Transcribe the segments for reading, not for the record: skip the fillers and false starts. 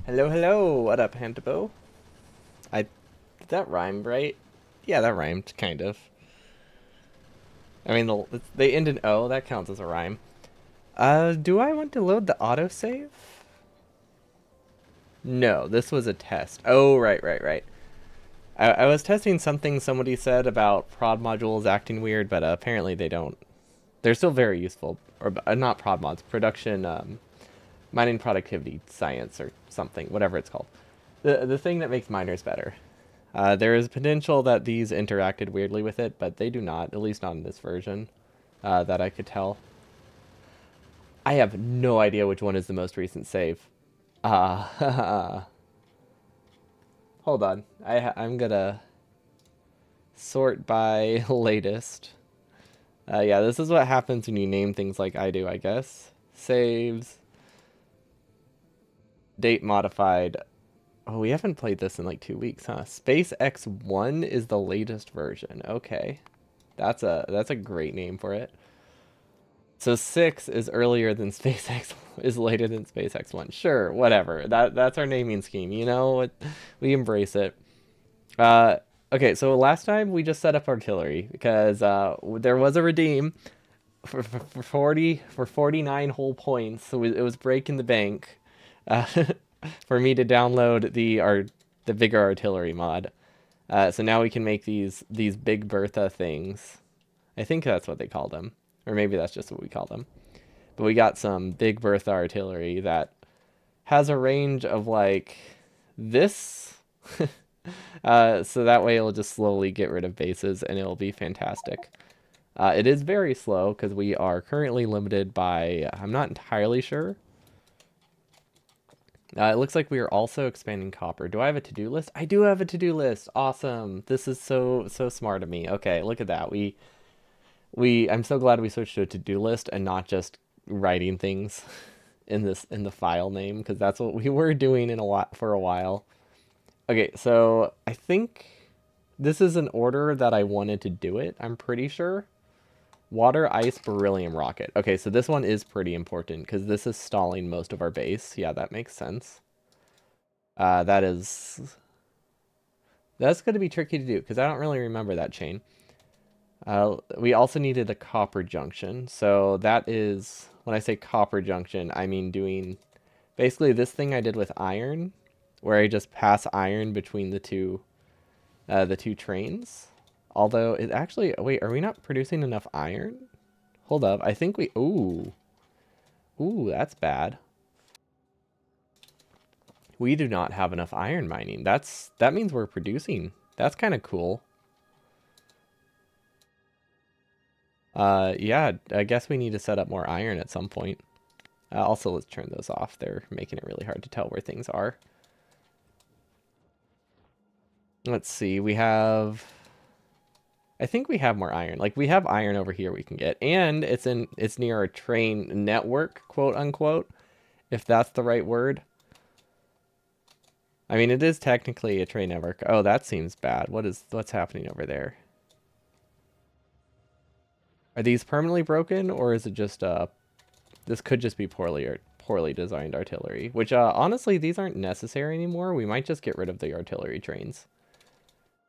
Hello, hello. What up, Hantabo? I Did that rhyme right? Yeah, that rhymed kind of. I mean, they end in O. That counts as a rhyme. Do I want to load the autosave? No, this was a test. Oh, right. I was testing something somebody said about prod modules acting weird, but apparently they don't. They're still very useful. Or not prod mods, production mining productivity science or something, whatever it's called. The thing that makes miners better. There is potential that these interacted weirdly with it, but they do not, at least not in this version, that I could tell. I have no idea which one is the most recent save. Hold on. I'm gonna sort by latest. Yeah, this is what happens when you name things like I do, I guess. Saves, date modified. Oh, we haven't played this in like 2 weeks, huh? SpaceX1 is the latest version. Okay. That's a great name for it. So 6 is earlier than SpaceX is later than SpaceX 1. Sure, whatever. That's our naming scheme, you know? We embrace it. Uh okay, so last time we just set up artillery because there was a redeem for 49 whole points. So it was breaking the bank uh, for me to download the bigger artillery mod. So now we can make these Big Bertha things. I think that's what they call them. Or maybe that's just what we call them. But we got some Big Bertha artillery that has a range of like this. So that way it'll just slowly get rid of bases and it'll be fantastic. It is very slow because we are currently limited by, I'm not entirely sure. It looks like we are also expanding copper. Do I have a to-do list? I do have a to-do list. Awesome. This is so smart of me. Okay, look at that. I'm so glad we switched to a to-do list and not just writing things in the file name because that's what we were doing for a while. Okay, so I think this is an order that I wanted to do it. I'm pretty sure. Water, ice, beryllium, rocket. Okay, so this one is pretty important because this is stalling most of our base. Yeah, that makes sense. That's going to be tricky to do because I don't really remember that chain. We also needed a copper junction. So that is, when I say copper junction, I mean doing basically this thing I did with iron, where I just pass iron between the two trains. Although it actually, wait, are we not producing enough iron? Hold up, I think ooh, that's bad. We do not have enough iron mining. That means we're producing. That's kind of cool. Yeah, I guess we need to set up more iron at some point. Also, let's turn those off. They're making it really hard to tell where things are. Let's see, I think we have more iron. Like we have iron over here we can get, and it's near a train network, quote unquote, if that's the right word. I mean, it is technically a train network. Oh, that seems bad. What's happening over there? Are these permanently broken, or is it just this could just be poorly designed artillery? Which honestly, these aren't necessary anymore. We might just get rid of the artillery trains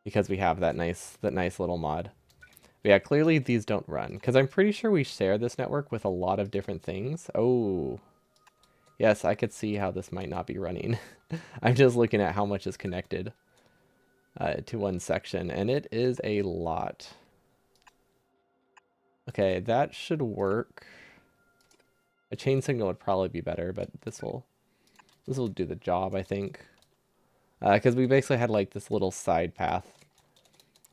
because we have that nice little mod. But yeah, clearly these don't run because I'm pretty sure we share this network with a lot of different things. Oh, yes, I could see how this might not be running. I'm just looking at how much is connected to one section, and it is a lot. Okay, that should work. A chain signal would probably be better, but this will do the job, I think. Because we basically had like this little side path,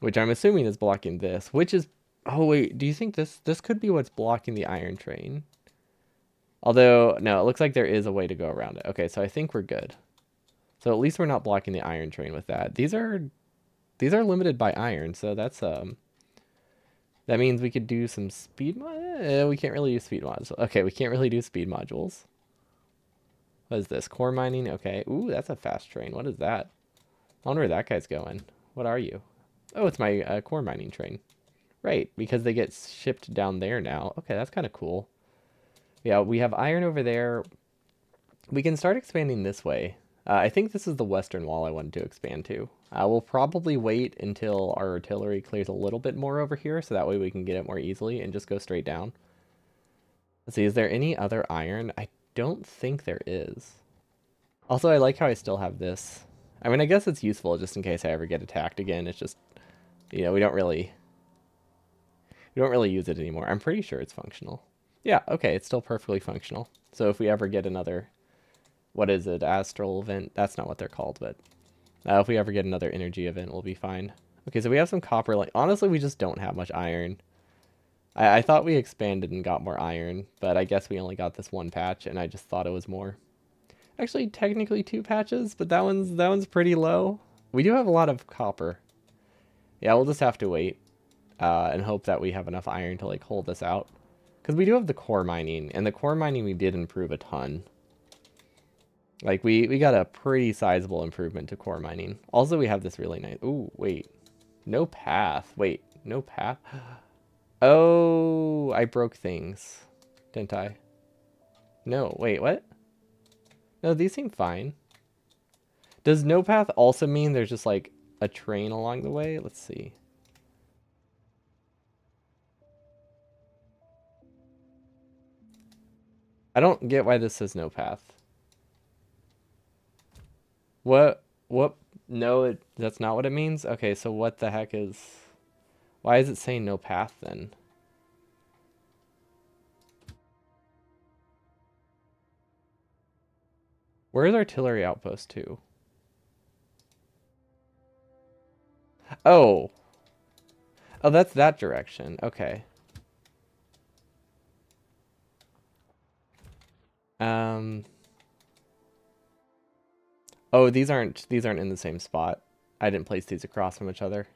which I'm assuming is blocking this, which is, oh wait, do you think this could be what's blocking the iron train? Although, no, it looks like there is a way to go around it. Okay, so I think we're good. So at least we're not blocking the iron train with that. These are limited by iron, so that's that means we could do some speed mod. We can't really use speed mods. Okay, we can't really do speed modules. What is this? Core mining? Okay. Ooh, that's a fast train. What is that? I wonder where that guy's going. What are you? Oh, it's my core mining train. Right, because they get shipped down there now. Okay, that's kind of cool. Yeah, we have iron over there. We can start expanding this way. I think this is the western wall I wanted to expand to. We'll probably wait until our artillery clears a little bit more over here, so that way we can get it more easily and just go straight down. Let's see, is there any other iron? I don't think there is. Also, I like how I still have this. I mean, I guess it's useful just in case I ever get attacked again. It's just, we don't really use it anymore. I'm pretty sure it's functional. Yeah, okay, it's still perfectly functional. So if we ever get another, what is it, astral event? That's not what they're called, but if we ever get another energy event, we'll be fine. Okay, so we have some copper. Like, honestly, we just don't have much iron. I thought we expanded and got more iron, but I guess we only got this one patch, and I just thought it was more. Actually, technically 2 patches, but that one's pretty low. We do have a lot of copper. Yeah, we'll just have to wait and hope that we have enough iron to like hold this out. Because we do have the core mining, and the core mining we did improve a ton. Like, we got a pretty sizable improvement to core mining. Also, we have this really nice... Ooh, wait. No path. Wait, no path? Oh, I broke things, didn't I? No, wait, what? No, these seem fine. Does no path also mean there's just, like, a train along the way? Let's see. I don't get why this says no path. What? No, that's not what it means? Okay, so what the heck is... Why is it saying no path then? Where is artillery outpost 2? Oh. Oh, that's that direction. Okay. Oh, these aren't in the same spot. I didn't place these across from each other.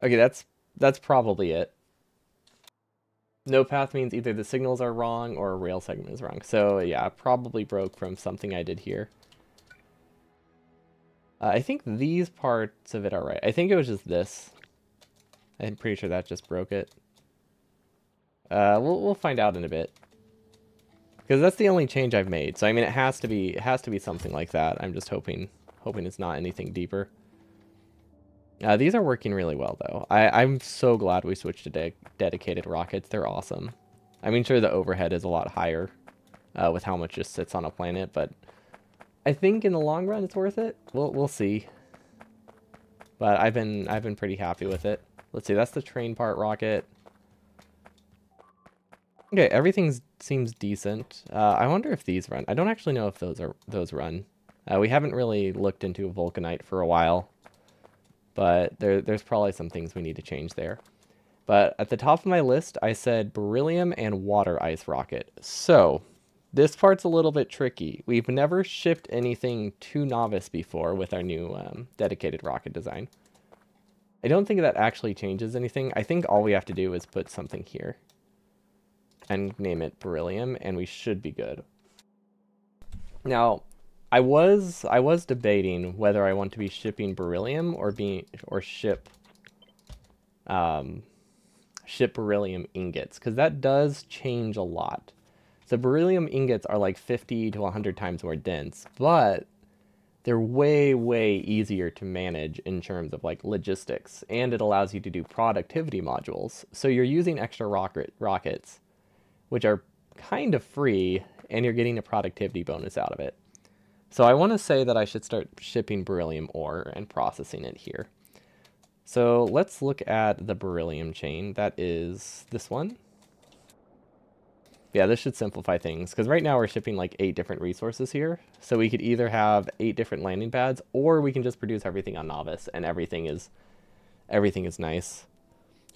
Okay, that's probably it. No path means either the signals are wrong or a rail segment is wrong. So yeah, I probably broke from something I did here. I think these parts of it are right. I think it was just this. I'm pretty sure that just broke it. We'll find out in a bit. Because that's the only change I've made. So I mean, it has to be something like that. I'm just hoping it's not anything deeper. These are working really well though. I'm so glad we switched to dedicated rockets. They're awesome. I mean, sure, the overhead is a lot higher with how much just sits on a planet, but I think in the long run it's worth it. We'll see. But I've been pretty happy with it. Let's see, that's the train part rocket. Okay, everything seems decent. I wonder if these run. I don't actually know if those run. We haven't really looked into Vulcanite for a while, but there's probably some things we need to change there. But at the top of my list, I said beryllium and water ice rocket. So this part's a little bit tricky. We've never shipped anything to Novice before with our new dedicated rocket design. I don't think that actually changes anything. I think all we have to do is put something here and name it beryllium, and we should be good. Now, I was debating whether I want to be shipping beryllium or ship beryllium ingots, because that does change a lot. So beryllium ingots are like 50 to 100 times more dense, but they're way, way easier to manage in terms of like logistics, and it allows you to do productivity modules. So you're using extra rockets, which are kind of free, and you're getting a productivity bonus out of it. So I want to say that I should start shipping beryllium ore and processing it here. So let's look at the beryllium chain. That is this one. Yeah, this should simplify things, because right now we're shipping like 8 different resources here. So we could either have 8 different landing pads, or we can just produce everything on Novice, and everything is nice.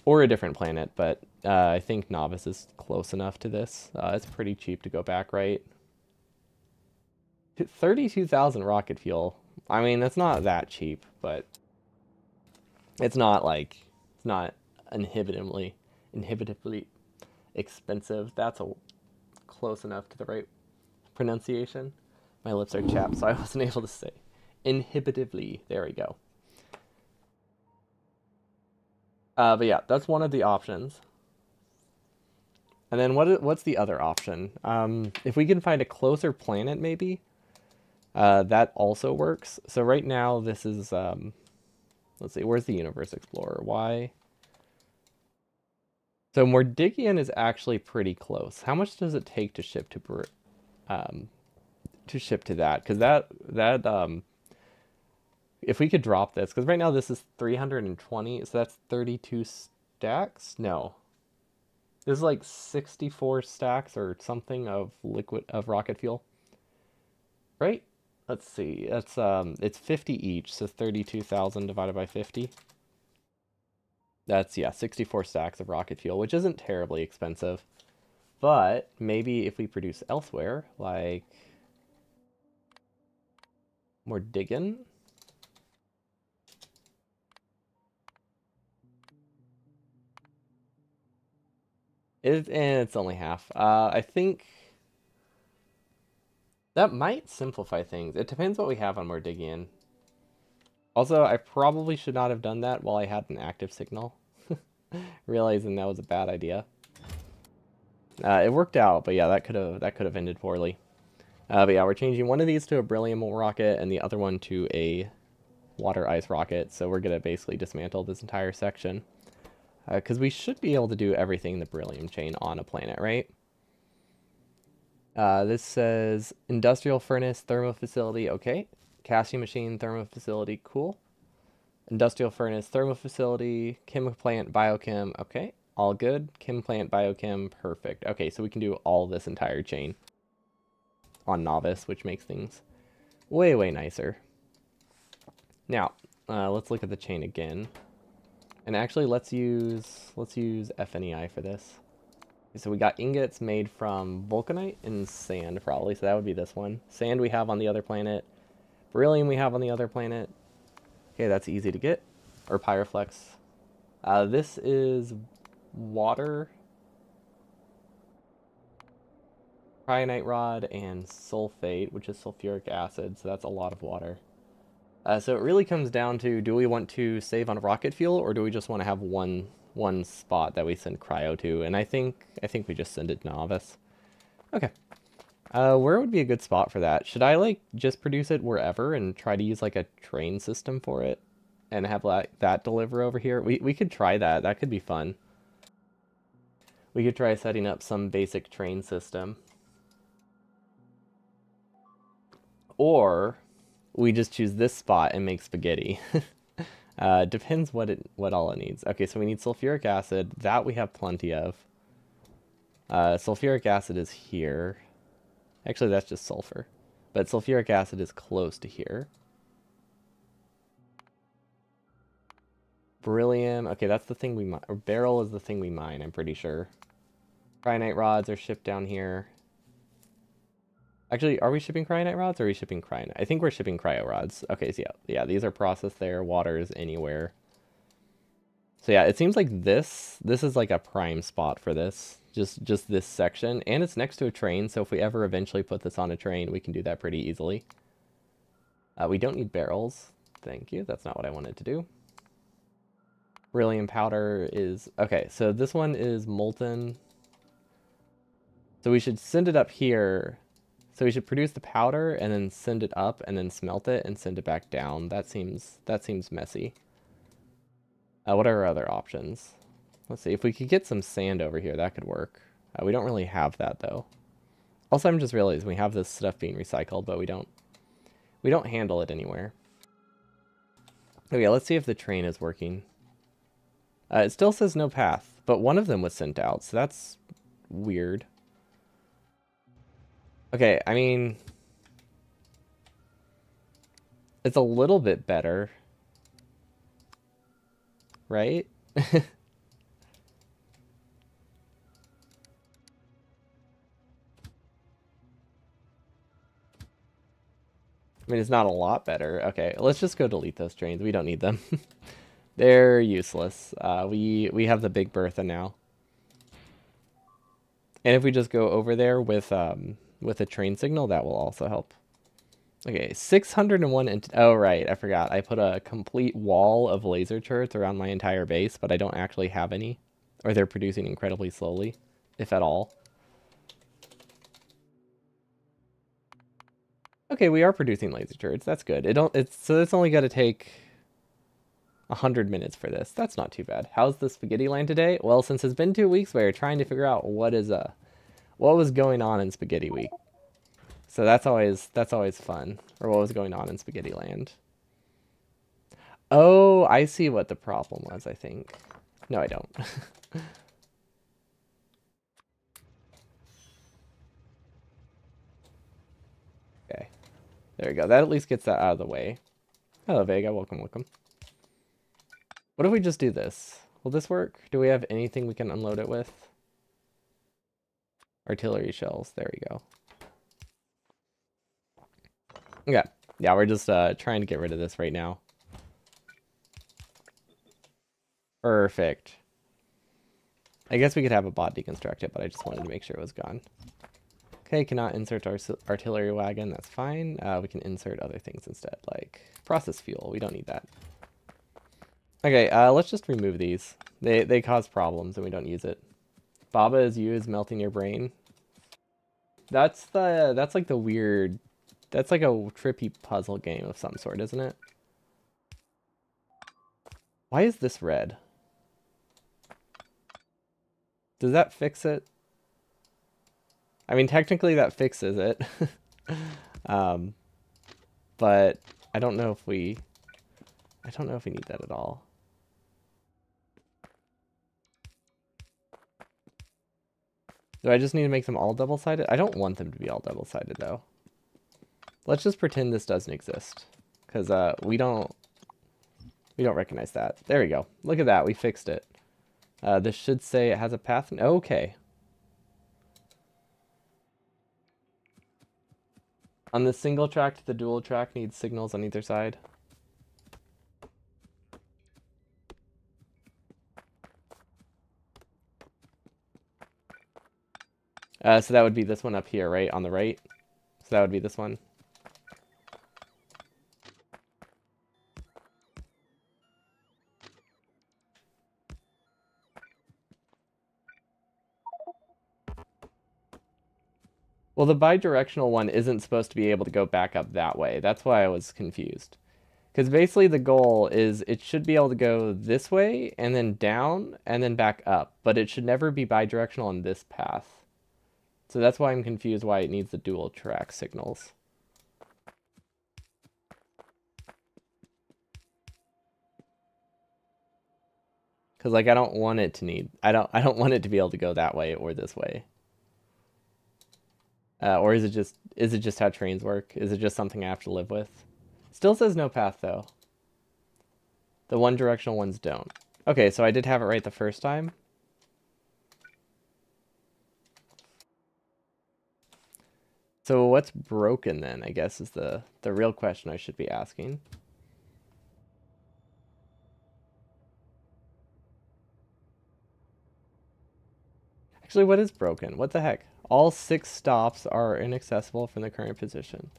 Or a different planet, but I think Novice is close enough to this. It's pretty cheap to go back, right? 32,000 rocket fuel. I mean, that's not that cheap, but it's not inhibitively expensive. That's close enough to the right pronunciation. My lips are chapped, so I wasn't able to say inhibitively. There we go. But yeah, that's one of the options. And then what's the other option? If we can find a closer planet, maybe, that also works. So right now, this is, let's see, where's the Universe Explorer? Why? So Mordigian is actually pretty close. How much does it take to ship to that? Because if we could drop this, because right now this is 320, so that's 32 stacks? No. This is like 64 stacks or something of rocket fuel. Right? Let's see. That's it's 50 each, so 32,000 divided by 50. That's, yeah, 64 stacks of rocket fuel, which isn't terribly expensive. But maybe if we produce elsewhere, like Mordigan. And it's only half. I think that might simplify things. It depends what we have on Mordigian. Also, I probably should not have done that while I had an active signal. Realizing that was a bad idea. It worked out, but yeah, that could have ended poorly. But yeah, we're changing one of these to a beryllium rocket and the other one to a water ice rocket. So we're gonna basically dismantle this entire section. Because we should be able to do everything in the beryllium chain on a planet, right? This says industrial furnace, thermo facility, okay. Casting machine, thermo facility, cool. Industrial furnace, thermo facility, chemical plant, biochem, okay. All good. Chem plant, biochem, perfect. Okay, so we can do all this entire chain on Novice, which makes things way, way nicer. Now, let's look at the chain again. And actually, let's use FNEI for this. So we got ingots made from vulcanite and sand, probably. So that would be this one. Sand we have on the other planet. Beryllium we have on the other planet. Okay, that's easy to get. Or pyroflex. This is water, kyanite rod, and sulfate, which is sulfuric acid. So that's a lot of water. So it really comes down to, do we want to save on rocket fuel, or do we just want to have one spot that we send cryo to? And I think we just send it Novice. Okay. Where would be a good spot for that? Should I like just produce it wherever and try to use like a train system for it and have that deliver over here? We could try that. That could be fun. We could try setting up some basic train system. Or we just choose this spot and make spaghetti. Depends what all it needs. Okay, so we need sulfuric acid. That we have plenty of. Sulfuric acid is here. Actually, that's just sulfur. But sulfuric acid is close to here. Beryllium. Okay, that's the thing we mine. Or beryl is the thing we mine, I'm pretty sure. Kyanite rods are shipped down here. Actually, are we shipping kyanite rods or are we shipping kyanite? I think we're shipping cryo rods. Okay, so yeah, these are processed there. Water is anywhere. So yeah, it seems like this is like a prime spot for this. Just this section. And it's next to a train, so if we ever eventually put this on a train, we can do that pretty easily. We don't need barrels. Thank you. That's not what I wanted to do. Beryllium powder is... Okay, so this one is molten. So we should send it up here. So we should produce the powder and then send it up and then smelt it and send it back down. That seems messy. What are our other options? Let's see, if we could get some sand over here, that could work. We don't really have that though. Also, I'm just realizing we have this stuff being recycled, but we don't handle it anywhere. Okay, let's see if the train is working. It still says no path, but one of them was sent out, so that's weird. Okay, I mean, it's a little bit better, right? I mean, it's not a lot better. Okay, let's just go delete those trains. We don't need them. They're useless. We have the Big Bertha now. And if we just go over there with a train signal, that will also help. Okay, 601 oh right, I forgot. I put a complete wall of laser turrets around my entire base, but I don't actually have any. Or they're producing incredibly slowly. if at all. Okay, we are producing laser turrets. That's good. So it's only got to take 100 minutes for this. That's not too bad. How's the spaghetti line today? Well, since it's been 2 weeks, we're trying to figure out what was going on in Spaghetti Week. So that's always fun. Or what was going on in Spaghetti Land. Oh, I see what the problem was, I think. No, I don't. Okay. There we go. That at least gets that out of the way. Hello, Vega. Welcome, welcome. What if we just do this? Will this work? Do we have anything we can unload it with? Artillery shells. There we go. Okay. Yeah, we're just trying to get rid of this right now. Perfect. I guess we could have a bot deconstruct it, but I just wanted to make sure it was gone. Okay, cannot insert our artillery wagon. That's fine. We can insert other things instead, like process fuel. We don't need that. Okay, let's just remove these. They cause problems and we don't use it. Baba is you is melting your brain. That's like the weird. That's like a trippy puzzle game of some sort, isn't it? Why is this red? Does that fix it? I mean, technically that fixes it. But I don't know if we need that at all. Do I just need to make them all double-sided? I don't want them to be all double-sided though. Let's just pretend this doesn't exist, because we don't recognize that. There we go. Look at that. We fixed it. This should say it has a path. Okay. On the single track, the dual track needs signals on either side. So that would be this one up here, right? On the right. So that would be this one. Well, the bidirectional one isn't supposed to be able to go back up that way. That's why I was confused. Because basically the goal is it should be able to go this way and then down and then back up. But it should never be bidirectional on this path. So that's why I'm confused why it needs the dual track signals. Because like I don't want it to need I don't want it to be able to go that way or this way. Or is it just how trains work? Is it just something I have to live with? Still says no path though. The one directional ones don't. Okay, so I did have it right the first time. So what's broken then, I guess, is the real question I should be asking. Actually, what is broken? What the heck? All 6 stops are inaccessible from the current position.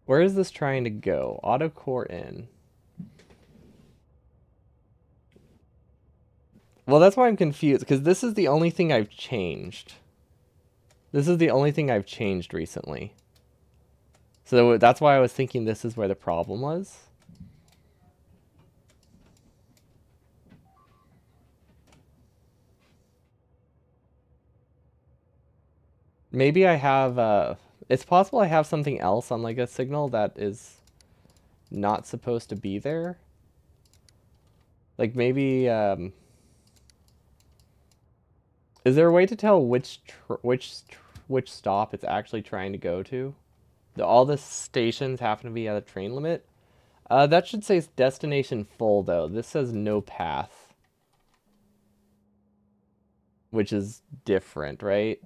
Where is this trying to go? Auto core in. Well, that's why I'm confused, because this is the only thing I've changed. This is the only thing I've changed recently. So that's why I was thinking this is where the problem was. Maybe I have, it's possible I have something else on like a signal that is not supposed to be there. Like maybe, is there a way to tell which stop it's actually trying to go to? All the stations happen to be at a train limit. That should say destination full though. This says no path, which is different, right?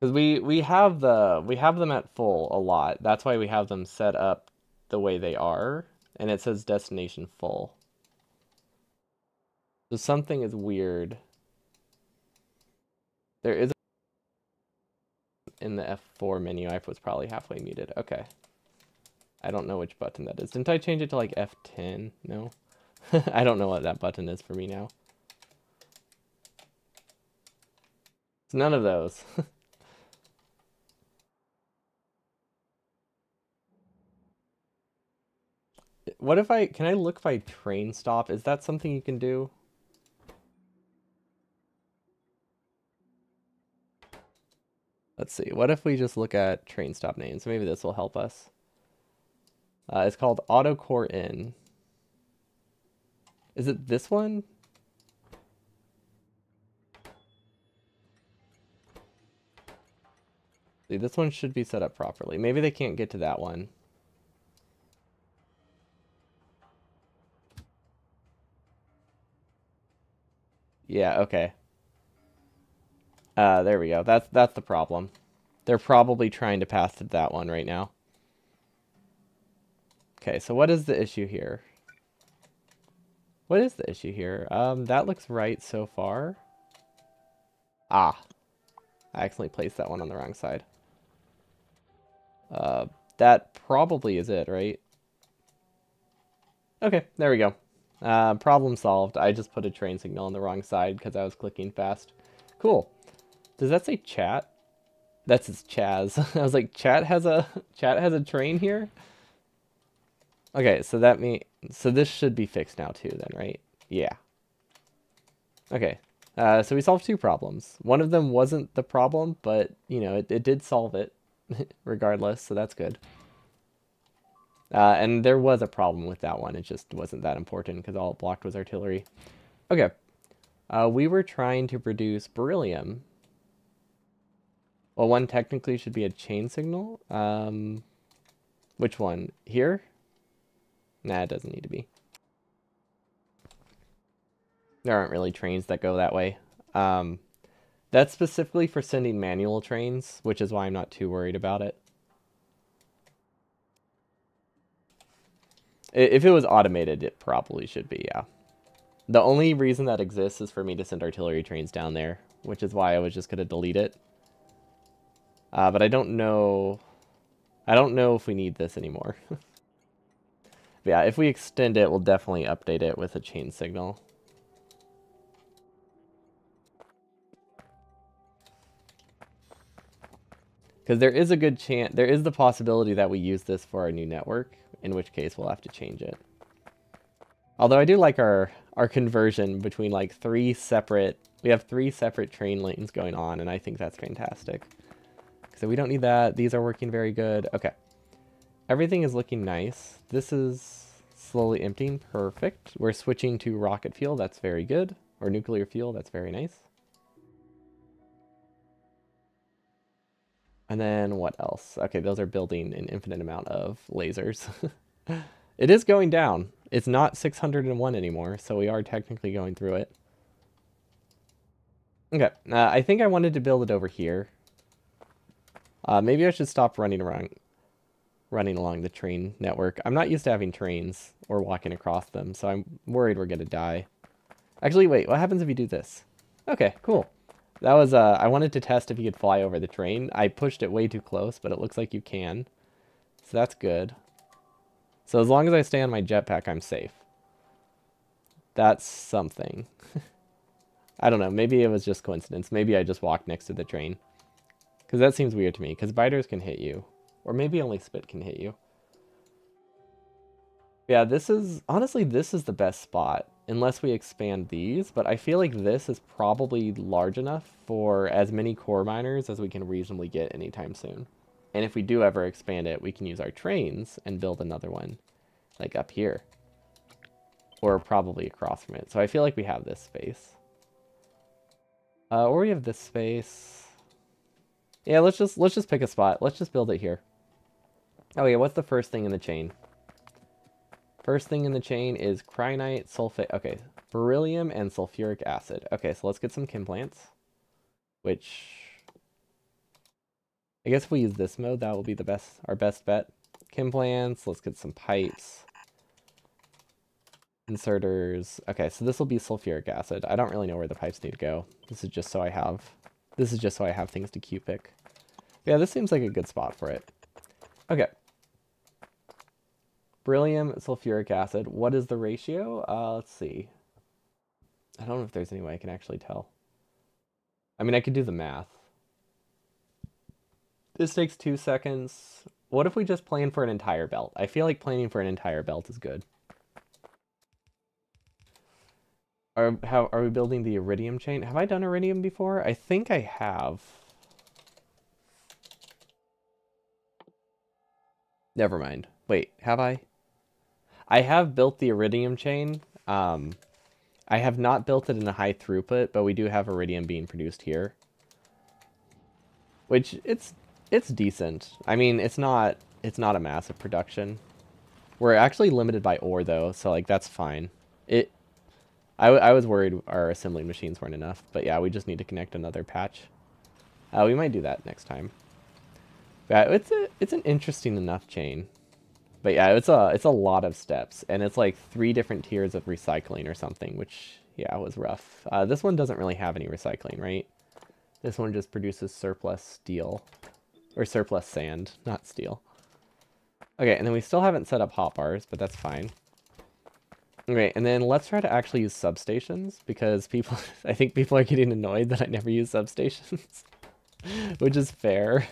Because we have them at full a lot. That's why we have them set up the way they are, and it says destination full. So something is weird. There is in the F4 menu. I was probably halfway muted. Okay. I don't know which button that is. Didn't I change it to like F10? No. I don't know what that button is for me now. It's none of those. What if can I look by train stop? Is that something you can do? Let's see. What if we just look at train stop names? Maybe this will help us. It's called AutoCore In. Is it this one? See, this one should be set up properly. Maybe they can't get to that one. Yeah, okay. There we go. That's the problem. They're probably trying to pass to that one right now. Okay, so what is the issue here? What is the issue here? That looks right so far. Ah, I accidentally placed that one on the wrong side. That probably is it, right? Okay, there we go. Problem solved. I just put a train signal on the wrong side because I was clicking fast. Cool. Does that say chat? That's his Chaz. I was like, chat has a train here? Okay, so so this should be fixed now too then, right? Yeah. Okay. So we solved two problems. One of them wasn't the problem, but you know, it did solve it regardless, so that's good. And there was a problem with that one. It just wasn't that important because all it blocked was artillery. Okay. We were trying to produce beryllium. Well, one technically should be a chain signal. Which one? Here? Nah, it doesn't need to be. There aren't really trains that go that way. That's specifically for sending manual trains, which is why I'm not too worried about it. If it was automated, it probably should be, yeah. The only reason that exists is for me to send artillery trains down there, which is why I was just going to delete it. But I don't know if we need this anymore. Yeah, if we extend it, we'll definitely update it with a chain signal. Because there is a good chance, there is the possibility that we use this for our new network, in which case we'll have to change it. Although I do like our conversion between like we have three separate train lanes going on, and I think that's fantastic. So we don't need that. These are working very good. Okay. Everything is looking nice. This is slowly emptying. Perfect. We're switching to rocket fuel. That's very good. Or nuclear fuel. That's very nice. And then what else? Okay, those are building an infinite amount of lasers. It is going down. It's not 601 anymore, so we are technically going through it. Okay, I think I wanted to build it over here. Maybe I should stop running along the train network. I'm not used to having trains or walking across them, so I'm worried we're gonna die. Actually, wait, what happens if you do this? Okay, cool. That was, I wanted to test if you could fly over the train. I pushed it way too close, but it looks like you can. So that's good. So as long as I stay on my jetpack, I'm safe. That's something. I don't know, maybe it was just coincidence. Maybe I just walked next to the train. Because that seems weird to me, because biters can hit you. Or maybe only spit can hit you. Yeah, honestly, this is the best spot. Unless we expand these, but I feel like this is probably large enough for as many core miners as we can reasonably get anytime soon. And if we do ever expand it, we can use our trains and build another one, like up here. Or probably across from it. So I feel like we have this space. Or we have this space. Yeah, let's just pick a spot. Let's just build it here. Oh yeah, what's the first thing in the chain? First thing in the chain is cryonite, sulfate, okay, beryllium and sulfuric acid. Okay, so let's get some chem plants, which I guess if we use this mode, that will be our best bet. Chem plants, let's get some pipes, inserters. Okay, so this will be sulfuric acid. I don't really know where the pipes need to go. This is just so I have things to Q-pick. Yeah, this seems like a good spot for it. Okay. Beryllium, sulfuric acid. What is the ratio? Let's see. I don't know if there's any way I can actually tell. I mean, I could do the math. This takes 2 seconds. What if we just plan for an entire belt? I feel like planning for an entire belt is good. Are we building the iridium chain? Have I done iridium before? I think I have. Never mind. Wait, have I? I have built the iridium chain. I have not built it in a high throughput, but we do have iridium being produced here. Which it's decent. I mean, it's not a massive production. We're actually limited by ore though, so like that's fine. I was worried our assembling machines weren't enough, but yeah, we just need to connect another patch. We might do that next time. Yeah, it's an interesting enough chain. But yeah, it's a lot of steps, and it's like 3 different tiers of recycling or something, which yeah, was rough. This one doesn't really have any recycling, right? This one just produces surplus steel. Or surplus sand, not steel. Okay, and then we still haven't set up hot bars, but that's fine. Okay, and then let's try to actually use substations, because people, I think people are getting annoyed that I never use substations, which is fair.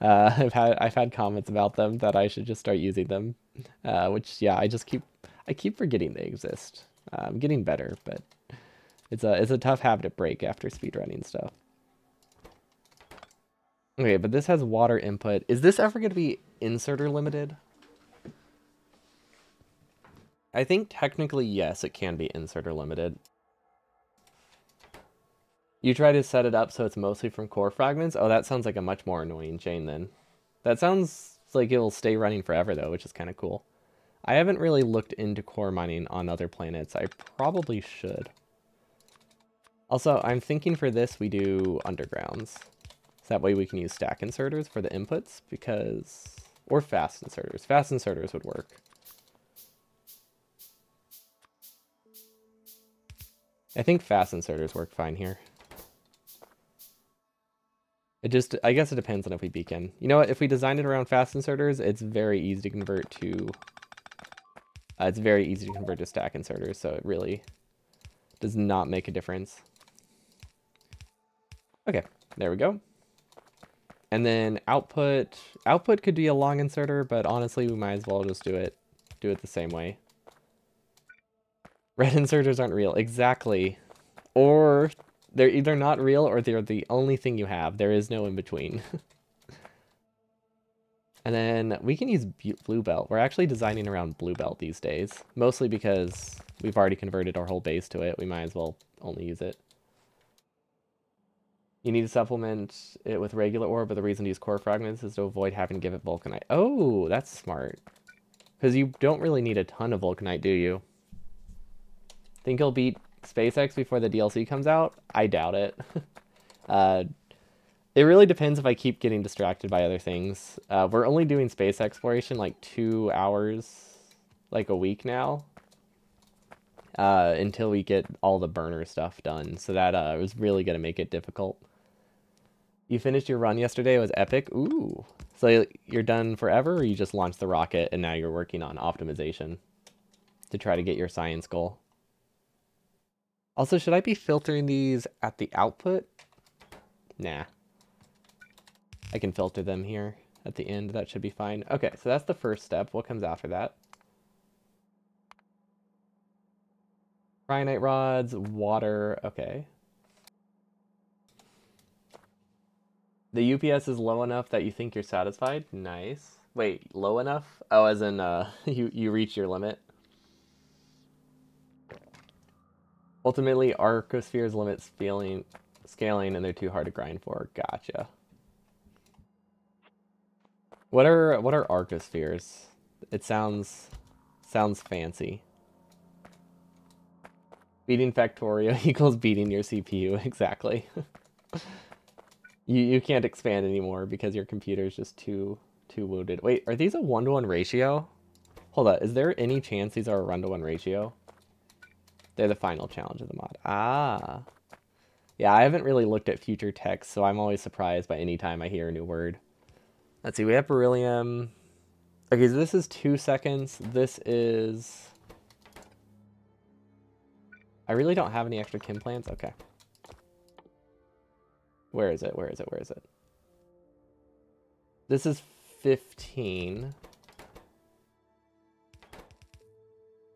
I've had comments about them that I should just start using them, which yeah, I keep forgetting they exist. I'm getting better, but it's a tough habit to break after speedrunning stuff. Okay, but this has water input. Is this ever going to be inserter limited? I think technically, yes, it can be inserter limited. You try to set it up so it's mostly from core fragments? Oh, that sounds like a much more annoying chain then. That sounds like it'll stay running forever though, which is kind of cool. I haven't really looked into core mining on other planets. I probably should. Also, I'm thinking for this we do undergrounds. So that way we can use stack inserters for the inputs, because... Or fast inserters. Fast inserters would work. I think fast inserters work fine here. I guess it depends on if we beacon. You know what, if we design it around fast inserters, it's very easy to convert to... it's very easy to convert to stack inserters, so it really does not make a difference. Okay, there we go. And then output could be a long inserter, but honestly, we might as well just do it the same way. Red inserters aren't real, exactly. Or they're either not real or they're the only thing you have. There is no in between. And then we can use blue belt. We're actually designing around blue belt these days, mostly because we've already converted our whole base to it. We might as well only use it. You need to supplement it with regular ore, but the reason to use core fragments is to avoid having to give it vulcanite. Oh, that's smart. Because you don't really need a ton of vulcanite, do you? Think you'll beat SpaceX before the DLC comes out? I doubt it. It really depends if I keep getting distracted by other things. We're only doing space exploration like 2 hours, like a week now. Until we get all the burner stuff done. So that was really going to make it difficult. You finished your run yesterday. It was epic. Ooh. So you're done forever, or you just launched the rocket and now you're working on optimization to try to get your science goal? Also, should I be filtering these at the output? Nah. I can filter them here at the end. That should be fine. Okay, so that's the first step. What comes after that? Cyanite rods, water. Okay. The UPS is low enough that you think you're satisfied? Nice. Wait, low enough? Oh, as in you reach your limit. Ultimately, arcospheres limit scaling and they're too hard to grind for. Gotcha. What are arcospheres? It sounds fancy. Beating Factorio equals beating your CPU, exactly. You can't expand anymore because your computer is just too wounded. Wait, are these a 1-to-1 ratio? Hold up, is there any chance these are a 1-to-1 ratio? They're the final challenge of the mod. Ah. Yeah, I haven't really looked at future text, so I'm always surprised by any time I hear a new word. Let's see, we have beryllium. Okay, so this is 2 seconds. This is... I really don't have any extra chem plants? Okay. Where is it? Where is it? Where is it? This is 15.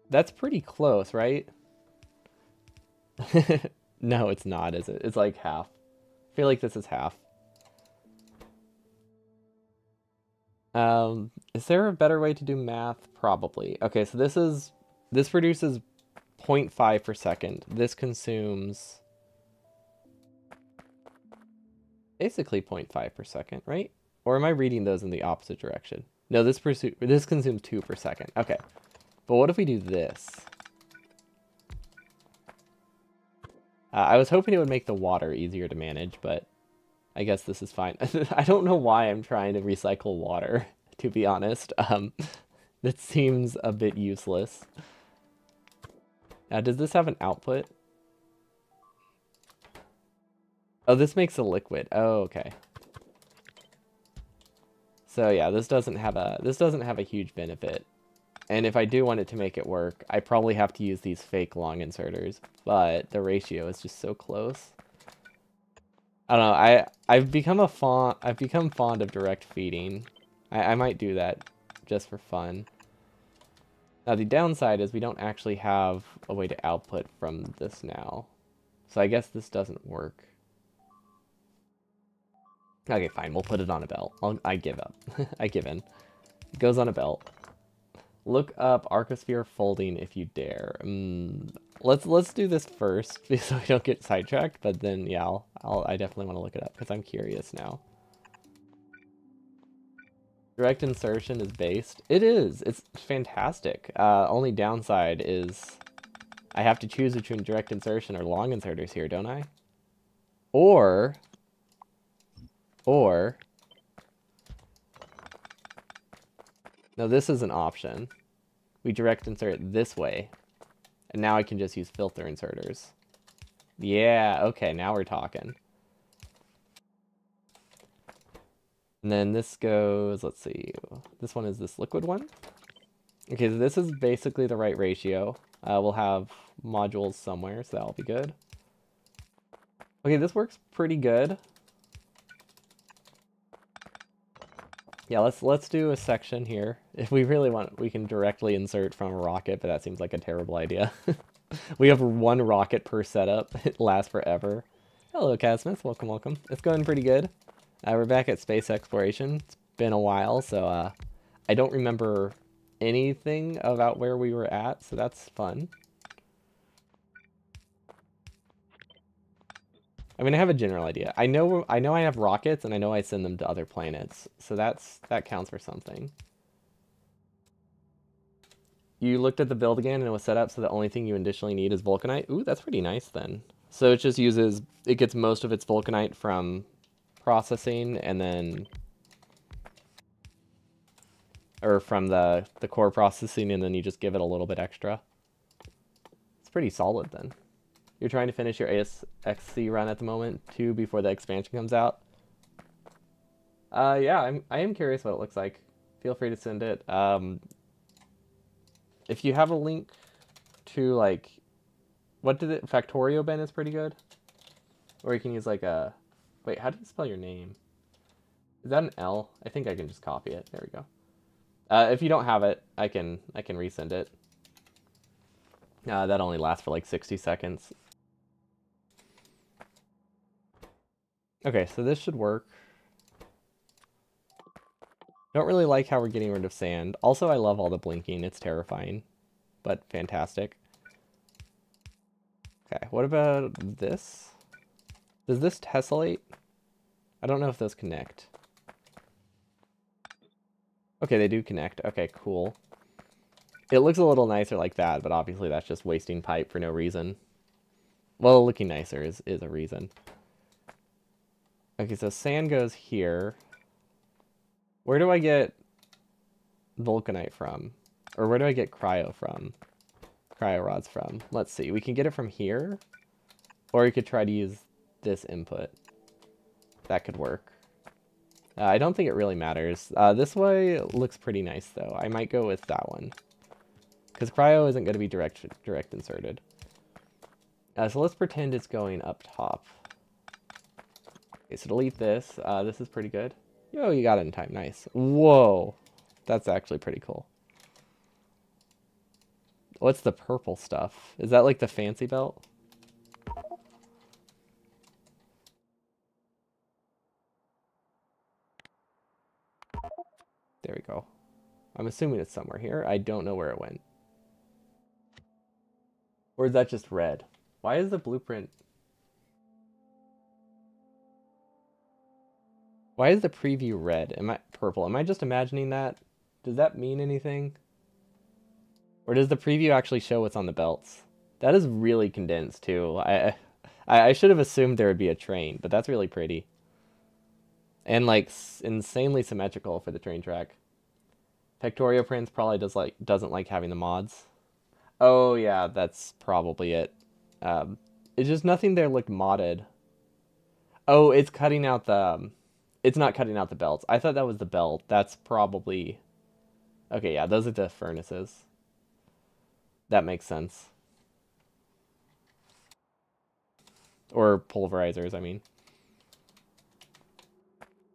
That's pretty close, right? No, it's not, is it? It's like half. I feel like this is half. Is there a better way to do math? Probably. Okay, so this produces 0.5 per second. This consumes basically 0.5 per second, right? Or am I reading those in the opposite direction? No, this consumes 2 per second. Okay. But what if we do this? I was hoping it would make the water easier to manage, but I guess this is fine. I don't know why I'm trying to recycle water, to be honest. That seems a bit useless. Does this have an output? Oh, this makes a liquid. Oh, okay. So yeah, this doesn't have a huge benefit. And if I do want it to make it work, I probably have to use these fake long inserters, but the ratio is just so close. I don't know, I've become fond of direct feeding. I might do that just for fun. Now the downside is we don't actually have a way to output from this now. So I guess this doesn't work. Okay, fine, we'll put it on a belt. I give up. I give in. It goes on a belt. Look up Arcosphere folding if you dare. Let's do this first so we don't get sidetracked. But then yeah, I definitely want to look it up because I'm curious now. Direct insertion is based. It is. It's fantastic. Only downside is I have to choose between direct insertion or long inserters here, don't I? Or no, this is an option. We direct insert it this way. And now I can just use filter inserters. Yeah, okay, now we're talking. And then this goes, let's see, this one is this liquid one. Okay, so this is basically the right ratio. We'll have modules somewhere, so that'll be good. Okay, this works pretty good. Yeah, let's do a section here. If we really want, we can directly insert from a rocket, but that seems like a terrible idea. We have one rocket per setup. It lasts forever. Hello, Casmith. Welcome, welcome. It's going pretty good. We're back at space exploration. It's been a while, so I don't remember anything about where we were at, so that's fun. I mean, I have a general idea. I know I have rockets, and I know I send them to other planets, so that counts for something. You looked at the build again, and it was set up so the only thing you additionally need is vulcanite. Ooh, that's pretty nice then. So it just it gets most of its vulcanite from processing, and then, or from the core processing, and then you just give it a little bit extra. It's pretty solid then. You're trying to finish your ASXC run at the moment too before the expansion comes out. Yeah, I am curious what it looks like. Feel free to send it. If you have a link to like, what did it? Factorio Ben is pretty good. Or you can use like a, wait, how do you spell your name? Is that an L? I think I can just copy it. There we go. If you don't have it, I can resend it. That only lasts for like 60 seconds. Okay, so this should work. Don't really like how we're getting rid of sand. Also, I love all the blinking. It's terrifying, but fantastic. Okay, what about this? Does this tessellate? I don't know if those connect. Okay, they do connect. Okay, cool. It looks a little nicer like that, but obviously that's just wasting pipe for no reason. Well, looking nicer is a reason. Okay, so sand goes here. Where do I get vulcanite from? Or where do I get cryo from? Cryo rods from? Let's see. We can get it from here. Or you could try to use this input. That could work. I don't think it really matters. This way looks pretty nice, though. I might go with that one. Because cryo isn't going to be direct inserted. So let's pretend it's going up top. Okay, so delete this. This is pretty good. Yo, you got it in time. Nice. Whoa. That's actually pretty cool. What's the purple stuff? Is that like the fancy belt? There we go. I'm assuming it's somewhere here. I don't know where it went. Or is that just red? Why is the blueprint... Why is the preview red? Am I purple? Am I just imagining that? Does that mean anything? Or does the preview actually show what's on the belts? That is really condensed too. I should have assumed there would be a train, but that's really pretty. And like insanely symmetrical for the train track. Pictorio Prince probably doesn't like having the mods. Oh yeah, that's probably it. It's just nothing there looked modded. Oh, it's cutting out the... It's not cutting out the belts. I thought that was the belt. That's probably... Okay, yeah, those are the furnaces. That makes sense. Or pulverizers, I mean.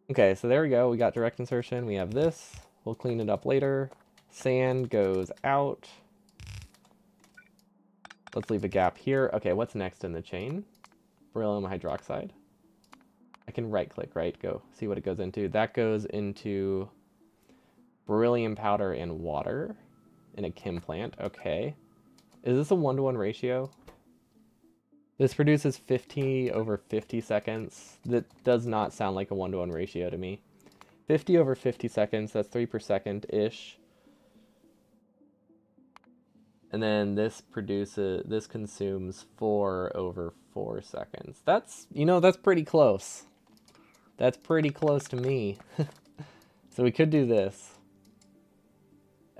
Okay, so there we go. We got direct insertion. We have this. We'll clean it up later. Sand goes out. Let's leave a gap here. Okay, what's next in the chain? Beryllium hydroxide. I can right-click, right? Go see what it goes into. That goes into beryllium powder and water in a chem plant. Okay. Is this a 1-to-1 ratio? This produces 50 over 50 seconds. That does not sound like a 1-to-1 ratio to me. 50 over 50 seconds, that's 3 per second-ish. And then this consumes 4 over 4 seconds. That's pretty close. That's pretty close to me. So we could do this.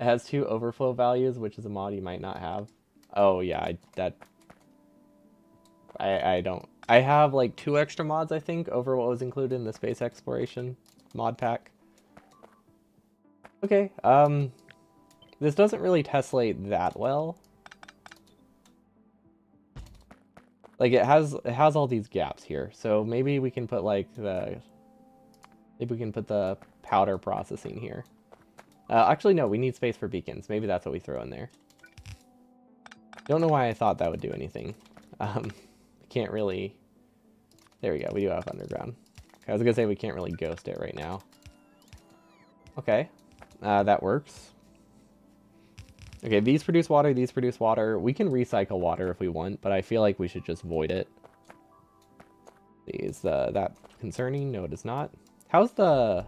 It has 2 overflow values, which is a mod you might not have. Oh yeah, I don't. I have like 2 extra mods, I think, over what was included in the space exploration mod pack. Okay, this doesn't really tessellate that well. Like it has all these gaps here, so maybe we can put like the powder processing here. Actually, no, we need space for beacons. Maybe that's what we throw in there. Don't know why I thought that would do anything. Can't really... There we go, we do have underground. I was gonna say we can't really ghost it right now. Okay, that works. Okay, these produce water, these produce water. We can recycle water if we want, but I feel like we should just void it. Is that concerning? No, it is not. How's the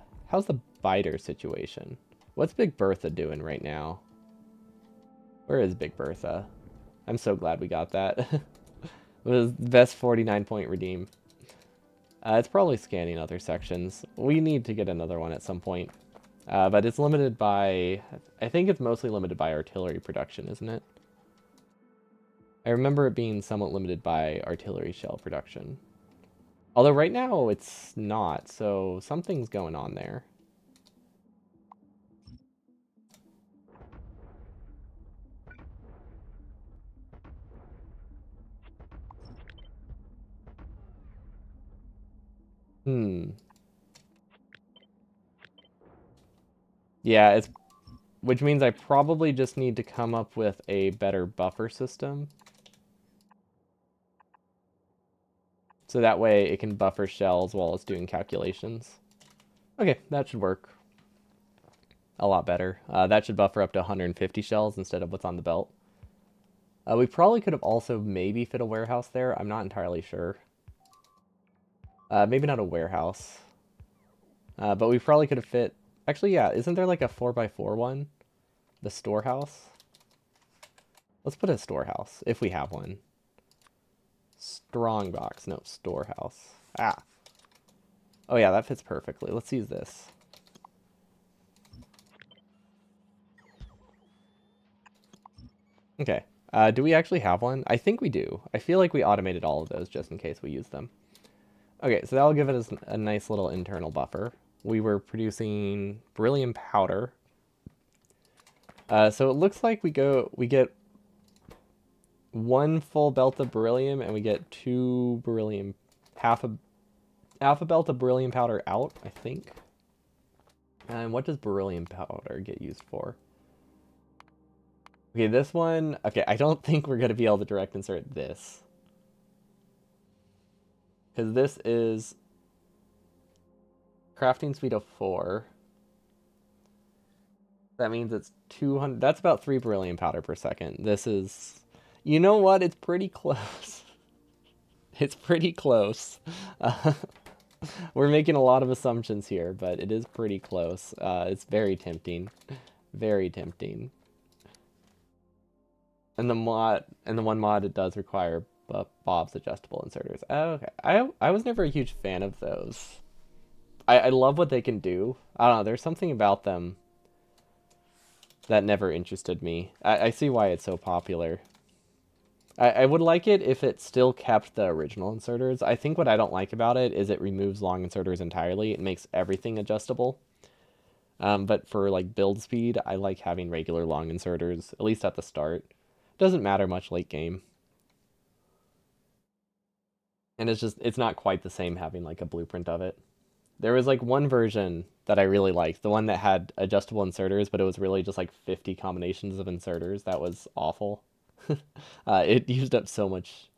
biter situation? What's Big Bertha doing right now? Where is Big Bertha? I'm so glad we got that. It was the best 49-point redeem. It's probably scanning other sections. We need to get another one at some point. But it's limited by... I think it's mostly limited by artillery production, isn't it? I remember it being somewhat limited by artillery shell production. Although right now it's not, so something's going on there. Yeah, which means I probably just need to come up with a better buffer system. So that way it can buffer shells while it's doing calculations. Okay, that should work a lot better. That should buffer up to 150 shells instead of what's on the belt. We probably could have also maybe fit a warehouse there. I'm not entirely sure. Maybe not a warehouse. But we probably could have fit... Actually, yeah, isn't there like a 4x4 one? The storehouse? Let's put a storehouse, if we have one. Strongbox, no, storehouse. Ah. Oh yeah, that fits perfectly. Let's use this. Okay. Do we actually have one? I think we do. I feel like we automated all of those just in case we use them. Okay, so that'll give us a nice little internal buffer. We were producing beryllium powder. So it looks like we get one full belt of beryllium and we get two beryllium, half a belt of beryllium powder out, I think. And what does beryllium powder get used for? Okay, this one, okay, I don't think we're gonna be able to direct insert this. Because this is crafting speed of 4. That means it's 200, that's about 3 beryllium powder per second. This is, you know what, it's pretty close. It's pretty close. We're making a lot of assumptions here, but it is pretty close. It's very tempting. Very tempting. And the one mod, it does require Bob's adjustable inserters. Oh, okay. I was never a huge fan of those. I love what they can do. I don't know, there's something about them that never interested me. I see why it's so popular. I would like it if it still kept the original inserters. I think what I don't like about it is it removes long inserters entirely. It makes everything adjustable. But for like build speed, I like having regular long inserters, at least at the start. Doesn't matter much late game. And it's not quite the same having like a blueprint of it. There was like one version that I really liked, the one that had adjustable inserters, but it was really just like 50 combinations of inserters. That was awful. It used up so much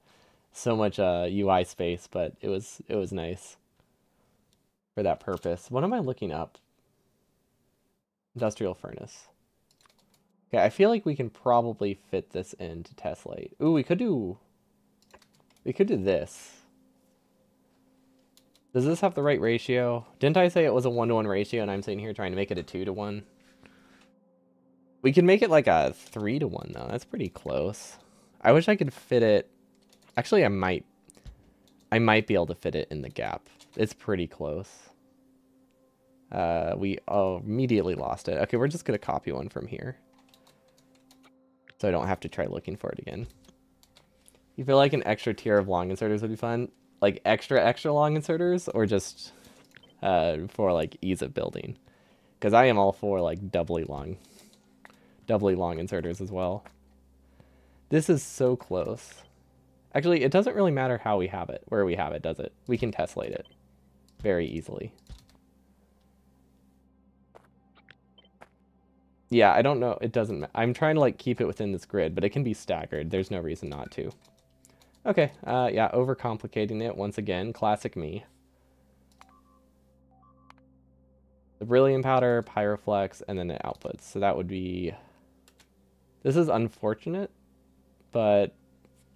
UI space, but it was nice for that purpose. What am I looking up? Industrial furnace. Okay, I feel like we can probably fit this into Tessellate. Ooh, we could do this. Does this have the right ratio? Didn't I say it was a 1-to-1 ratio and I'm sitting here trying to make it a 2-to-1? We can make it like a 3-to-1 though. That's pretty close. I wish I could fit it. Actually, I might be able to fit it in the gap. It's pretty close. We immediately lost it. Okay, we're just gonna copy one from here, so I don't have to try looking for it again. You feel like an extra tier of long inserters would be fun? Like extra long inserters, or just for like ease of building? Because I am all for like doubly long inserters as well. This is so close. Actually, it doesn't really matter how we have it, where we have it, does it? We can tessellate it very easily. Yeah, I don't know. It doesn't. I'm trying to like keep it within this grid, but it can be staggered. There's no reason not to. Okay. Yeah, overcomplicating it once again. Classic me. The beryllium powder, pyroflex, and then the outputs. So that would be. This is unfortunate, but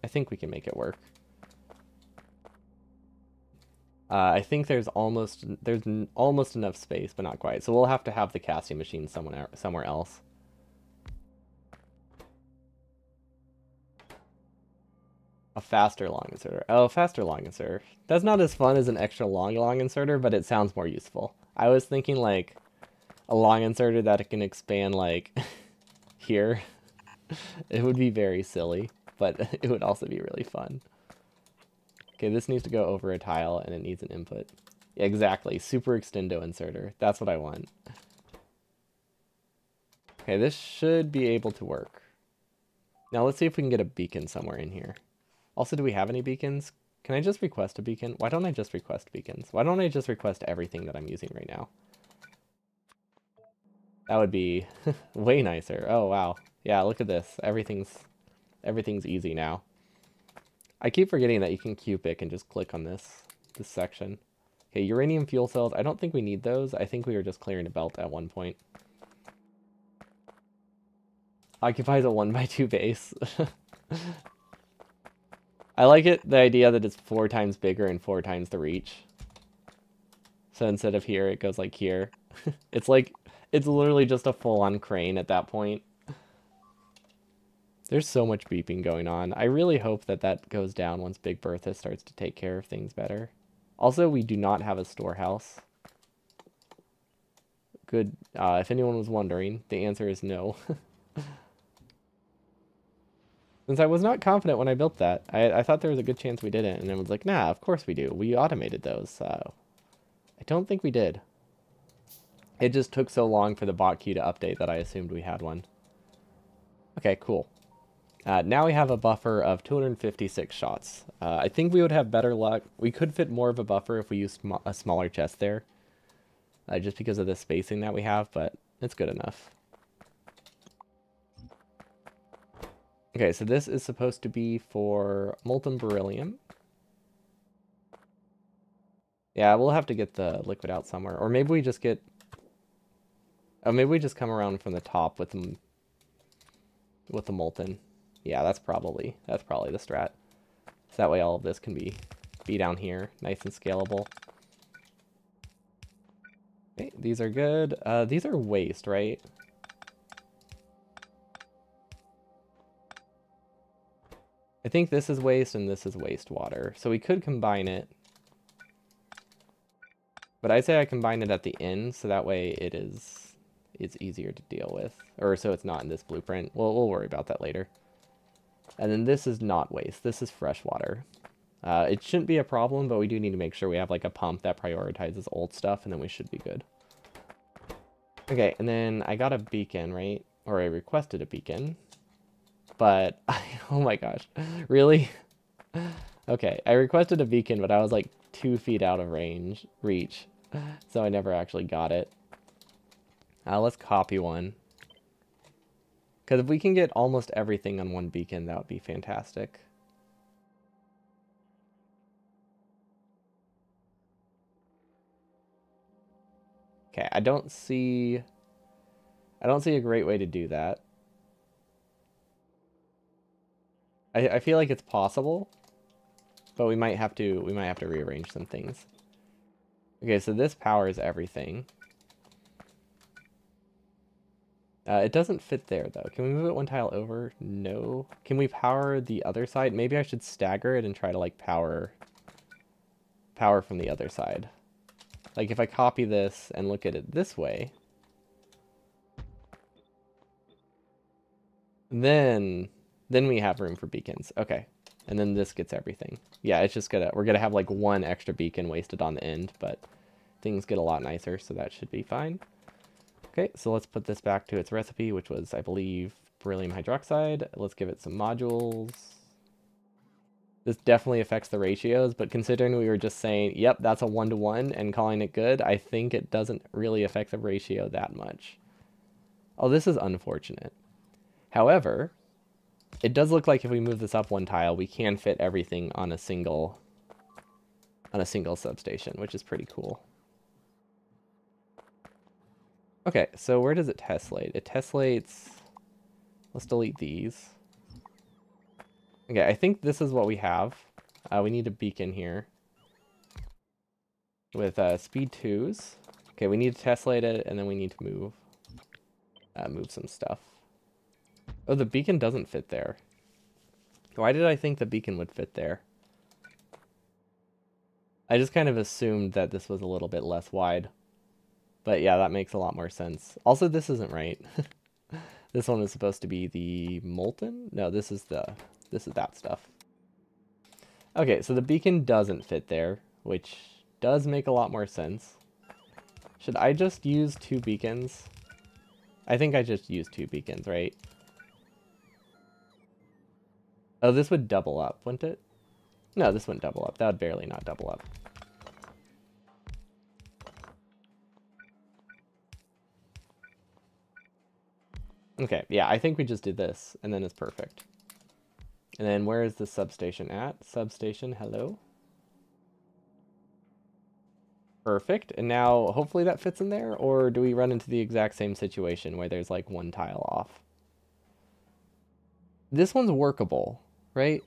I think we can make it work. I think there's almost enough space, but not quite. So we'll have to have the casting machine somewhere else. A faster long inserter. Oh, faster long inserter. That's not as fun as an extra long inserter, but it sounds more useful. I was thinking like a long inserter that it can expand like here. It would be very silly, but it would also be really fun. Okay, this needs to go over a tile and it needs an input. Yeah, exactly. Super extendo inserter. That's what I want. Okay, this should be able to work. Now let's see if we can get a beacon somewhere in here. Also, do we have any beacons? Can I just request a beacon? Why don't I just request beacons? Why don't I just request everything that I'm using right now? That would be way nicer. Oh, wow. Yeah, look at this. Everything's easy now. I keep forgetting that you can QPick and just click on this section. Okay, uranium fuel cells. I don't think we need those. I think we were just clearing a belt at one point. Occupies a 1x2 base. I like the idea that it's 4 times bigger and 4 times the reach. So instead of here, it goes like here. It's literally just a full-on crane at that point. There's so much beeping going on. I really hope that goes down once Big Bertha starts to take care of things better. Also, we do not have a storehouse. Good. If anyone was wondering, the answer is no. Since I was not confident when I built that. I thought there was a good chance we didn't, and it was like, nah, of course we do. We automated those, so... I don't think we did. It just took so long for the bot queue to update that I assumed we had one. Okay, cool. Now we have a buffer of 256 shots. I think we would have better luck. We could fit more of a buffer if we used a smaller chest there. Just because of the spacing that we have, but it's good enough. Okay, so this is supposed to be for molten beryllium. Yeah, we'll have to get the liquid out somewhere. Or maybe we just get... Oh, maybe we just come around from the top with the molten. Yeah, that's probably the strat. So that way all of this can be down here, nice and scalable. Okay, these are good. These are waste, right? I think this is waste and this is wastewater. So we could combine it. But I say I combine it at the end, so that way it's easier to deal with. Or so it's not in this blueprint. We'll worry about that later. And then this is not waste. This is fresh water. It shouldn't be a problem, but we do need to make sure we have like a pump that prioritizes old stuff, and then we should be good. Okay, and then I got a beacon, right? Or I requested a beacon. But, oh my gosh. Really? Okay, I requested a beacon, but I was like 2 feet out of reach. So I never actually got it. Let's copy one. Because if we can get almost everything on one beacon, that would be fantastic. Okay, I don't see a great way to do that. I feel like it's possible, but we might have to rearrange some things. Okay, so this powers everything. It doesn't fit there, though. Can we move it one tile over? No. Can we power the other side? Maybe I should stagger it and try to, like, power from the other side. Like, if I copy this and look at it this way, then we have room for beacons. Okay. And then this gets everything. Yeah, it's just we're gonna have, like, one extra beacon wasted on the end, but things get a lot nicer, so that should be fine. Okay, so let's put this back to its recipe, which was, I believe, beryllium hydroxide. Let's give it some modules. This definitely affects the ratios, but considering we were just saying, yep, that's a 1-to-1 and calling it good, I think it doesn't really affect the ratio that much. Oh, this is unfortunate. However, it does look like if we move this up one tile, we can fit everything on a single substation, which is pretty cool. Okay, so where does it tessellate? It tessellates... Let's delete these. Okay, I think this is what we have. We need a beacon here. With speed 2s. Okay, we need to tessellate it, and then we need to move some stuff. Oh, the beacon doesn't fit there. Why did I think the beacon would fit there? I just kind of assumed that this was a little bit less wide. But yeah, that makes a lot more sense. Also, this isn't right. This one is supposed to be the molten? No, this is that stuff. Okay, so the beacon doesn't fit there, which does make a lot more sense. Should I just use 2 beacons? I think I just used 2 beacons, right? Oh, this would double up, wouldn't it? No, this wouldn't double up. That would barely not double up. Okay, yeah, I think we just did this, and then it's perfect. And then where is the substation at? Substation, hello? Perfect, and now hopefully that fits in there, or do we run into the exact same situation where there's like one tile off? This one's workable, right?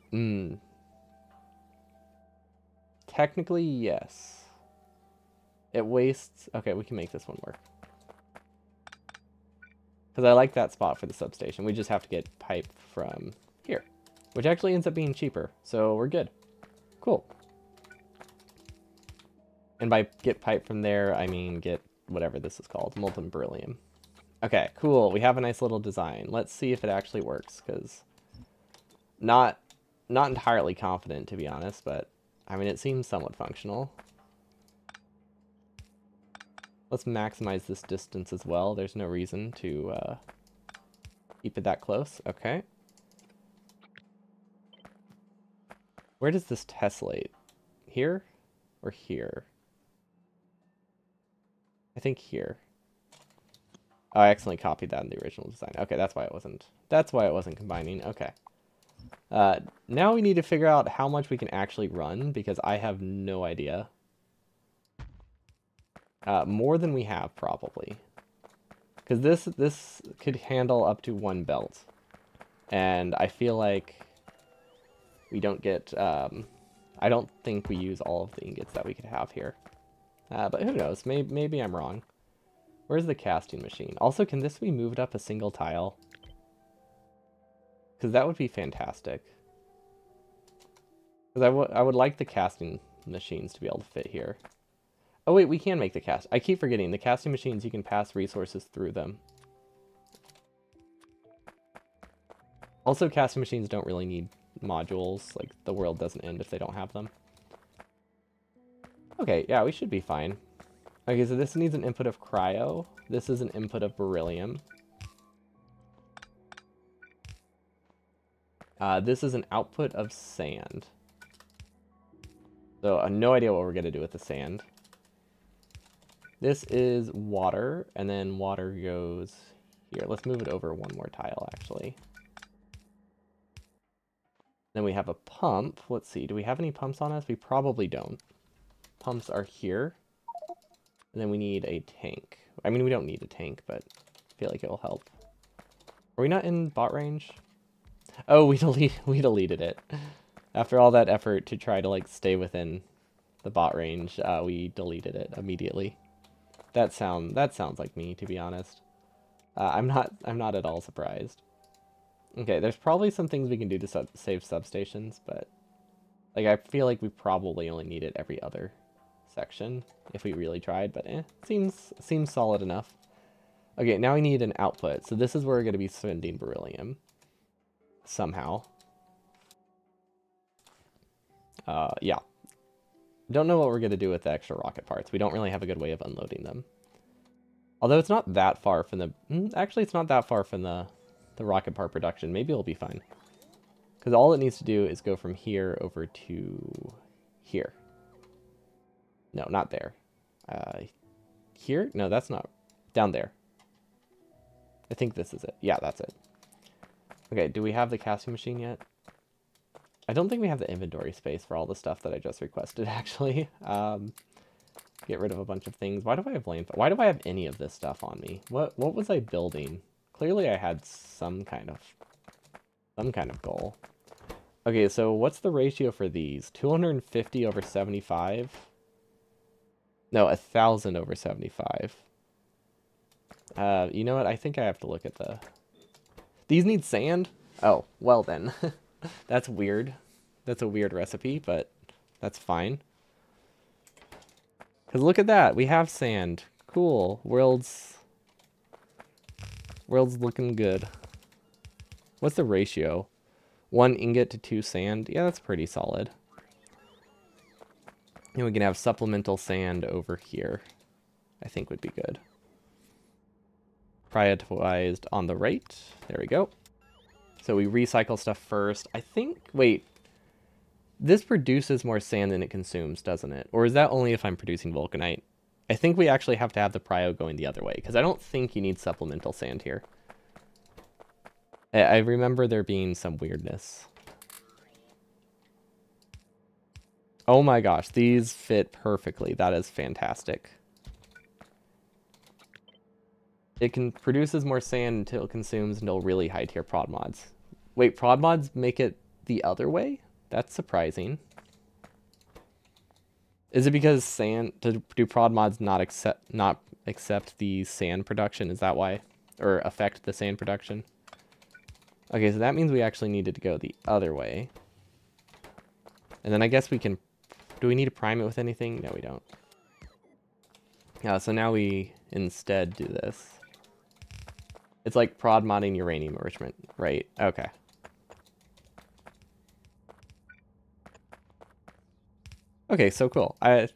Technically, yes. It wastes... Okay, we can make this one work. Because I like that spot for the substation. We just have to get pipe from here, which actually ends up being cheaper. So we're good. Cool. And by get pipe from there, I mean get whatever this is called, molten beryllium. Okay, cool. We have a nice little design. Let's see if it actually works, because Not entirely confident, to be honest, but I mean, it seems somewhat functional. Let's maximize this distance as well. There's no reason to keep it that close. Okay. Where does this tessellate? Here or here? I think here. Oh, I accidentally copied that in the original design. Okay, that's why it wasn't combining. Okay. Now we need to figure out how much we can actually run, because I have no idea. More than we have, probably. Because this could handle up to 1 belt. And I feel like we don't get... I don't think we use all of the ingots that we could have here. But who knows? Maybe I'm wrong. Where's the casting machine? Also, can this be moved up a single tile? Because that would be fantastic. Because I would like the casting machines to be able to fit here. Oh wait, we can make the cast. I keep forgetting. The casting machines, you can pass resources through them. Also, casting machines don't really need modules. Like, the world doesn't end if they don't have them. Okay, yeah, we should be fine. Okay, so this needs an input of cryo. This is an input of beryllium. This is an output of sand. So, no idea what we're going to do with the sand. This is water, and then water goes here. Let's move it over 1 more tile, actually. Then we have a pump. Let's see, do we have any pumps on us? We probably don't. Pumps are here. And then we need a tank. I mean, we don't need a tank, but I feel like it will help. Are we not in bot range? Oh, we deleted it. After all that effort to try to, like, stay within the bot range, we deleted it immediately. That sounds like me, to be honest. I'm not at all surprised. Okay, there's probably some things we can do to save substations, but like I feel like we probably only need it every other section if we really tried, but seems solid enough. Okay, now we need an output. So this is where we're going to be sending beryllium somehow. Yeah. Don't know what we're going to do with the extra rocket parts. We don't really have a good way of unloading them. Although it's not that far from the... Actually, it's not that far from the rocket part production. Maybe it'll be fine. Because all it needs to do is go from here over to here. No, not there. Here? No, that's not... Down there. I think this is it. Yeah, that's it. Okay, do we have the casting machine yet? I don't think we have the inventory space for all the stuff that I just requested, actually. Get rid of a bunch of things. Why do I have why do I have any of this stuff on me? What was I building? Clearly I had some kind of goal. Okay, so what's the ratio for these? 250 over 75? No, 1,000 over 75. You know what? I think I have to look at the... These need sand? Oh, well then. That's weird. That's a weird recipe, but that's fine. Because look at that. We have sand. Cool. World's looking good. What's the ratio? 1 ingot to 2 sand? Yeah, that's pretty solid. And we can have supplemental sand over here. I think would be good. Prioritized on the right. There we go. So we recycle stuff first. I think... Wait. This produces more sand than it consumes, doesn't it? Or is that only if I'm producing vulcanite? I think we actually have to have the prio going the other way, because I don't think you need supplemental sand here. I remember there being some weirdness. Oh my gosh, these fit perfectly. That is fantastic. It produces more sand until it consumes until really high tier prod mods. Wait, prod mods make it the other way? That's surprising. Is it because sand... Do prod mods not accept the sand production? Is that why? Or affect the sand production? Okay, so that means we actually needed to go the other way. And then I guess we can... Do we need to prime it with anything? No, we don't. So now we instead do this. It's like prod modding uranium enrichment, right? Okay. Okay, so cool. I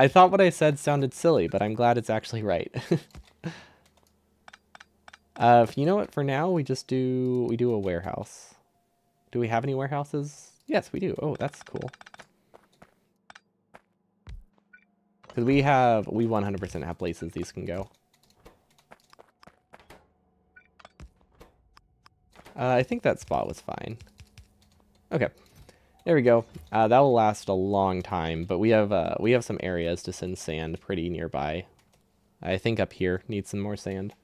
thought what I said sounded silly, but I'm glad it's actually right. You know what? For now, we do a warehouse. Do we have any warehouses? Yes, we do. Oh, that's cool. Because we 100% have places these can go. I think that spot was fine. Okay, there we go. That will last a long time, but we have some areas to send sand pretty nearby. I think up here needs some more sand.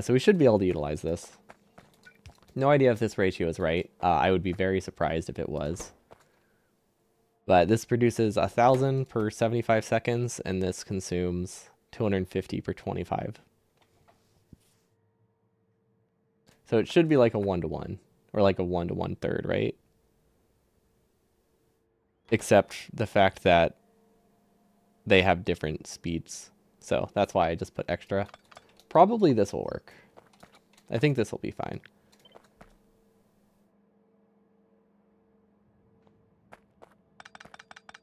So we should be able to utilize this. No idea if this ratio is right. I would be very surprised if it was. But this produces 1,000 per 75 seconds, and this consumes 250 per 25. So it should be like a 1-to-1, or like a 1 to 1/3, right? Except the fact that they have different speeds. So that's why I just put extra. Probably this will work. I think this will be fine.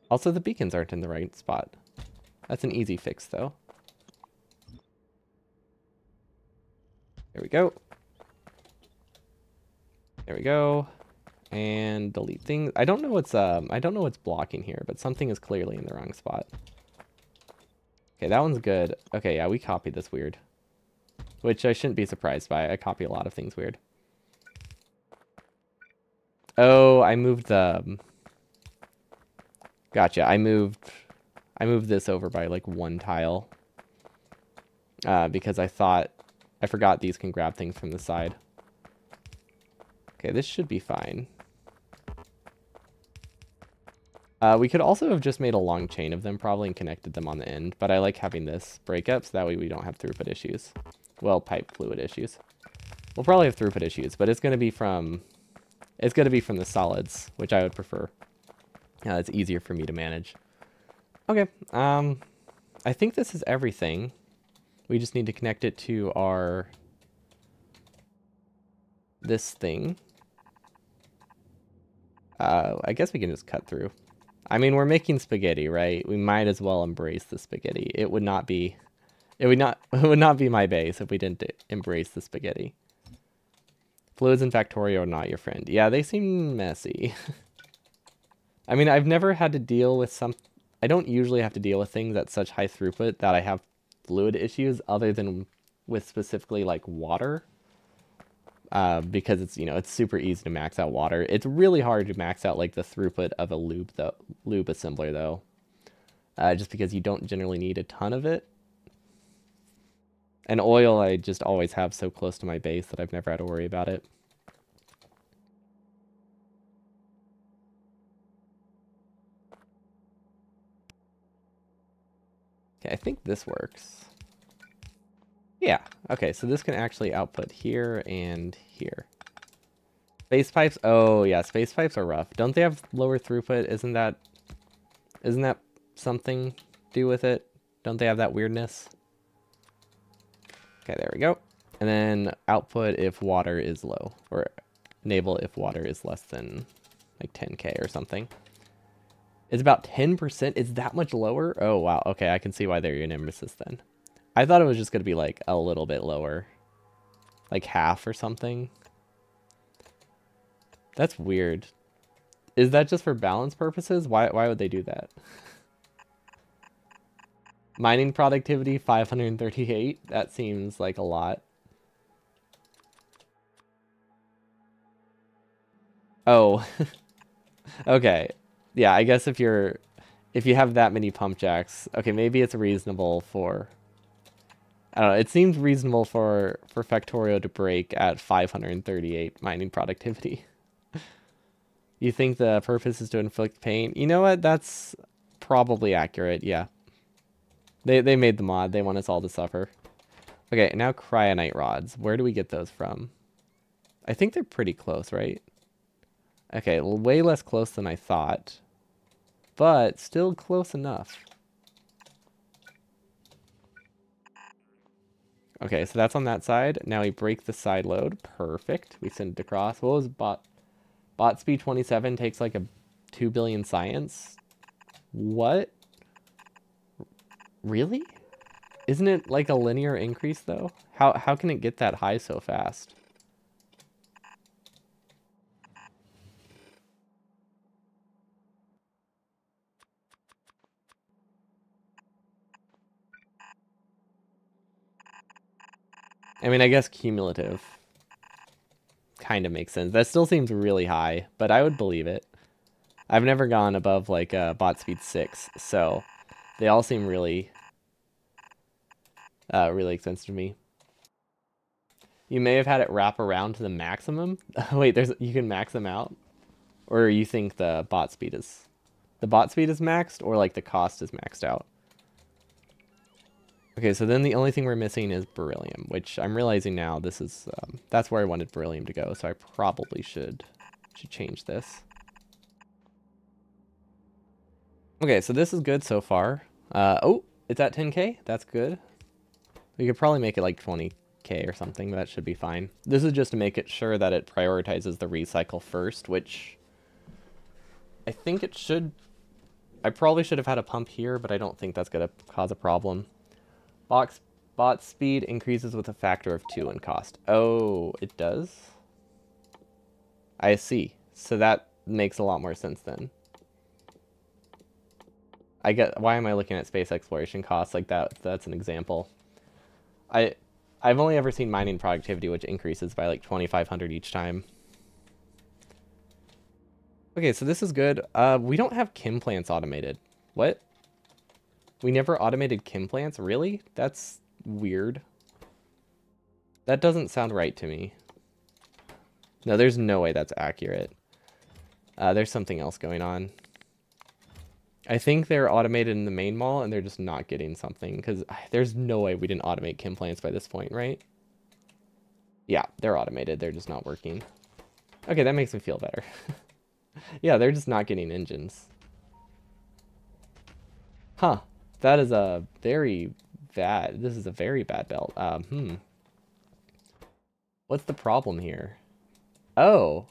Also, the beacons aren't in the right spot. That's an easy fix, though. There we go. There we go. And delete things. I don't know what's blocking here, but something is clearly in the wrong spot. Okay, that one's good. Okay, yeah, we copied this weird. Which I shouldn't be surprised by. I copy a lot of things weird. Oh, I moved the... Gotcha. I moved this over by like 1 tile. Because I forgot these can grab things from the side. Okay, this should be fine. We could also have just made a long chain of them probably and connected them on the end, but I like having this breakup so that way we don't have throughput issues. Well, pipe fluid issues. We'll probably have throughput issues, but it's going to be from the solids, which I would prefer. It's easier for me to manage. Okay, I think this is everything. We just need to connect it to this thing. I guess we can just cut through. I mean, we're making spaghetti, right? We might as well embrace the spaghetti. It would not be my base if we didn't embrace the spaghetti. Fluids in Factorio are not your friend. Yeah, they seem messy. I mean, I've never had to deal with I don't usually have to deal with things at such high throughput that I have fluid issues other than with specifically like water. Because it's super easy to max out water. It's really hard to max out like the throughput of a lube assembler though. Just because you don't generally need a ton of it. And oil I just always have so close to my base that I've never had to worry about it. Okay, I think this works. Yeah, okay, so this can actually output here and here. Space pipes, oh yeah, space pipes are rough. Don't they have lower throughput? Isn't that something to do with it? Don't they have that weirdness? Okay, there we go. And then output if water is low, or enable if water is less than like 10K or something. It's about 10%. It's that much lower? Oh, wow. Okay, I can see why they're your nemesis then. I thought it was just going to be like a little bit lower. Like half or something. That's weird. Is that just for balance purposes? Why would they do that? Mining productivity 538. That seems like a lot. Oh. Okay. Yeah, I guess if you have that many pump jacks, okay, maybe it's reasonable for... I don't know, it seems reasonable for Factorio to break at 538 mining productivity. You think the purpose is to inflict pain? You know what? That's probably accurate, yeah. They made the mod. They want us all to suffer. Okay, now cryonite rods. Where do we get those from? I think they're pretty close, right? Okay, way less close than I thought. But still close enough. Okay, so that's on that side. Now we break the side load. Perfect. We send it across. What was bot speed 27 takes like a 2 billion science? What? Really? Isn't it like a linear increase though? How can it get that high so fast? I mean, I guess cumulative kind of makes sense. That still seems really high, but I would believe it. I've never gone above like bot speed 6, so they all seem really really expensive to me. You may have had it wrap around to the maximum. Wait, you can max them out? Or you think the bot speed is maxed, or like the cost is maxed out? Okay, so then the only thing we're missing is beryllium, which I'm realizing now this is that's where I wanted beryllium to go, so I probably should change this. Okay, so this is good so far. Oh, it's at 10k. That's good. We could probably make it like 20k or something, but that should be fine. This is just to make it sure that it prioritizes the recycle first, which I think it should. I probably should have had a pump here, but I don't think that's going to cause a problem. Bot speed increases with a factor of 2 in cost. Oh, it does? I see. So that makes a lot more sense then. I get, why am I looking at space exploration costs like that? That's an example. I've only ever seen mining productivity, which increases by like 2,500 each time. Okay, so this is good. We don't have chem plants automated. What? We never automated chem plants? Really? That's weird. That doesn't sound right to me. No, there's no way that's accurate. There's something else going on. I think they're automated in the main mall and they're just not getting something, because there's no way we didn't automate chem plants by this point, right? Yeah, they're automated. They're just not working. Okay, that makes me feel better. Yeah, they're just not getting engines. Huh. That is a very bad... This is a very bad belt. What's the problem here? Oh.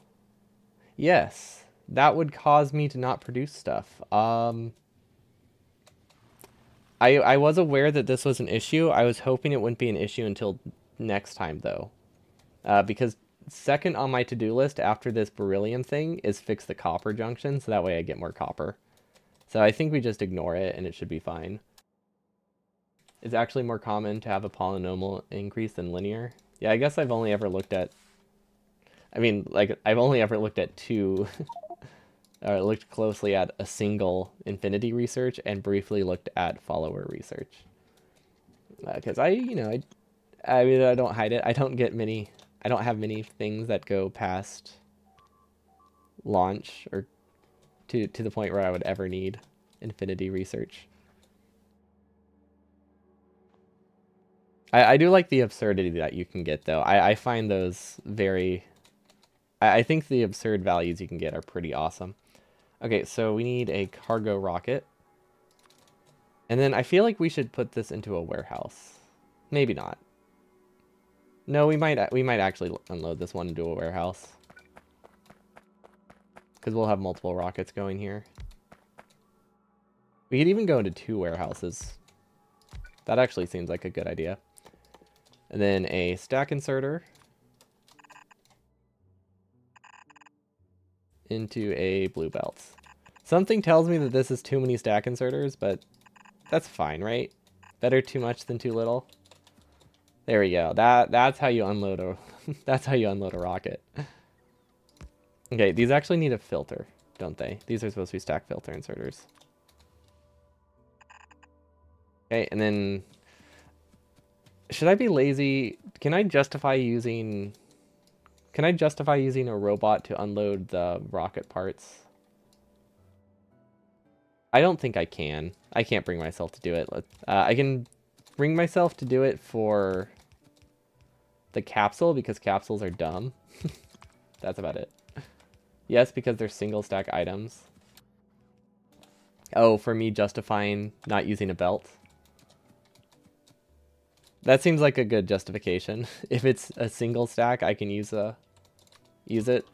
Yes. That would cause me to not produce stuff. I was aware that this was an issue. I was hoping it wouldn't be an issue until next time, though. Because second on my to-do list after this beryllium thing is fix the copper junction, so that way I get more copper. So I think we just ignore it, and it should be fine. It's actually more common to have a polynomial increase than linear. Yeah, I guess I've only ever looked at... I mean, like, I've only ever looked at two... or looked closely at a single infinity research and briefly looked at follower research. Because I mean, I don't hide it. I don't have many things that go past launch or to the point where I would ever need infinity research. I do like the absurdity that you can get, though. I find those very... I think the absurd values you can get are pretty awesome. Okay, so we need a cargo rocket. And then I feel like we should put this into a warehouse. Maybe not. No, we might actually unload this one into a warehouse. Because we'll have multiple rockets going here. We could even go into 2 warehouses. That actually seems like a good idea. And then a stack inserter. Into a blue belt. Something tells me that this is too many stack inserters, but that's fine, right? Better too much than too little. There we go. That's how you unload a that's how you unload a rocket. Okay, these actually need a filter, don't they? These are supposed to be stack filter inserters. Okay, and then should I be lazy? Can I justify using a robot to unload the rocket parts? I don't think I can. I can't bring myself to do it. I can bring myself to do it for the capsule because capsules are dumb. That's about it. Yes, because they're single stack items. Oh, for me justifying not using a belt. That seems like a good justification. If it's a single stack, I can use it.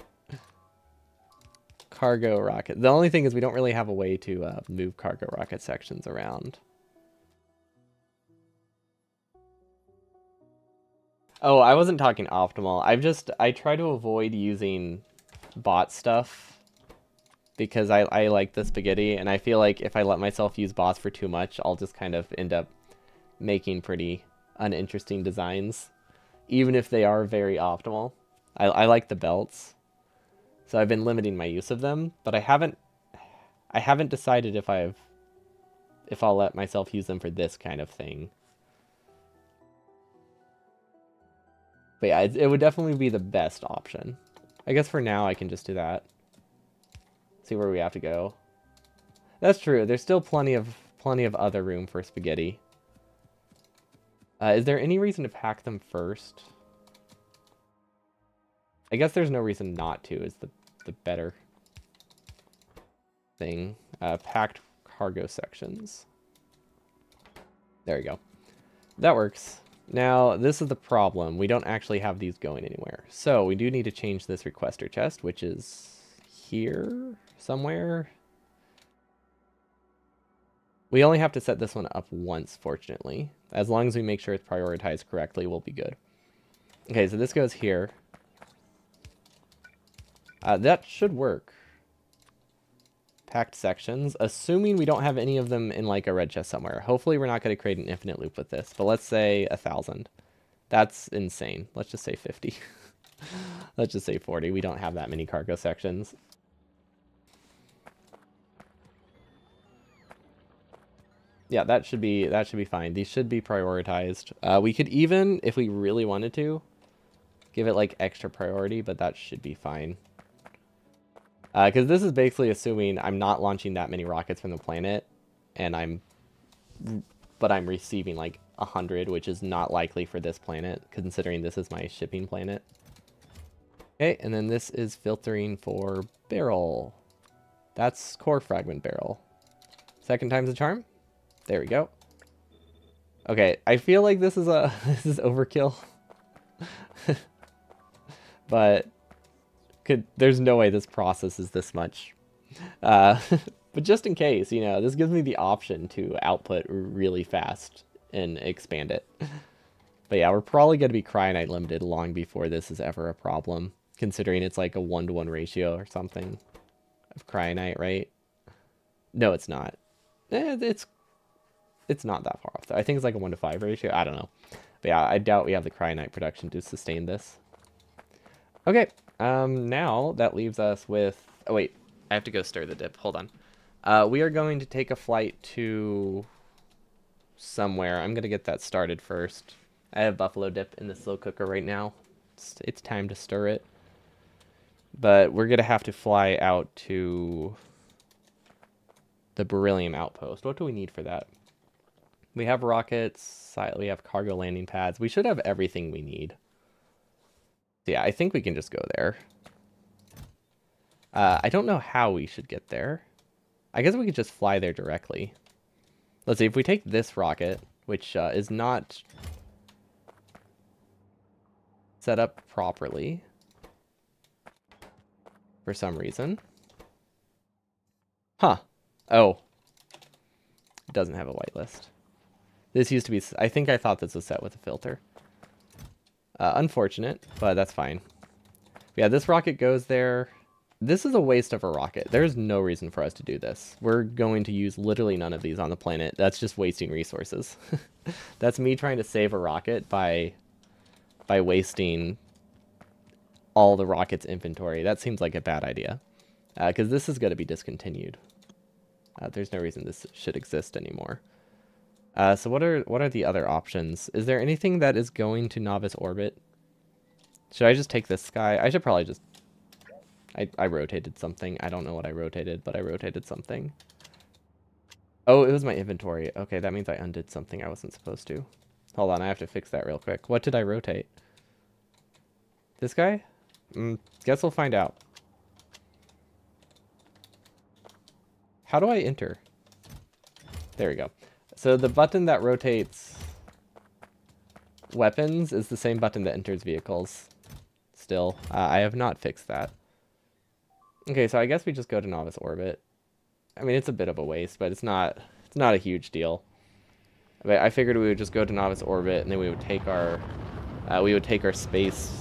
cargo rocket. The only thing is we don't really have a way to move cargo rocket sections around. Oh, I wasn't talking optimal. I try to avoid using bot stuff because I like the spaghetti, and I feel like if I let myself use bots for too much, I'll just kind of end up making pretty uninteresting designs, even if they are very optimal. I like the belts, so I've been limiting my use of them, but I haven't decided if I'll let myself use them for this kind of thing. But yeah, it would definitely be the best option. I guess for now I can just do that. See where we have to go. That's true. There's still plenty of other room for spaghetti. Is there any reason to pack them first? I guess there's no reason not to, is the better thing. Packed cargo sections. There we go. That works. Now, this is the problem. We don't actually have these going anywhere. So, we do need to change this requester chest, which is here somewhere. We only have to set this one up once, fortunately. As long as we make sure it's prioritized correctly, we'll be good. Okay, so this goes here. That should work. Packed sections, assuming we don't have any of them in like a red chest somewhere. Hopefully we're not going to create an infinite loop with this, but let's say 1,000. That's insane. Let's just say 50. Let's just say 40. We don't have that many cargo sections. Yeah, that should be fine. These should be prioritized. We could even, if we really wanted to, give it like extra priority, but that should be fine. Because this is basically assuming I'm not launching that many rockets from the planet, and I'm receiving like 100, which is not likely for this planet, considering this is my shipping planet. Okay, and then this is filtering for barrel. That's core fragment barrel. Second time's a charm. There we go. Okay, I feel like this is this is overkill, but there's no way this processes this much. But just in case, you know, this gives me the option to output really fast and expand it. But yeah, we're probably going to be Cryonite limited long before this is ever a problem, considering it's like a 1-to-1 ratio or something of Cryonite, right? No, it's not. It's not that far off, though. I think it's like a 1-to-5 ratio. I don't know. But yeah, I doubt we have the Cryonite production to sustain this. Okay. Now that leaves us with... Oh, wait. I have to go stir the dip. Hold on. We are going to take a flight to somewhere. I'm going to get that started first. I have buffalo dip in the slow cooker right now. It's time to stir it. But we're going to have to fly out to the beryllium outpost. What do we need for that? We have rockets. We have cargo landing pads. We should have everything we need. Yeah, I think we can just go there. I don't know how we should get there. I guess we could just fly there directly. Let's see, if we take this rocket, which is not set up properly for some reason. Huh. Oh. It doesn't have a whitelist. This used to be... I think I thought this was set with a filter. Unfortunate, but that's fine. Yeah, this rocket goes there. This is a waste of a rocket. There's no reason for us to do this. We're going to use literally none of these on the planet. That's just wasting resources. That's me trying to save a rocket by wasting all the rocket's inventory. That seems like a bad idea. Because this is going to be discontinued. There's no reason this should exist anymore. So what are the other options? Is there anything that is going to Novice orbit? Should I just take this guy? I should probably just... I rotated something. I don't know what I rotated, but I rotated something. Oh, it was my inventory. Okay, that means I undid something I wasn't supposed to. Hold on, I have to fix that real quick. What did I rotate? This guy? Guess we'll find out. How do I enter? There we go. So the button that rotates weapons is the same button that enters vehicles. Still, I have not fixed that. Okay, so I guess we just go to Novice Orbit. I mean, it's a bit of a waste, but it's not a huge deal. But I figured we would just go to Novice Orbit, and then we would take our space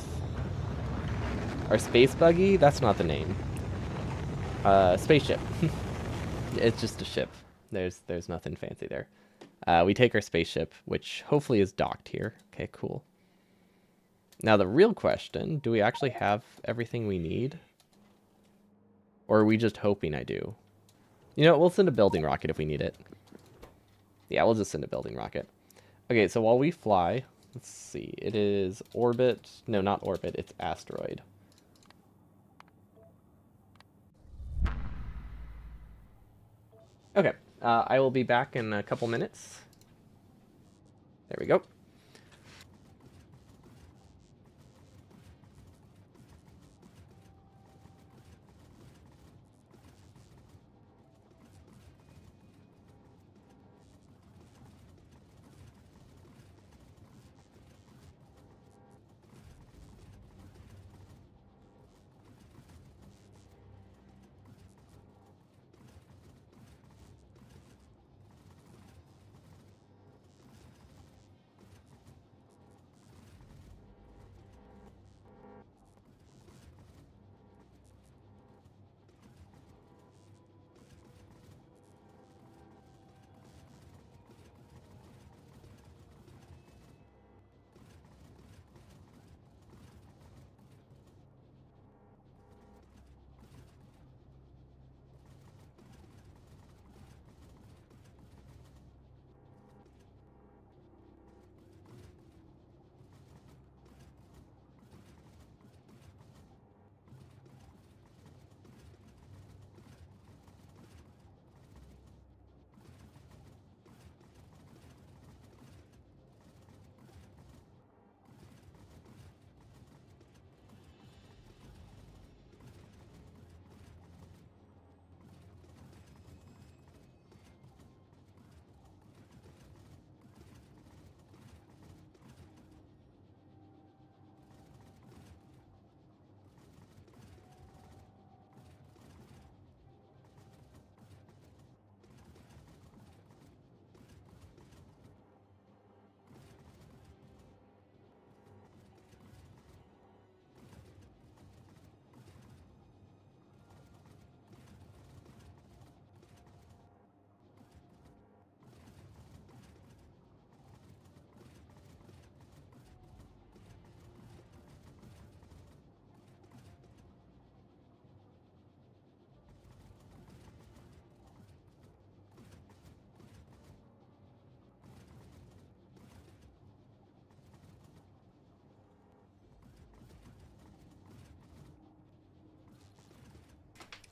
buggy. That's not the name. Spaceship. It's just a ship. There's nothing fancy there. We take our spaceship, which hopefully is docked here. Okay, cool. Now the real question, do we actually have everything we need? Or are we just hoping I do? You know, we'll send a building rocket if we need it. Yeah, we'll just send a building rocket. Okay, so while we fly, let's see. It is orbit. No, not orbit. It's asteroid. Okay, I will be back in a couple minutes. There we go.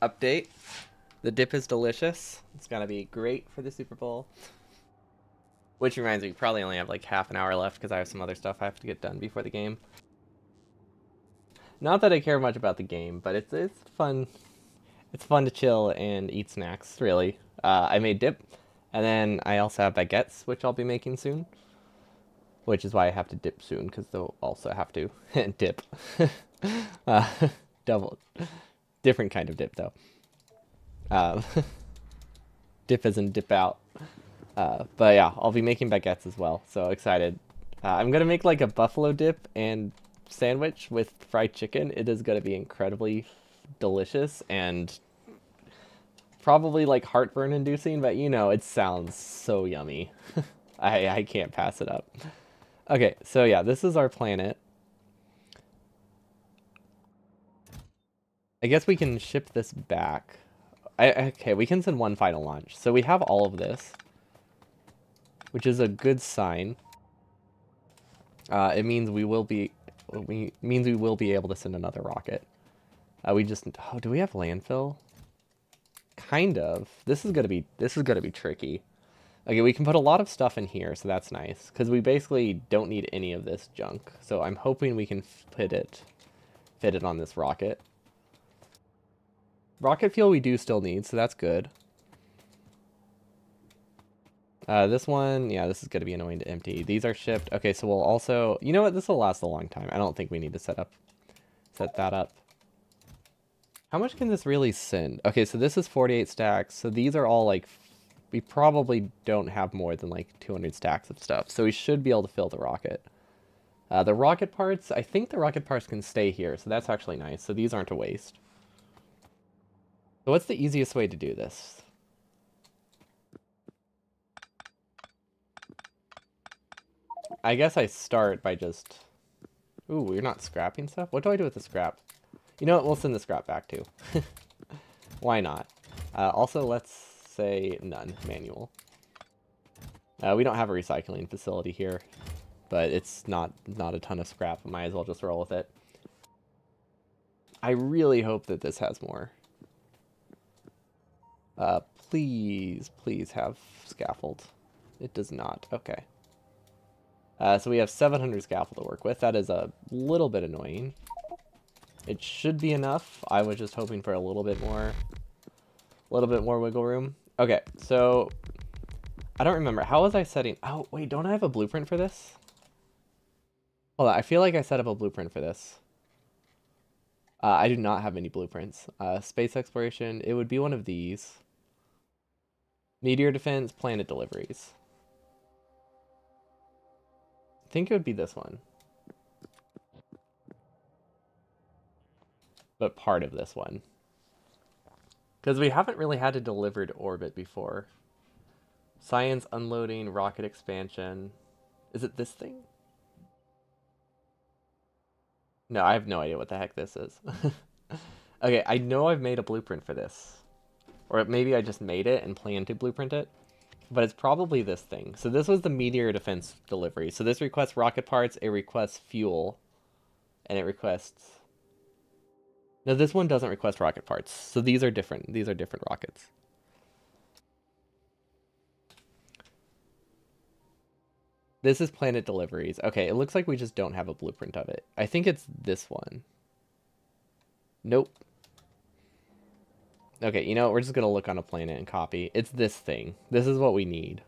Update. The dip is delicious. It's gonna be great for the Super Bowl. Which reminds me, we probably only have like half an hour left because I have some other stuff I have to get done before the game. Not that I care much about the game, but it's fun. It's fun to chill and eat snacks, really. I made dip, and then I also have baguettes, which I'll be making soon. Which is why I have to dip soon, because they'll also have to dip. uh, double. Different kind of dip, though. Dip as in dip out. But yeah, I'll be making baguettes as well, so excited. I'm going to make like a buffalo dip and sandwich with fried chicken. It is going to be incredibly delicious and probably like heartburn inducing, but you know, it sounds so yummy. I can't pass it up. Okay, so yeah, this is our planet. I guess we can ship this back. Okay, we can send one final launch. So we have all of this, which is a good sign. It means we will be able to send another rocket. We just do we have landfill? Kind of. This is gonna be tricky. Okay, we can put a lot of stuff in here, so that's nice because we basically don't need any of this junk. So I'm hoping we can fit it on this rocket. Rocket fuel we do still need, so that's good. This one, yeah, this is going to be annoying to empty. These are shipped. Okay, so we'll also... You know what? This will last a long time. I don't think we need to set that up. How much can this really send? Okay, so this is 48 stacks. So these are all like, we probably don't have more than like 200 stacks of stuff. So we should be able to fill the rocket. The rocket parts, I think the rocket parts can stay here. So that's actually nice. So these aren't a waste. So what's the easiest way to do this? I guess I start by just... Ooh, you're not scrapping stuff? What do I do with the scrap? You know what? We'll send the scrap back too. Why not? Also, let's say none. Manual. We don't have a recycling facility here, but it's not a ton of scrap. Might as well just roll with it. I really hope that this has more. Please have scaffold. It does not. Okay. So we have 700 scaffold to work with. That is a little bit annoying. It should be enough. I was just hoping for a little bit more wiggle room. Okay, so I don't remember. How was I setting? Oh, wait, don't I have a blueprint for this? Hold on, I feel like I set up a blueprint for this. I do not have any blueprints. Space exploration, it would be one of these. Meteor defense, planet deliveries. I think it would be this one. But part of this one. Because we haven't really had a delivered orbit before. Science unloading, rocket expansion. Is it this thing? No, I have no idea what the heck this is. Okay, I know I've made a blueprint for this. Or maybe I just made it and planned to blueprint it. But it's probably this thing. So this was the meteor defense delivery. So this requests rocket parts, it requests fuel, and it requests... No, this one doesn't request rocket parts. So these are different. These are different rockets. This is planet deliveries. Okay, it looks like we just don't have a blueprint of it. I think it's this one. Nope. Okay, you know, we're just going to look on a planet and copy. It's this thing. This is what we need.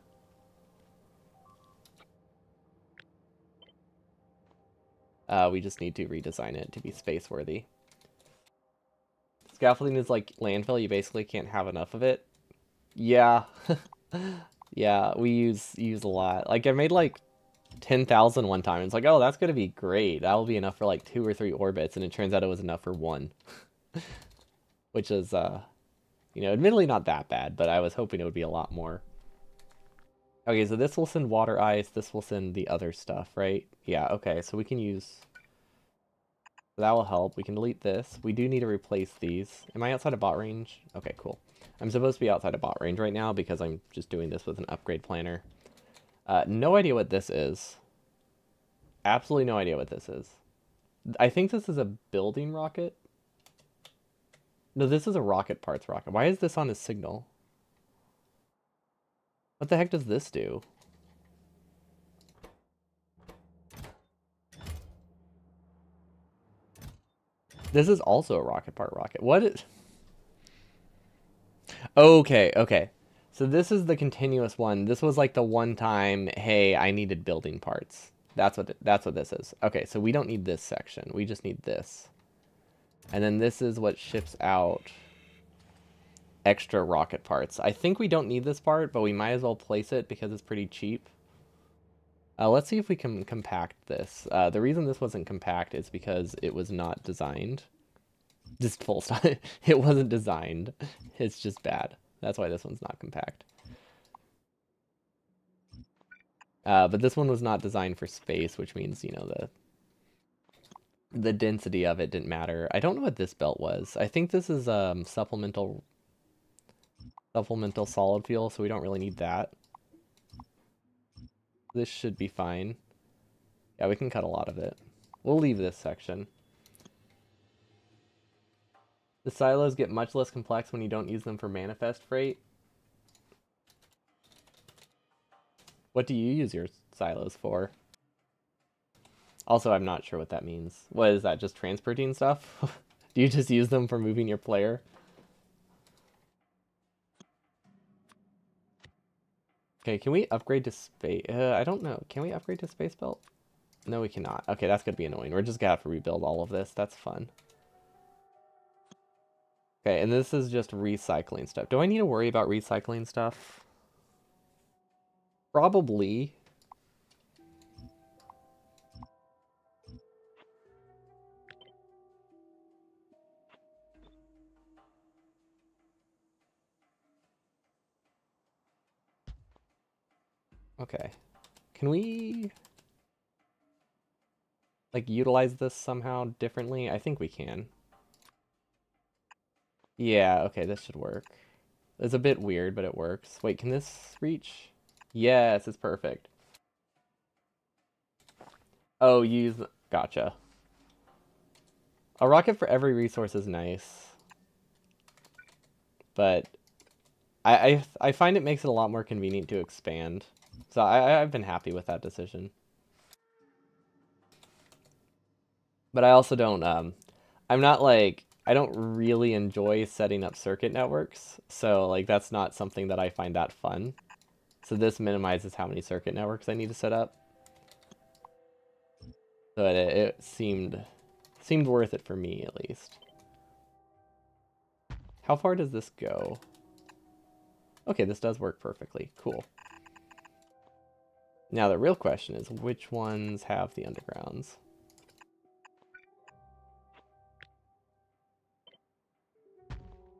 We just need to redesign it to be space-worthy. Scaffolding is like landfill. You basically can't have enough of it. Yeah. Yeah, we use a lot. Like, I made like 10,000 one time. It's like, oh, that's going to be great. That'll be enough for like 2 or 3 orbits. And it turns out it was enough for 1. Which is, you know, admittedly not that bad, but I was hoping it would be a lot more. Okay, so this will send water ice. This will send the other stuff, right? Yeah, okay, so we can use... That will help. We can delete this. We do need to replace these. Am I outside of bot range? Okay, cool. I'm supposed to be outside of bot range right now because I'm just doing this with an upgrade planner. No idea what this is. Absolutely no idea what this is. I think this is a building rocket. No, this is a rocket parts rocket. Why is this on his signal? What the heck does this do? This is also a rocket part rocket. What is... Okay, okay. So this is the continuous one. This was like the one time, hey, I needed building parts. That's what this is. Okay, so we don't need this section. We just need this. And then this is what ships out extra rocket parts. I think we don't need this part, but we might as well place it because it's pretty cheap. Let's see if we can compact this. The reason this wasn't compact is because it was not designed. Just full stop. It wasn't designed. It's just bad. That's why this one's not compact. But this one was not designed for space, which means, you know, the density of it didn't matter. I don't know what this belt was. I think this is supplemental solid fuel, so we don't really need that. This should be fine. Yeah, we can cut a lot of it. We'll leave this section. The silos get much less complex when you don't use them for manifest freight. What do you use your silos for? Also, I'm not sure what that means. What is that, just transporting stuff? Do you just use them for moving your player? Okay, can we upgrade to space? I don't know. Can we upgrade to space belt? No, we cannot. Okay, that's gonna be annoying. We're just gonna have to rebuild all of this. That's fun. Okay, and this is just recycling stuff. Do I need to worry about recycling stuff? Probably. Okay. Can we like utilize this somehow differently? I think we can. Yeah, okay, this should work. It's a bit weird, but it works. Wait, can this reach? Yes, it's perfect. Oh, gotcha. A rocket for every resource is nice, but I find it makes it a lot more convenient to expand. So I've been happy with that decision. But I also don't I'm not like I don't really enjoy setting up circuit networks. So like that's not something that I find that fun. So this minimizes how many circuit networks I need to set up. So it seemed worth it for me at least. How far does this go? Okay, this does work perfectly. Cool. Now the real question is which ones have the undergrounds?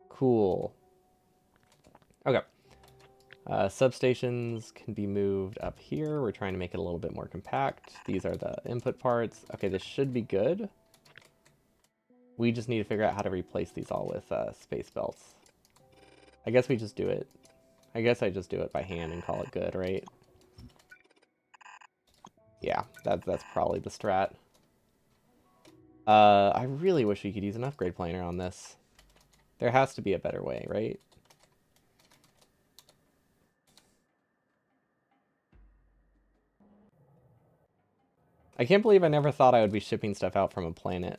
Cool. Okay. Substations can be moved up here. We're trying to make it a little bit more compact. These are the input parts. Okay, this should be good. We just need to figure out how to replace these all with space belts. I guess we just do it. I guess I just do it by hand and call it good, right? Yeah, that's probably the strat. I really wish we could use an upgrade planer on this. There has to be a better way, right? I can't believe I never thought I would be shipping stuff out from a planet.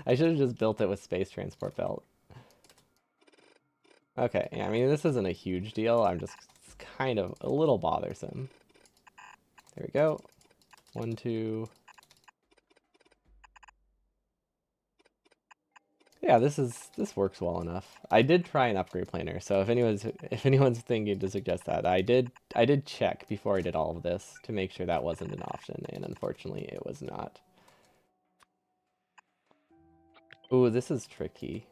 I should have just built it with space transport belt. Okay, yeah, I mean, this isn't a huge deal. I'm just kind of a little bothersome. There we go. 1, 2. Yeah, this works well enough. I did try an upgrade planer, so if anyone's thinking to suggest that, I did check before I did all of this to make sure that wasn't an option, and unfortunately it was not. Ooh, this is tricky.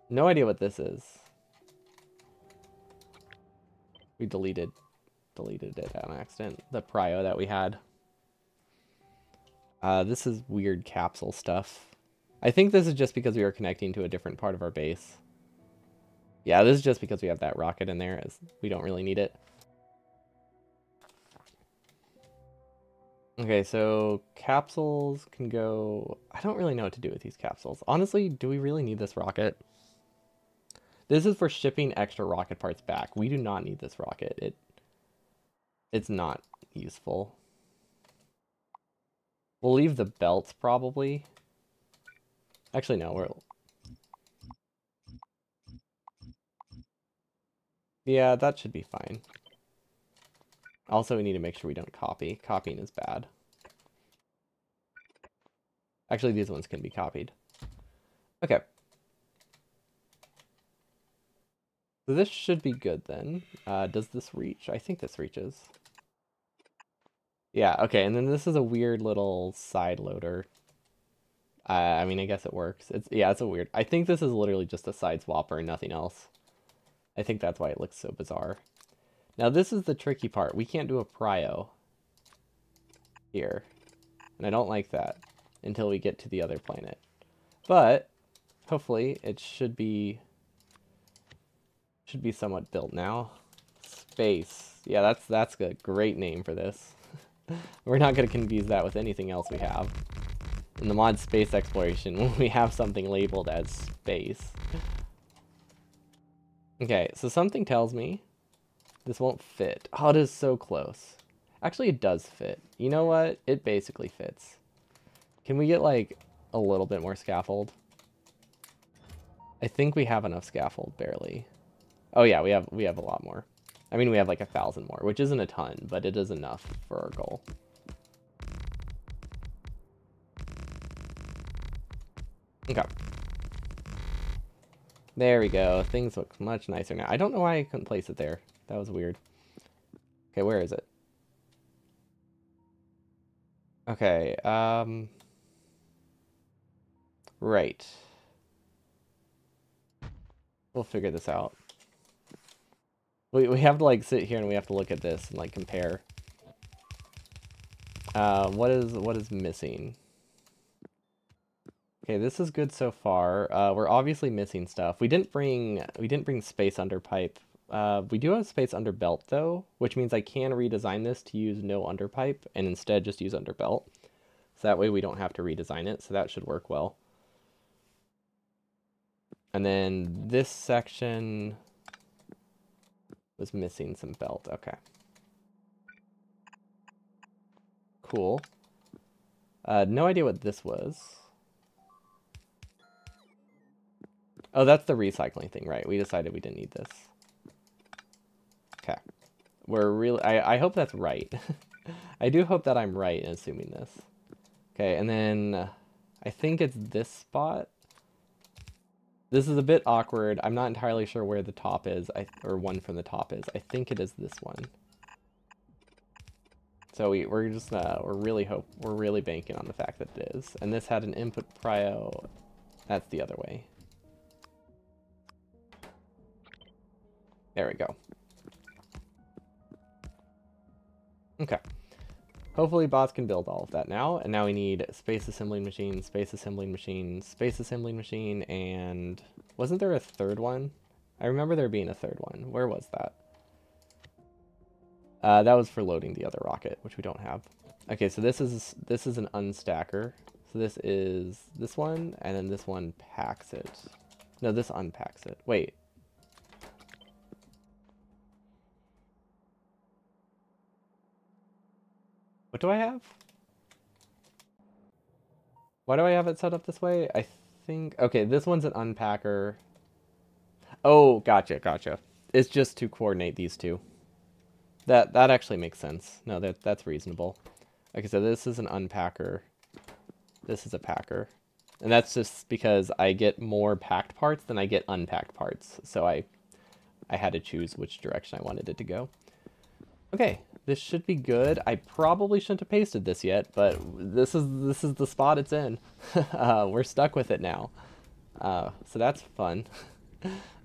No idea what this is. We deleted it on accident. The prio that we had. This is weird capsule stuff. I think this is just because we are connecting to a different part of our base. Yeah, this is just because we have that rocket in there, as we don't really need it. Okay, so capsules can go... I don't really know what to do with these capsules. Honestly, do we really need this rocket? This is for shipping extra rocket parts back. We do not need this rocket. It's not useful. We'll leave the belts, probably. Actually, no, yeah, that should be fine. Also, we need to make sure we don't copy. Copying is bad. Actually, these ones can be copied. Okay. So this should be good then. Does this reach? I think this reaches. Yeah, okay, and then this is a weird little side loader. I mean, I guess it works. It's a weird... I think this is literally just a side swapper and nothing else. I think that's why it looks so bizarre. Now, this is the tricky part. We can't do a prio here. And I don't like that until we get to the other planet. But, hopefully, it should be somewhat built now. Space. Yeah, that's a great name for this. We're not going to confuse that with anything else we have. In the mod space exploration, when we have something labeled as space. Okay, so something tells me this won't fit. Oh, it is so close. Actually, it does fit. You know what? It basically fits. Can we get, like, a little bit more scaffold? I think we have enough scaffold, barely. Oh yeah, we have a lot more. I mean, we have like 1,000 more, which isn't a ton, but it is enough for our goal. Okay. There we go. Things look much nicer now. I don't know why I couldn't place it there. That was weird. Okay, where is it? Okay, right. We'll figure this out. We have to like sit here and we have to look at this and like compare. What is missing? Okay, this is good so far. We're obviously missing stuff. We didn't bring space under pipe. We do have space under belt though, which means I can redesign this to use no under pipe and instead just use under belt. So that way we don't have to redesign it. So that should work well. And then this section was missing some belt. Okay. Cool. No idea what this was. Oh, that's the recycling thing, right? We decided we didn't need this. Okay. We're really... I hope that's right. I do hope that I'm right in assuming this. Okay, and then I think it's this spot. This is a bit awkward. I'm not entirely sure where the top is, or one from the top is. I think it is this one. So we're just we're really banking on the fact that it is. And this had an input prio. That's the other way. There we go. Okay. Hopefully bots can build all of that now. And now we need space assembling machine, space assembling machine, space assembling machine, and wasn't there a third one? I remember there being a third one. Where was that? That was for loading the other rocket, which we don't have. Okay, so this is an unstacker. So this is this one, and then this one packs it. No, this unpacks it. Wait. What do I have? Why do I have it set up this way? I think... Okay, this one's an unpacker. Oh, gotcha. It's just to coordinate these two. That actually makes sense. No, that's reasonable. Okay, so this is an unpacker. This is a packer. And that's just because I get more packed parts than I get unpacked parts. So I had to choose which direction I wanted it to go. Okay, this should be good. I probably shouldn't have pasted this yet, but this is the spot it's in. We're stuck with it now. So that's fun.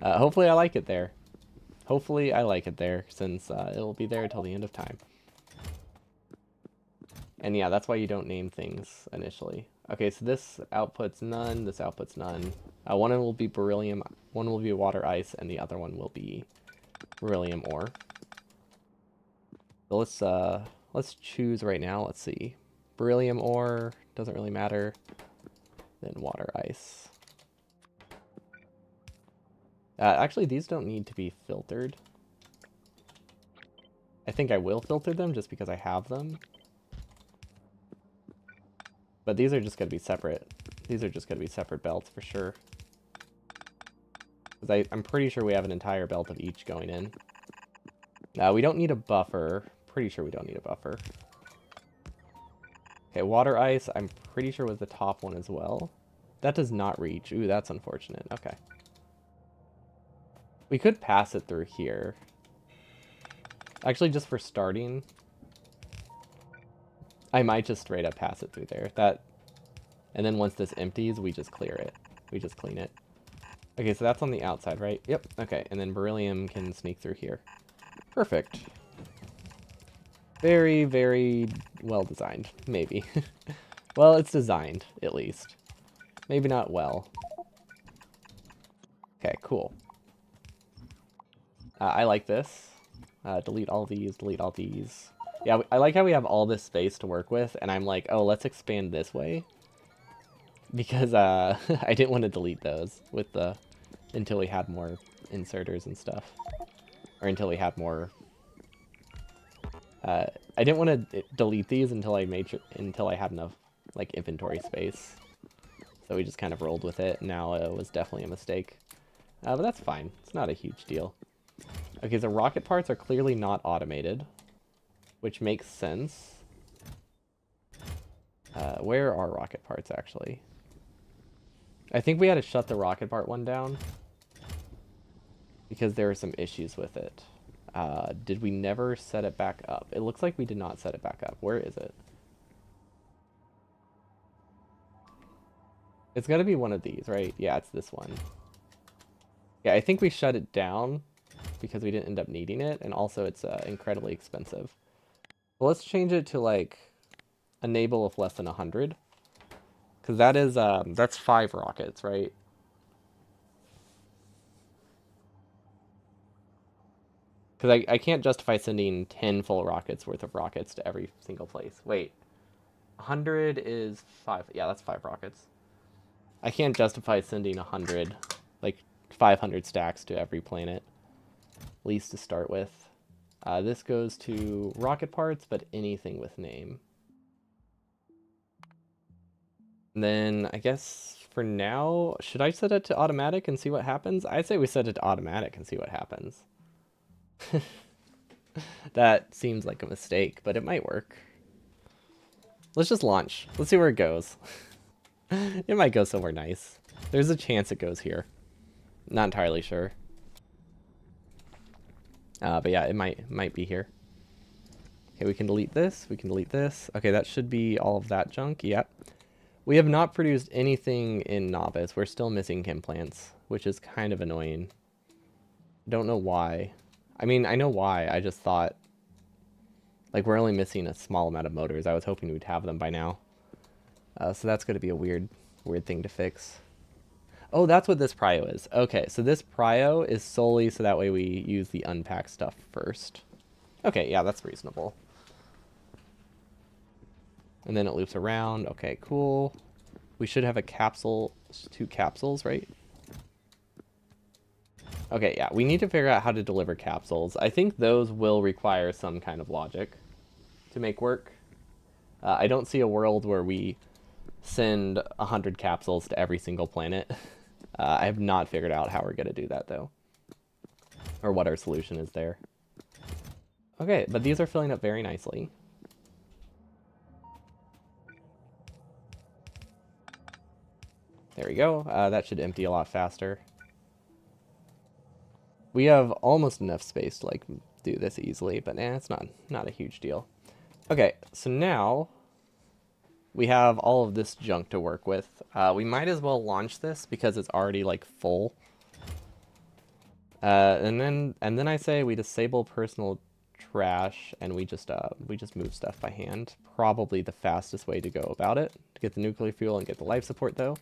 Hopefully I like it there. Hopefully I like it there, since it'll be there until the end of time. And yeah, that's why you don't name things initially. Okay, so this outputs none, this outputs none. One will be beryllium, one will be water ice, and the other one will be beryllium ore. So let's choose right now. Let's see. Beryllium ore, doesn't really matter. Then water ice. Actually, these don't need to be filtered. I think I will filter them just because I have them. But these are just going to be separate. These are just going to be separate belts for sure. Because I'm pretty sure we have an entire belt of each going in. We don't need a buffer. Pretty sure we don't need a buffer. Okay, water ice, I'm pretty sure was the top one as well. That does not reach. Ooh, that's unfortunate. Okay. We could pass it through here. Actually, just for starting, I might just straight up pass it through there. And then once this empties, we just clear it. We just clean it. Okay, so that's on the outside, right? Yep. Okay, and then beryllium can sneak through here. Perfect. Very, very well designed, maybe. Well, it's designed, at least. Maybe not well. Okay, cool. I like this. Delete all these, delete all these. Yeah, I like how we have all this space to work with, and I'm like, oh, let's expand this way. Because I didn't want to delete those with until we had more inserters and stuff. Or until we had more... I didn't want to delete these until I had enough like inventory space. So we just kind of rolled with it. Now it was definitely a mistake. But that's fine. It's not a huge deal. Okay, so rocket parts are clearly not automated, which makes sense. Where are rocket parts, actually? I think we had to shut the rocket part one down. because there are some issues with it. Did we never set it back up? It looks like we did not set it back up. Where is it? It's got to be one of these, right? Yeah, it's this one. Yeah, I think we shut it down because we didn't end up needing it, and also it's incredibly expensive. Well, let's change it to like enable if less than 100, because that is that's 5 rockets, right? Because I can't justify sending 10 full rockets worth of rockets to every single place. Wait, 100 is 5. Yeah, that's 5 rockets. I can't justify sending 100, like 500 stacks to every planet, at least to start with. This goes to rocket parts, but anything with name. And then I guess for now, should I set it to automatic and see what happens? I'd say we set it to automatic and see what happens. That seems like a mistake, but it might work. Let's just launch. Let's see where it goes. It might go somewhere nice. There's a chance it goes here. Not entirely sure. But yeah, it might be here. Okay, we can delete this. We can delete this. Okay, that should be all of that junk. Yep. We have not produced anything in Novice. We're still missing chem plants, which is kind of annoying. Don't know why. I mean, I know why. I just thought, like, we're only missing a small amount of motors. I was hoping we'd have them by now. So that's going to be a weird thing to fix. Oh, that's what this prio is. Okay, so this prio is solely so that way we use the unpacked stuff first. Okay, yeah, that's reasonable. And then it loops around. Okay, cool. We should have a capsule, 2 capsules, right? Okay, yeah, we need to figure out how to deliver capsules. I think those will require some kind of logic to make work. I don't see a world where we send 100 capsules to every single planet. I have not figured out how we're going to do that, though. Or what our solution is there. Okay, but these are filling up very nicely. There we go. That should empty a lot faster. We have almost enough space to like do this easily, but it's not a huge deal. Okay, so now we have all of this junk to work with. We might as well launch this because it's already like full. And then I say we disable personal trash and we just move stuff by hand. Probably the fastest way to go about it to get the nuclear fuel and get the life support though,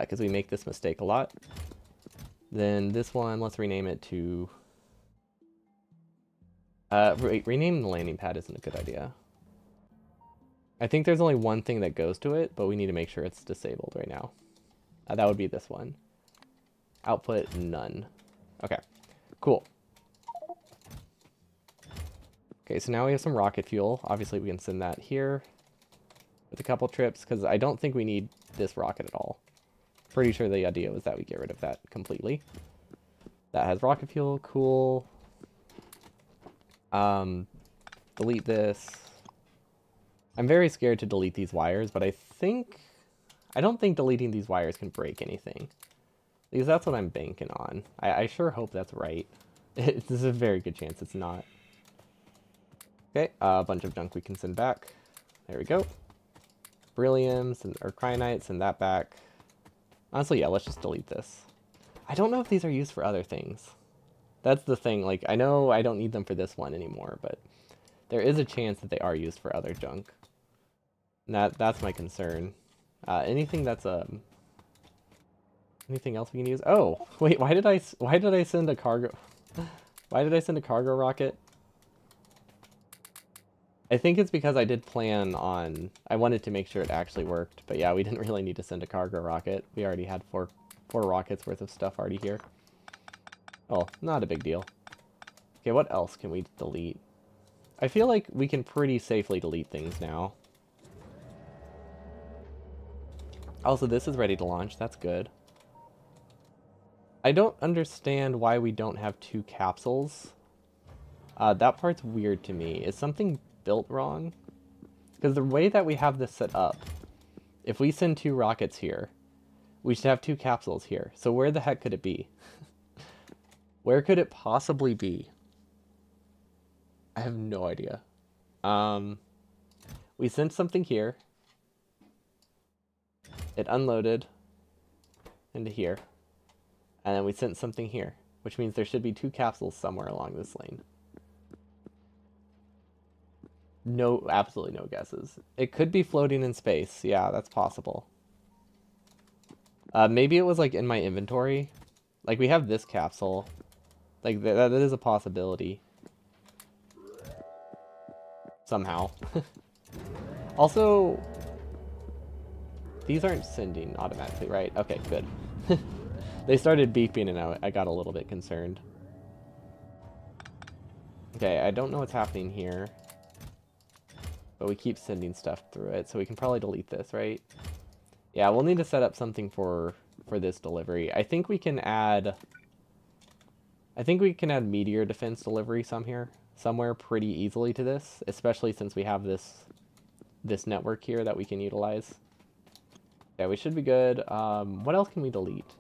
because we make this mistake a lot. Then this one, let's rename it to... rename the landing pad isn't a good idea. I think there's only one thing that goes to it, but we need to make sure it's disabled right now. That would be this one. Output, none. Okay, cool. Okay, so now we have some rocket fuel. Obviously we can send that here with a couple trips, because I don't think we need this rocket at all. Pretty sure the idea was that we get rid of that completely. That has rocket fuel, cool. Delete this. I'm very scared to delete these wires, but I don't think deleting these wires can break anything. Because that's what I'm banking on. I sure hope that's right. There's a very good chance it's not. Okay, a bunch of junk we can send back. There we go. Berylliums or cryonites, send that back. Honestly, yeah, let's just delete this. I don't know if these are used for other things. That's the thing, like, I know I don't need them for this one anymore, but there is a chance that they are used for other junk. And that's my concern. Anything that's, anything else we can use? Oh, wait, why did I send a cargo... Why did I send a cargo rocket? I think it's because I did plan on... I wanted to make sure it actually worked. But yeah, we didn't really need to send a cargo rocket. We already had four rockets worth of stuff already here. Oh, not a big deal. Okay, what else can we delete? I feel like we can pretty safely delete things now. Also, this is ready to launch. That's good. I don't understand why we don't have 2 capsules. That part's weird to me. Is something built wrong? Because the way that we have this set up, if we send 2 rockets here, we should have 2 capsules here. So where the heck could it be? Where could it possibly be? I have no idea. Um, we sent something here. It unloaded into here. And then we sent something here, which means there should be 2 capsules somewhere along this lane. No, absolutely no guesses. It could be floating in space. Yeah, that's possible. Maybe it was like in my inventory. Like we have this capsule. Like that is a possibility. Somehow. Also, these aren't sending automatically, right? Okay, good. They started beeping and I got a little bit concerned. Okay, I don't know what's happening here. But we keep sending stuff through it, so we can probably delete this, right? Yeah, we'll need to set up something for this delivery. I think we can add meteor defense delivery somewhere pretty easily to this, especially since we have this network here that we can utilize. Yeah, we should be good. What else can we delete?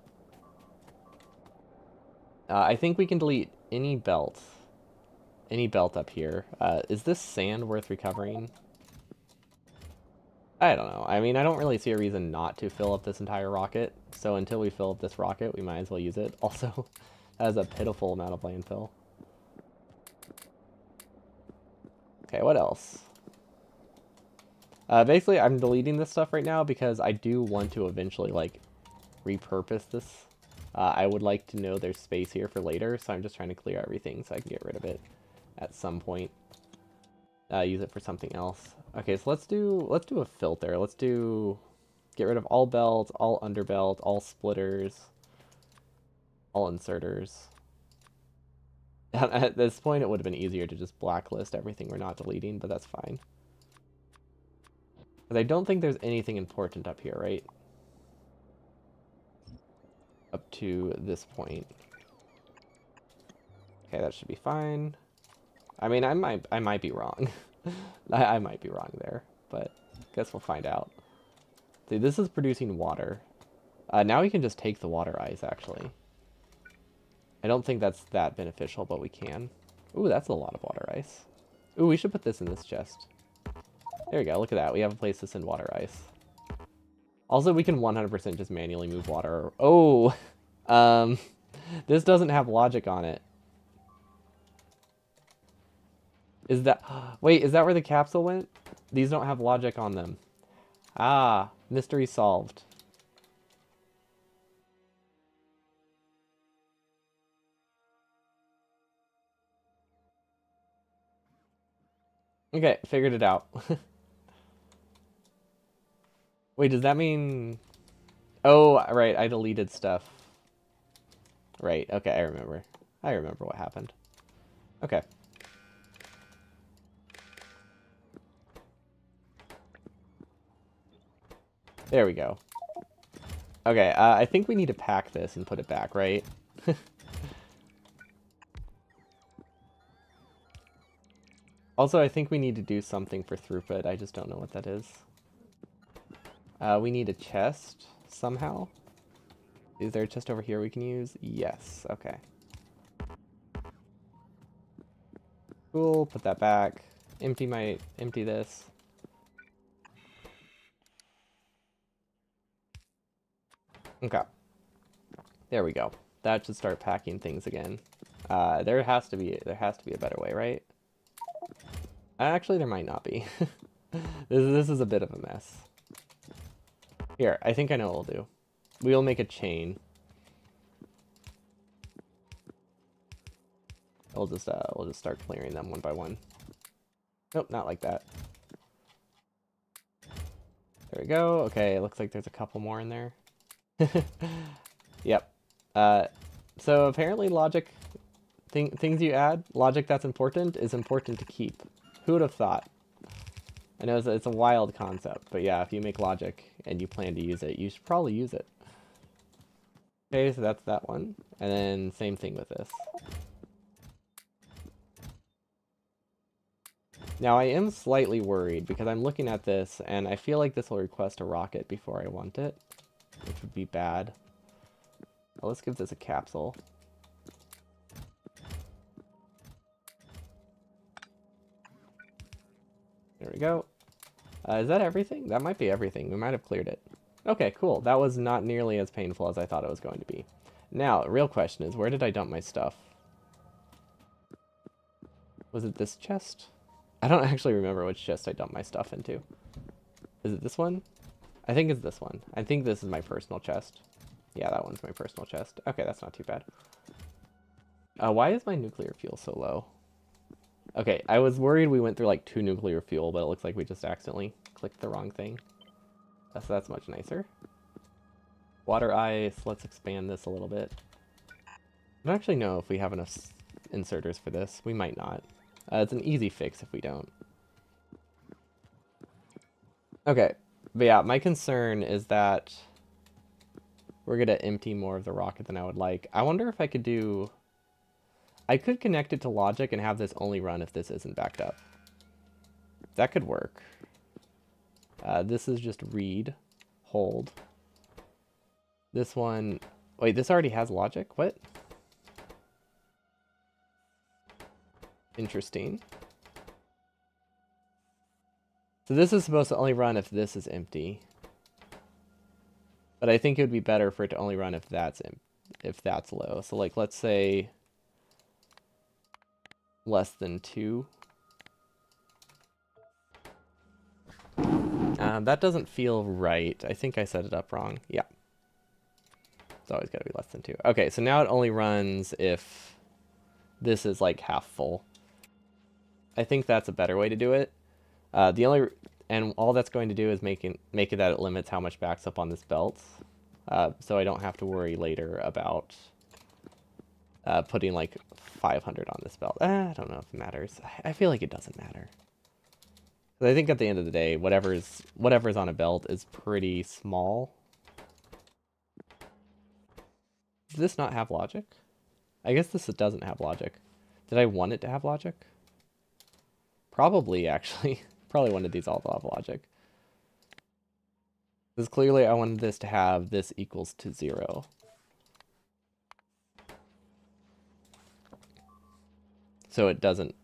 I think we can delete any belt up here. Is this sand worth recovering? I don't know. I mean, I don't really see a reason not to fill up this entire rocket. So until we fill up this rocket, we might as well use it. Also, that has a pitiful amount of landfill. Okay, what else? Basically, I'm deleting this stuff right now because I do want to eventually, like, repurpose this. I would like to know there's space here for later, so I'm just trying to clear everything so I can get rid of it at some point. Use it for something else. Okay, so let's do a filter. Get rid of all belts, all underbelt, all splitters, all inserters. At this point, it would have been easier to just blacklist everything we're not deleting, but that's fine. Because I don't think there's anything important up here, right? Up to this point. Okay, that should be fine. I mean, I might be wrong. I might be wrong there, but guess we'll find out. See, this is producing water. Now we can just take the water ice, actually. I don't think that's that beneficial, but we can. Ooh, that's a lot of water ice. Ooh, we should put this in this chest. There we go, look at that. We have a place to send water ice. Also, we can 100% just manually move water. Oh! This doesn't have logic on it. Is that... Wait, is that where the capsule went? These don't have logic on them. Ah, mystery solved. Okay, figured it out. Wait, does that mean... Oh, right, I deleted stuff. Right, okay, I remember. I remember what happened. Okay. There we go. Okay, I think we need to pack this and put it back, right? Also, I think we need to do something for throughput. I just don't know what that is. We need a chest somehow. Is there a chest over here we can use? Yes, okay. Cool, put that back. Empty this. Okay. There we go. That should start packing things again. There has to be a better way, right? Actually, there might not be. This is a bit of a mess. Here, I think I know what we'll do. We'll make a chain. We'll just start clearing them one by one. Nope, not like that. There we go. Okay, it looks like there's a couple more in there. Yep. So apparently things you add, logic that's important is important to keep. Who would have thought? I know it's a wild concept, but yeah, if you make logic and you plan to use it, you should probably use it. Okay, so that's that one. And then same thing with this. Now I am slightly worried because I'm looking at this and I feel like this will request a rocket before I want it, which would be bad. Well, let's give this a capsule. go. Is that everything? That might be everything. We might have cleared it. Okay, cool. That was not nearly as painful as I thought it was going to be. Now, real question is, where did I dump my stuff? Was it this chest? I don't actually remember which chest I dumped my stuff into. Is it this one? I think it's this one. I think this is my personal chest. Yeah, that one's my personal chest. Okay, that's not too bad. Why is my nuclear fuel so low? Okay, I was worried we went through like 2 nuclear fuel, but it looks like we just accidentally clicked the wrong thing. So that's much nicer. Water ice, let's expand this a little bit. I don't actually know if we have enough inserters for this. We might not. It's an easy fix if we don't. Okay, but yeah, my concern is that we're gonna empty more of the rocket than I would like. I wonder if I could do... I could connect it to logic and have this only run if this isn't backed up. That could work. This is just read, hold. This one... Wait, this already has logic? What? Interesting. So this is supposed to only run if this is empty. But I think it would be better for it to only run if that's low. So like, let's say less than 2. That doesn't feel right. I think I set it up wrong. Yeah. It's always got to be less than 2. Okay, so now it only runs if this is like half full. I think that's a better way to do it. And all that's going to do is make it that it limits how much backs up on this belt. So I don't have to worry later about putting like 500 on this belt. I don't know if it matters. I feel like it doesn't matter. But I think at the end of the day, whatever's on a belt is pretty small. Does this not have logic? I guess this doesn't have logic. Did I want it to have logic? Probably, actually. Probably wanted these all to have logic. Because clearly I wanted this to have this equals to 0. So it doesn't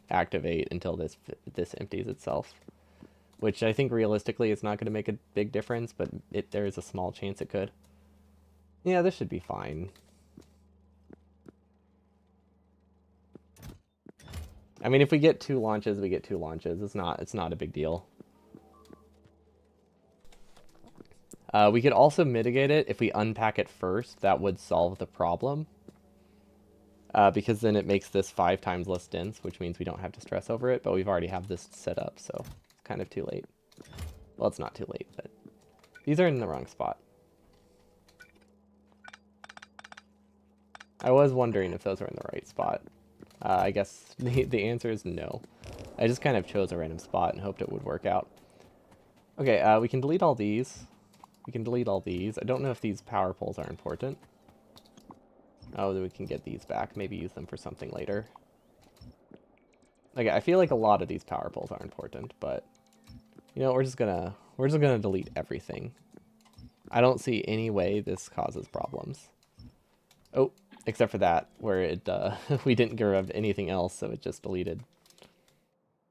activate until this empties itself. Which I think realistically it's not going to make a big difference, but there is a small chance it could. Yeah, this should be fine. I mean, if we get 2 launches, we get 2 launches. It's not a big deal. We could also mitigate it if we unpack it first. That would solve the problem. Because then it makes this 5 times less dense, which means we don't have to stress over it, but we've already have this set up, so it's kind of too late. Well, it's not too late, but these are in the wrong spot. I was wondering if those were in the right spot. I guess the answer is no. I just kind of chose a random spot and hoped it would work out. Okay, we can delete all these. We can delete all these. I don't know if these power poles are important. Oh, then we can get these back. Maybe use them for something later. Okay, I feel like a lot of these power poles are important, but you know, we're just gonna delete everything. I don't see any way this causes problems. Oh, except for that, where it we didn't get rid of anything else, so it just deleted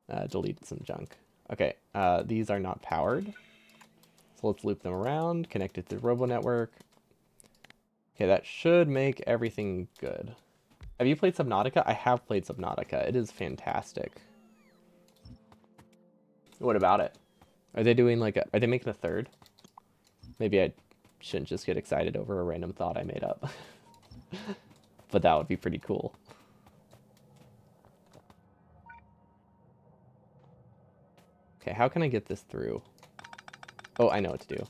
some junk. Okay, these are not powered, so let's loop them around, connect it to the Robo Network. Okay, that should make everything good. Have you played Subnautica? I have played Subnautica. It is fantastic. What about it? Are they doing like are they making a 3rd? Maybe I shouldn't just get excited over a random thought I made up. But that would be pretty cool. Okay, how can I get this through? Oh, I know what to do.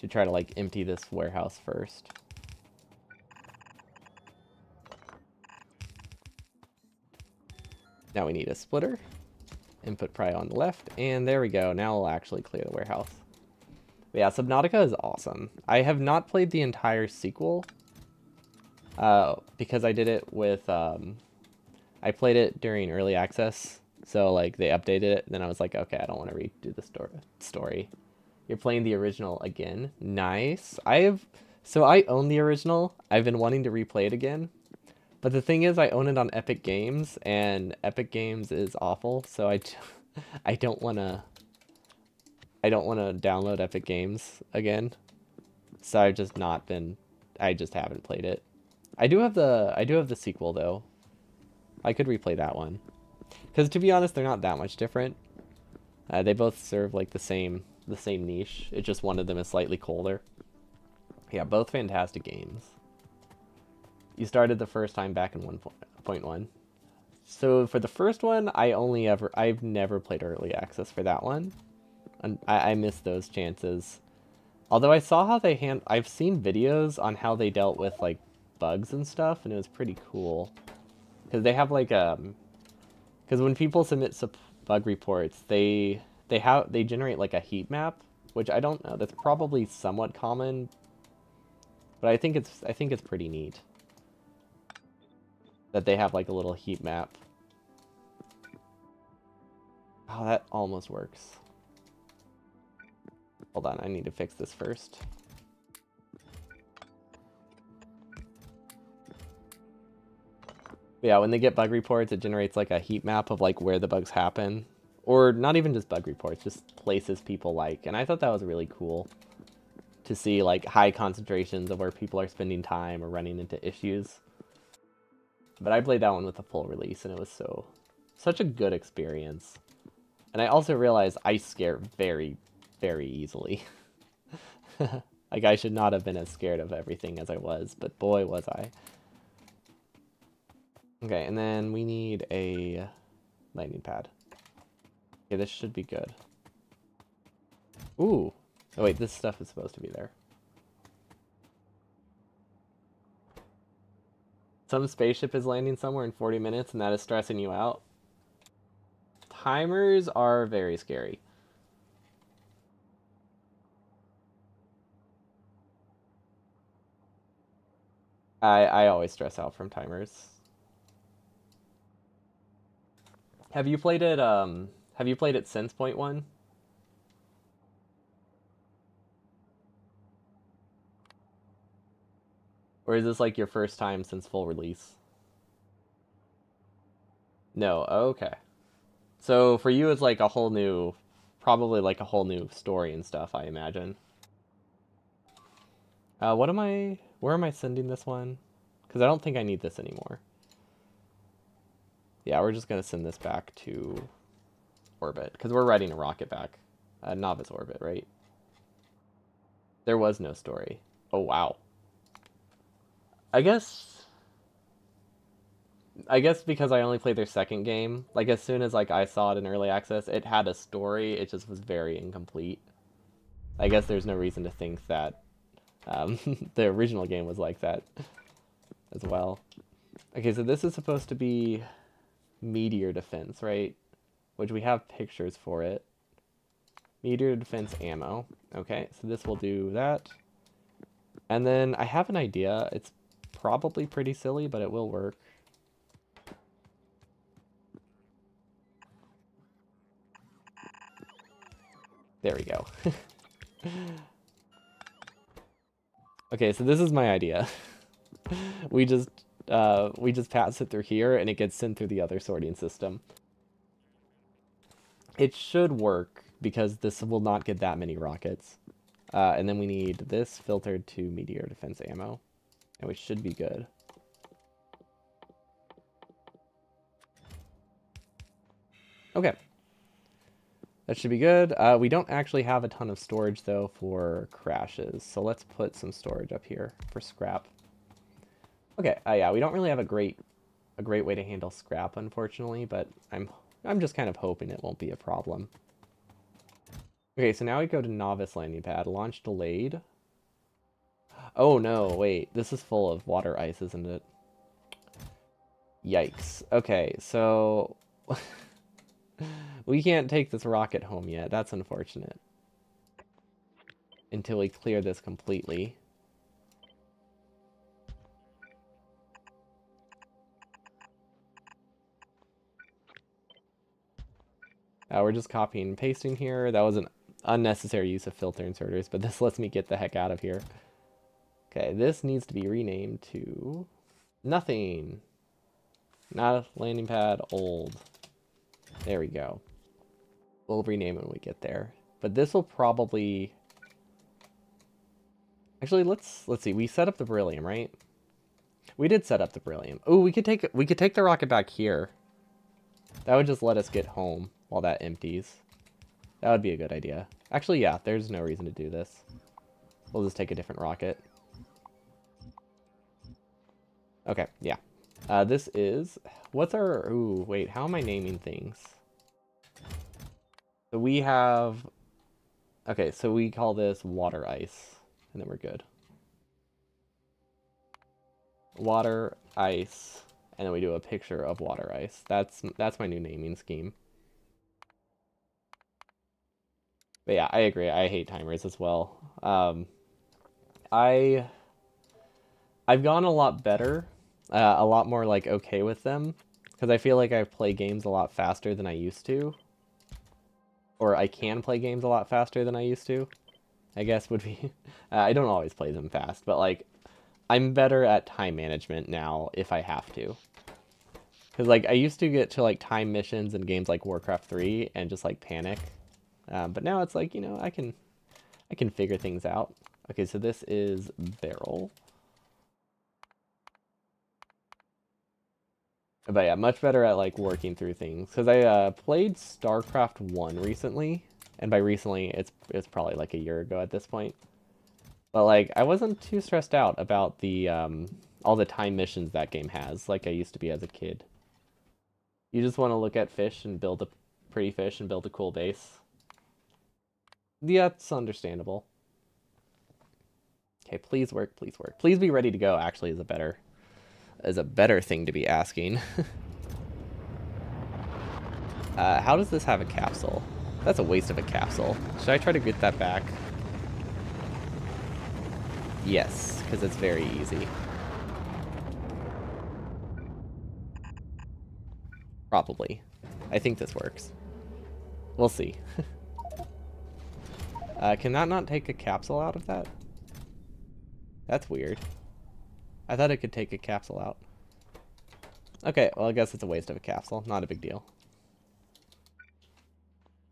Should try to like empty this warehouse first. Now we need a splitter. Input pry on the left, and there we go. Now we'll actually clear the warehouse. But yeah, Subnautica is awesome. I have not played the entire sequel because I did it with I played it during early access, so like they updated it, and then I was like, okay, I don't want to redo the story. You're playing the original again. Nice. So I own the original. I've been wanting to replay it again. But the thing is, I own it on Epic Games, and Epic Games is awful, so I don't wanna download Epic Games again. So I just haven't played it. I do have the sequel though. I could replay that one. Because to be honest, they're not that much different. They both serve like the same niche. It's just one of them is slightly colder. Yeah, both fantastic games. You started the first time back in 1.1. So for the first one, I've never played early access for that one. And I missed those chances. Although I saw how I've seen videos on how they dealt with like bugs and stuff, and it was pretty cool. Because they have like because when people submit bug reports, they generate like a heat map, which I don't know. That's probably somewhat common, but I think it's pretty neat that they have like a little heat map. Oh, that almost works. Hold on, I need to fix this first. But yeah, when they get bug reports, it generates like a heat map of like where the bugs happen. Or not even just bug reports, just places people like. And I thought that was really cool to see like high concentrations of where people are spending time or running into issues. But I played that one with the full release and it was such a good experience. And I also realized I scare very, very easily. Like I should not have been as scared of everything as I was, but boy was I. Okay, and then we need a landing pad. Okay, this should be good. Ooh. Oh wait, this stuff is supposed to be there. Some spaceship is landing somewhere in 40 minutes and that is stressing you out. Timers are very scary. I always stress out from timers. Have you played it since point one? Or is this like your first time since full release? No, okay. So for you it's like a whole new, probably like a whole new story and stuff, I imagine. Where am I sending this one? Because I don't think I need this anymore. Yeah, we're just gonna send this back to orbit, because we're riding a rocket back. Novice orbit, right? There was no story. Oh, wow. I guess because I only played their second game, like as soon as like I saw it in early access, it had a story, it just was very incomplete. I guess there's no reason to think that the original game was like that as well. Okay, so this is supposed to be meteor defense, right? Which we have pictures for it. Meteor defense ammo. Okay, so this will do that. And then I have an idea. It's probably pretty silly, but it will work. There we go. Okay, so this is my idea. we just pass it through here and it gets sent through the other sorting system. It should work because this will not get that many rockets. And then we need this filtered to meteor defense ammo. And we should be good. Okay. That should be good. We don't actually have a ton of storage though for crashes. So let's put some storage up here for scrap. Okay, yeah, we don't really have a great way to handle scrap, unfortunately, but I'm just kind of hoping it won't be a problem. Okay, so now we go to novice landing pad. Launch delayed. Oh no, wait. This is full of water ice, isn't it? Yikes. Okay, so we can't take this rocket home yet. That's unfortunate. Until we clear this completely. We're just copying and pasting here. That was an unnecessary use of filter inserters, but this lets me get the heck out of here. Okay, this needs to be renamed to nothing. Not a landing pad, old. There we go. We'll rename it when we get there. But this will probably... Actually, let's see. We set up the beryllium, right? We did set up the beryllium. Oh, we could take the rocket back here. That would just let us get home while that empties. That would be a good idea. Actually, yeah, there's no reason to do this. We'll just take a different rocket. Okay, yeah. This is... What's our... Ooh, wait, how am I naming things? So we have... Okay, so we call this water ice. And then we're good. Water, ice, and then we do a picture of water ice. That's my new naming scheme. But yeah, I agree. I hate timers as well. I've gone a lot better, a lot more like okay with them, because I feel like I play games a lot faster than I used to, or I can play games a lot faster than I used to. I guess would be. I don't always play them fast, but like I'm better at time management now if I have to. Because like I used to get to like time missions in games like Warcraft 3 and just like panic. But now it's like, you know, I can figure things out. Okay, so this is barrel. But yeah, much better at like working through things. Because I played StarCraft 1 recently. And by recently, it's probably like a year ago at this point. But like, I wasn't too stressed out about the all the time missions that game has, like I used to be as a kid. You just want to look at fish and build a pretty fish and build a cool base. Yeah, it's understandable. Okay, please work, please work. Please be ready to go, actually, is a better thing to be asking. How does this have a capsule? That's a waste of a capsule. Should I try to get that back? Yes, because it's very easy. Probably. I think this works. We'll see. Can that not take a capsule out of that? That's weird. I thought it could take a capsule out. Okay, well I guess it's a waste of a capsule. Not a big deal.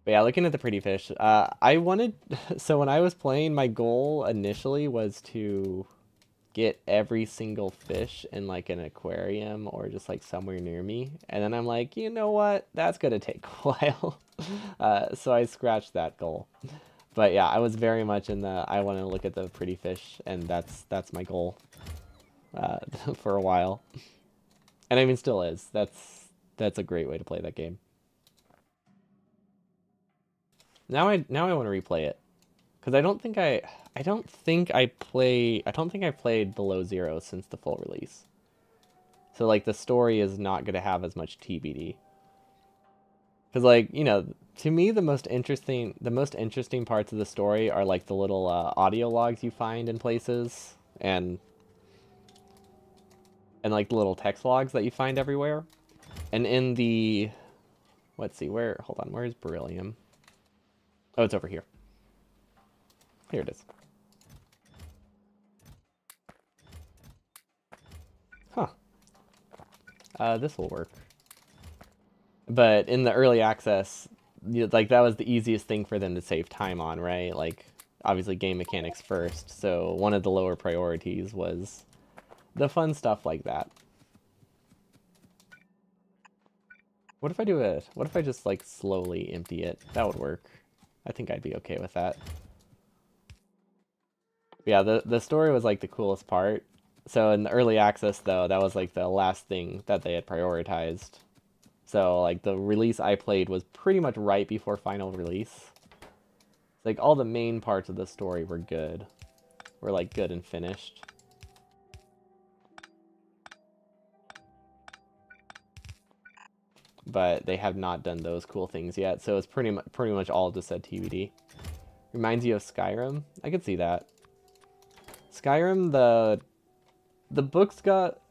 But yeah, looking at the pretty fish, I wanted... So when I was playing, my goal initially was to get every single fish in like an aquarium or just like somewhere near me. And then I'm like, you know what? That's going to take a while. So I scratched that goal. But yeah, I was very much in the, I want to look at the pretty fish, and that's my goal for a while. And I mean, still is. That's a great way to play that game. Now I want to replay it, because I don't think I played Below Zero since the full release. So like the story is not going to have as much TBD. Because like, you know, to me the most interesting parts of the story are like the little audio logs you find in places, and like the little text logs that you find everywhere. And in the, let's see, hold on, where's beryllium? Oh, it's over here. Here it is. Huh. This will work. But in the early access, like that was the easiest thing for them to save time on, right? Like, obviously game mechanics first, so one of the lower priorities was the fun stuff like that. What if I just like slowly empty it? That would work. I think I'd be okay with that. But yeah, the story was like the coolest part. So in the early access though, that was like the last thing that they had prioritized. So like the release I played was pretty much right before final release. Like all the main parts of the story were good. Were like good and finished. But they have not done those cool things yet, so it's pretty much all just said TBD. Reminds you of Skyrim? I could see that. Skyrim, the books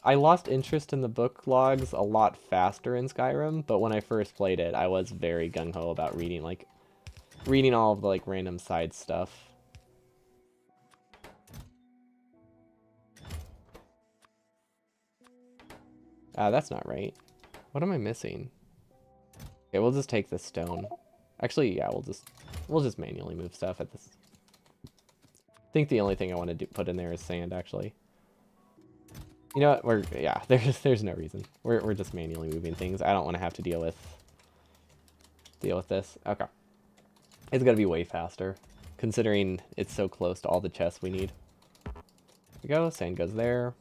I lost interest in the book logs a lot faster in Skyrim, but when I first played it, I was very gung-ho about reading all of the like random side stuff. That's not right. What am I missing? Okay, we'll just take the stone. Actually, yeah, we'll just manually move stuff at this. I think the only thing I want to put in there is sand, actually. You know what? Yeah, there's no reason. We're just manually moving things. I don't want to have to deal with this. Okay. It's gonna be way faster, considering it's so close to all the chests we need. There we go. Sand goes there.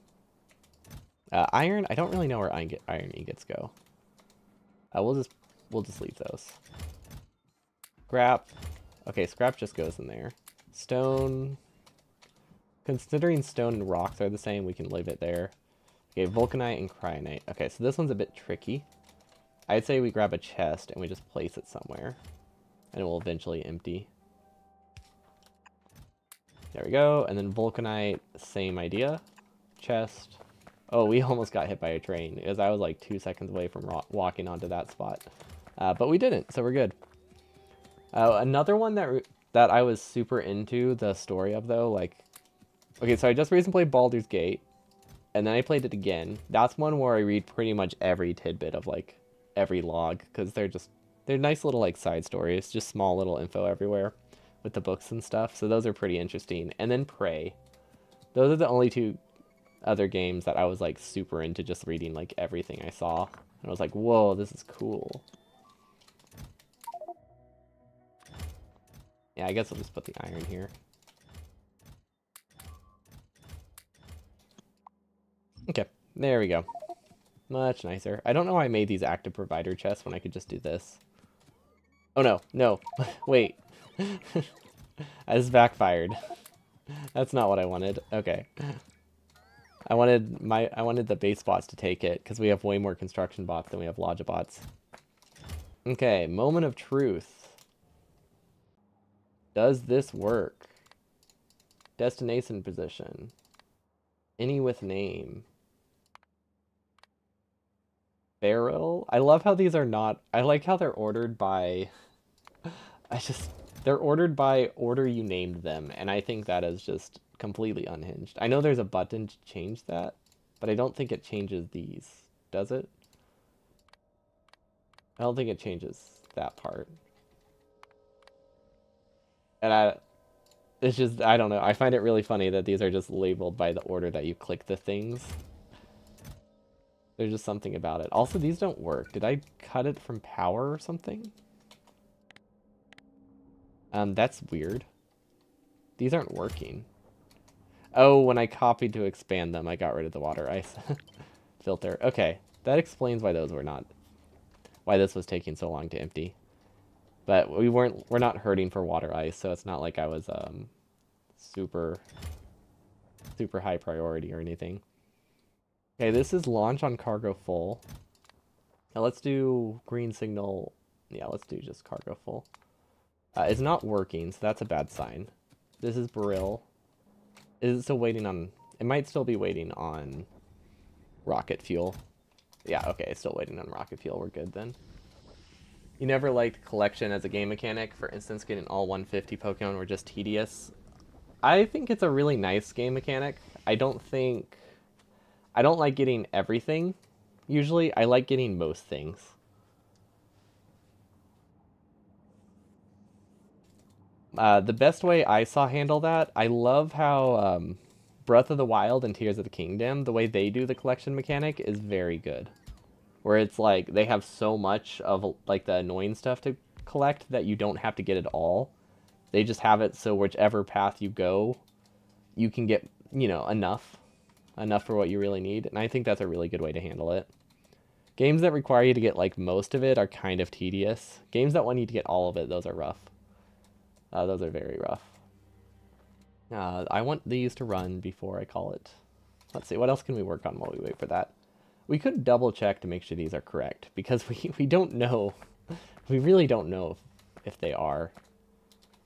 Iron. I don't really know where iron ingots go. We'll just leave those. Scrap. Okay, scrap just goes in there. Stone. Considering stone and rocks are the same, we can leave it there. Okay, vulcanite and cryonite. Okay, so this one's a bit tricky. I'd say we grab a chest and we just place it somewhere. And it will eventually empty. There we go. And then vulcanite, same idea. Chest. Oh, we almost got hit by a train, because I was like 2 seconds away from walking onto that spot. But we didn't, so we're good. Another one that I was super into the story of, though, like... Okay, so I just recently played Baldur's Gate, and then I played it again. That's one where I read pretty much every tidbit of, like, every log, because they're nice little, like, side stories, just small little info everywhere with the books and stuff, so those are pretty interesting. And then Prey. Those are the only two other games that I was, like, super into just reading, like, everything I saw. And I was like, whoa, this is cool. Yeah, I guess I'll just put the iron here. Okay, there we go. Much nicer. I don't know why I made these active provider chests when I could just do this. Oh no, no. Wait. I just backfired. That's not what I wanted. Okay. I wanted the base bots to take it, because we have way more construction bots than we have Logia bots. Okay, moment of truth. Does this work? Destination position. Any with name. Barrel. I love how these are not... I like how they're ordered by... They're ordered by order you named them, and I think that is just completely unhinged. I know there's a button to change that, but I don't think it changes these. Does it? I don't think it changes that part. And it's just, I don't know. I find it really funny that these are just labeled by the order that you click the things. There's just something about it. Also, these don't work. Did I cut it from power or something? That's weird. These aren't working. Oh, when I copied to expand them, I got rid of the water ice filter. Okay, that explains why those were not... Why this was taking so long to empty. But we're not hurting for water ice, so it's not like I was super high priority or anything. Okay, this is launch on cargo full. Now let's do green signal. Yeah, let's do just cargo full. It's not working, so that's a bad sign. This is Baril. Is it still waiting on... It might still be waiting on rocket fuel. Yeah, okay, it's still waiting on rocket fuel. We're good then. You never liked collection as a game mechanic? For instance, getting all 150 Pokemon were just tedious. I think it's a really nice game mechanic. I don't like getting everything. Usually, I like getting most things. The best way I saw handle that, I love how Breath of the Wild and Tears of the Kingdom, the way they do the collection mechanic is very good. Where it's like, they have so much of like the annoying stuff to collect that you don't have to get it all. They just have it so whichever path you go, you can get, you know, enough for what you really need. And I think that's a really good way to handle it. Games that require you to get like most of it are kind of tedious. Games that want you to get all of it, those are rough. Those are very rough. I want these to run before I call it. Let's see, what else can we work on while we wait for that? We could double check to make sure these are correct, because we don't know. We really don't know if they are.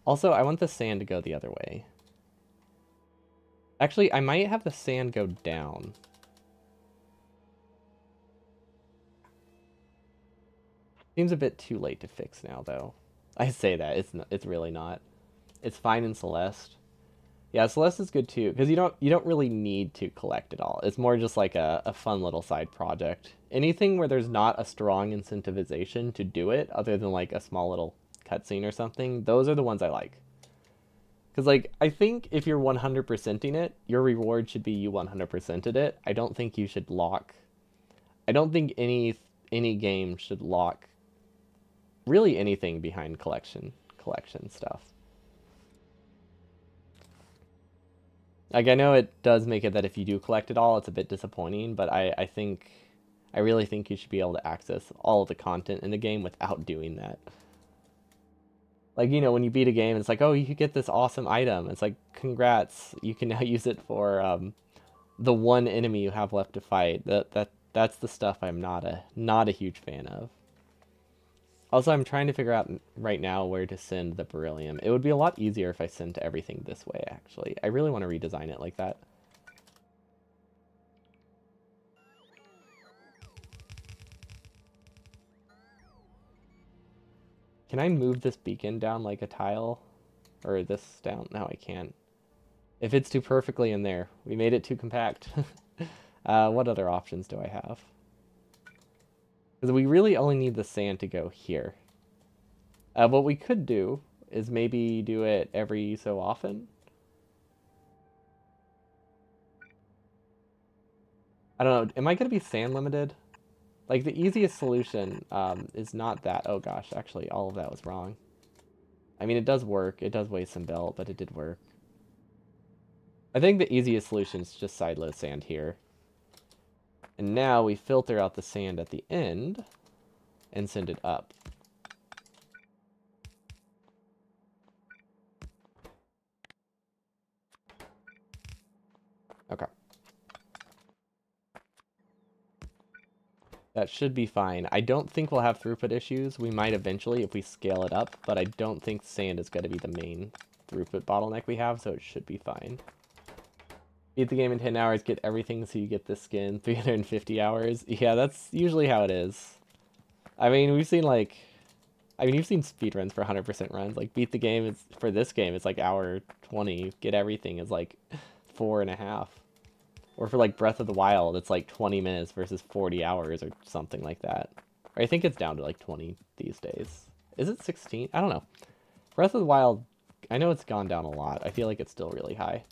Also, I want the sand to go the other way. Actually, I might have the sand go down. Seems a bit too late to fix now, though. I say that, it's really not. It's fine in Celeste. Yeah, Celeste is good too, because you don't really need to collect it all. It's more just like a fun little side project. Anything where there's not a strong incentivization to do it, other than like a small little cutscene or something, those are the ones I like. Because, like, I think if you're 100%ing it, your reward should be you 100%ed it. I don't think you should lock... I don't think any game should lock really anything behind collection stuff. Like, I know it does make it that if you do collect it all, it's a bit disappointing, but I really think you should be able to access all of the content in the game without doing that. Like, you know, when you beat a game, it's like, oh, you could get this awesome item. It's like, congrats, you can now use it for the one enemy you have left to fight. That's the stuff I'm not a huge fan of. Also, I'm trying to figure out right now where to send the beryllium. It would be a lot easier if I sent everything this way, actually. I really want to redesign it like that. Can I move this beacon down like a tile? Or this down? No, I can't. If it's too perfectly in there. We made it too compact. What other options do I have? Because we really only need the sand to go here. What we could do is maybe do it every so often. I don't know. Am I going to be sand limited? Like, the easiest solution is not that. Oh, gosh. Actually, all of that was wrong. I mean, it does work. It does waste some belt, but it did work. I think the easiest solution is just sideload sand here. And now we filter out the sand at the end and send it up. Okay. That should be fine. I don't think we'll have throughput issues. We might eventually if we scale it up, but I don't think sand is going to be the main throughput bottleneck we have, so it should be fine. Beat the game in 10 hours, get everything so you get the skin. 350 hours. Yeah, that's usually how it is. I mean, we've seen like... I mean, you've seen speedruns for 100% runs. Like, beat the game, it's, for this game, it's like hour 20. Get everything is like 4.5. Or for like Breath of the Wild, it's like 20 minutes versus 40 hours or something like that. Or I think it's down to like 20 these days. Is it 16? I don't know. Breath of the Wild, I know it's gone down a lot. I feel like it's still really high.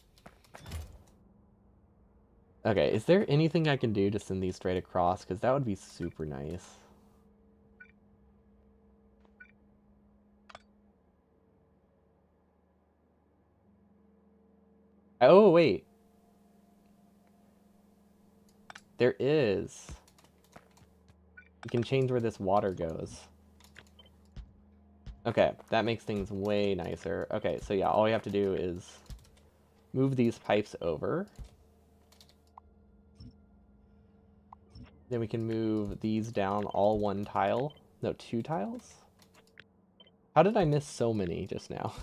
Okay, is there anything I can do to send these straight across? Because that would be super nice. Oh, wait. There is. You can change where this water goes. Okay, that makes things way nicer. Okay, so yeah, all we have to do is move these pipes over. Then we can move these down all one tile. No, 2 tiles? How did I miss so many just now?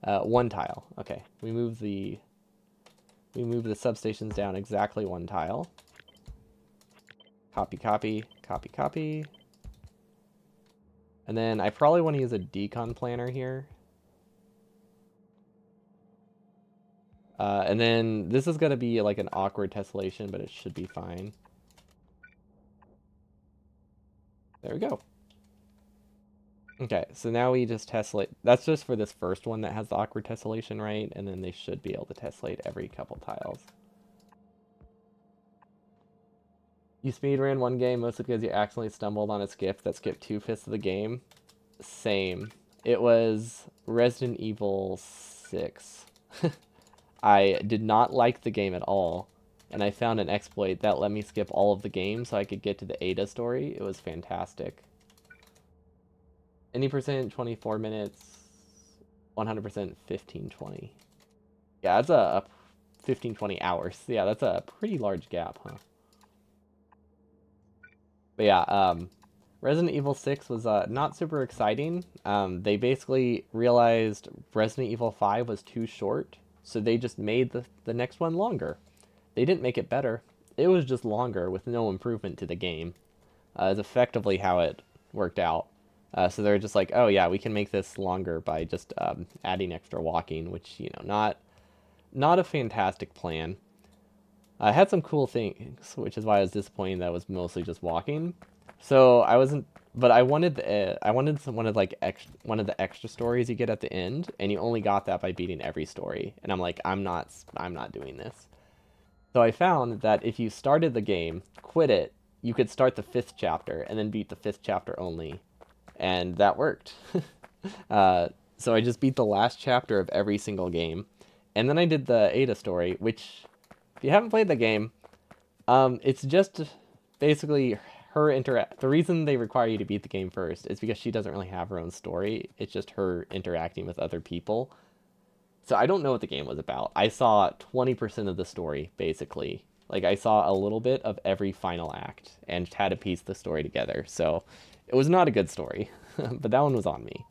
1 tile. Okay, we move the substations down exactly 1 tile. Copy, copy, copy, copy. And then I probably want to use a decon planner here. And then this is going to be like an awkward tessellation, but it should be fine. There we go. Okay, so now we just tessellate. That's just for this first one that has the awkward tessellation, right? And then they should be able to tessellate every couple tiles. You speedran one game mostly because you accidentally stumbled on a skip that skipped 2/5 of the game. Same. It was Resident Evil 6. I did not like the game at all, and I found an exploit that let me skip all of the game so I could get to the Ada story. It was fantastic. Any percent, 24 minutes, 100%, 15-20. Yeah, that's a 15-20 hours. Yeah, that's a pretty large gap, huh? But yeah, Resident Evil 6 was not super exciting. They basically realized Resident Evil 5 was too short, so they just made the next one longer. They didn't make it better. It was just longer with no improvement to the game. Is effectively how it worked out. So they're just like, oh yeah, we can make this longer by just adding extra walking, which, you know, not a fantastic plan. I had some cool things, which is why I was disappointed that it was mostly just walking. So I wasn't, but I wanted one of like one of the extra stories you get at the end, and you only got that by beating every story. And I'm like, I'm not doing this. So I found that if you started the game, quit it, you could start the fifth chapter and then beat the fifth chapter only, and that worked. uh, so I just beat the last chapter of every single game, and then I did the Ada story, which, if you haven't played the game, it's just basically her interact. The reason they require you to beat the game first is because she doesn't really have her own story. It's just her interacting with other people. So I don't know what the game was about. I saw 20% of the story, basically. Like, I saw a little bit of every final act and had to piece the story together. So it was not a good story, but that one was on me.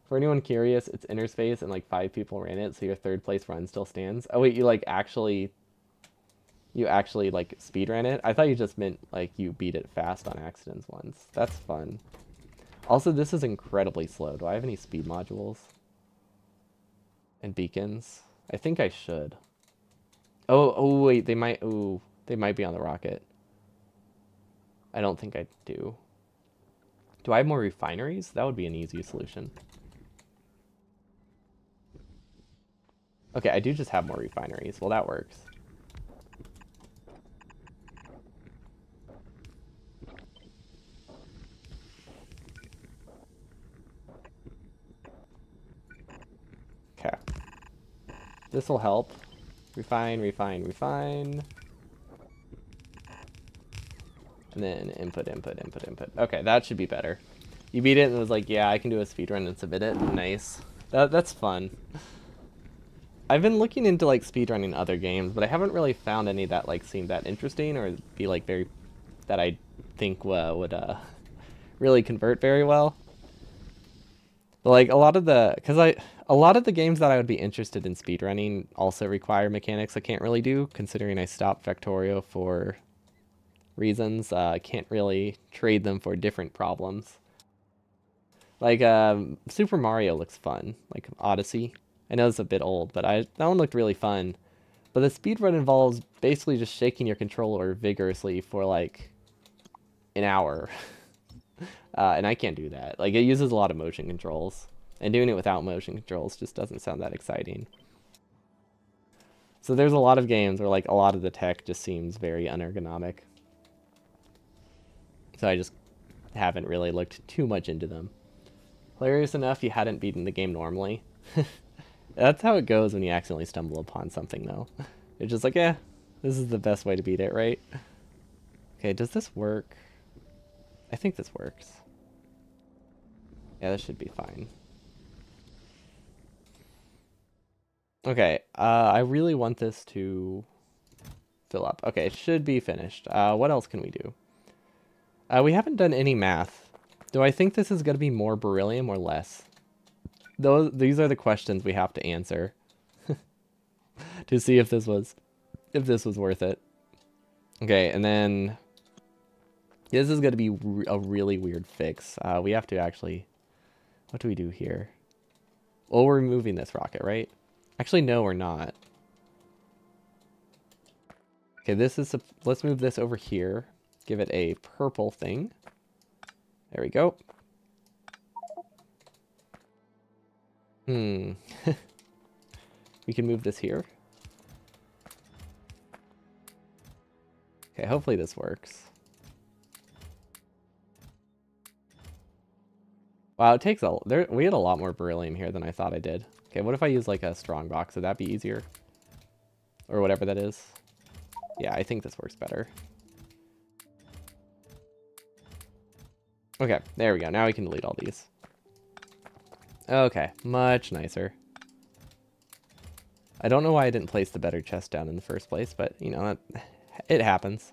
For anyone curious, it's Innerspace and like 5 people ran it, so your third place run still stands. Oh wait, you actually like speedran it? I thought you just meant like you beat it fast on accidents once. That's fun. Also, this is incredibly slow. Do I have any speed modules? And beacons? I think I should. Oh wait, they might be on the rocket. I don't think I do. Do I have more refineries? That would be an easy solution. Okay, I do just have more refineries. Well, that works. Okay. This will help. Refine, refine, refine. And then input, input, input, input. Okay, that should be better. You beat it and it was like, yeah, I can do a speedrun and submit it. Nice. That's fun. I've been looking into like speedrunning other games, but I haven't really found any that like seem that interesting or be like very that I think would really convert very well. But like a lot of the games that I would be interested in speedrunning also require mechanics I can't really do, considering I stopped Factorio for reasons. I can't really trade them for different problems. Like Super Mario looks fun, like Odyssey. I know it's a bit old, but that one looked really fun. But the speedrun involves basically just shaking your controller vigorously for like an hour. And I can't do that. Like, it uses a lot of motion controls. And doing it without motion controls just doesn't sound that exciting. So there's a lot of games where like a lot of the tech just seems very unergonomic. So I just haven't really looked too much into them. Hilarious enough, you hadn't beaten the game normally. That's how it goes when you accidentally stumble upon something, though. It's just like, eh, this is the best way to beat it, right? Okay, does this work? I think this works. Yeah, this should be fine. Okay, I really want this to fill up. Okay, it should be finished. What else can we do? We haven't done any math. Do I think this is going to be more beryllium or less? These are the questions we have to answer to see if this was worth it. Okay, and then this is going to be a really weird fix. We have to actually, what do we do here? Well, we're removing this rocket, right? Actually, no, we're not. Okay, let's move this over here. Give it a purple thing. There we go. We can move this here. Okay, hopefully this works. Wow, it takes we had a lot more beryllium here than I thought I did. Okay, what if I use like a strong box? Would that be easier? Or whatever that is. Yeah, I think this works better. Okay, there we go. Now we can delete all these. Okay, much nicer. I don't know why I didn't place the better chest down in the first place, but, you know, it happens.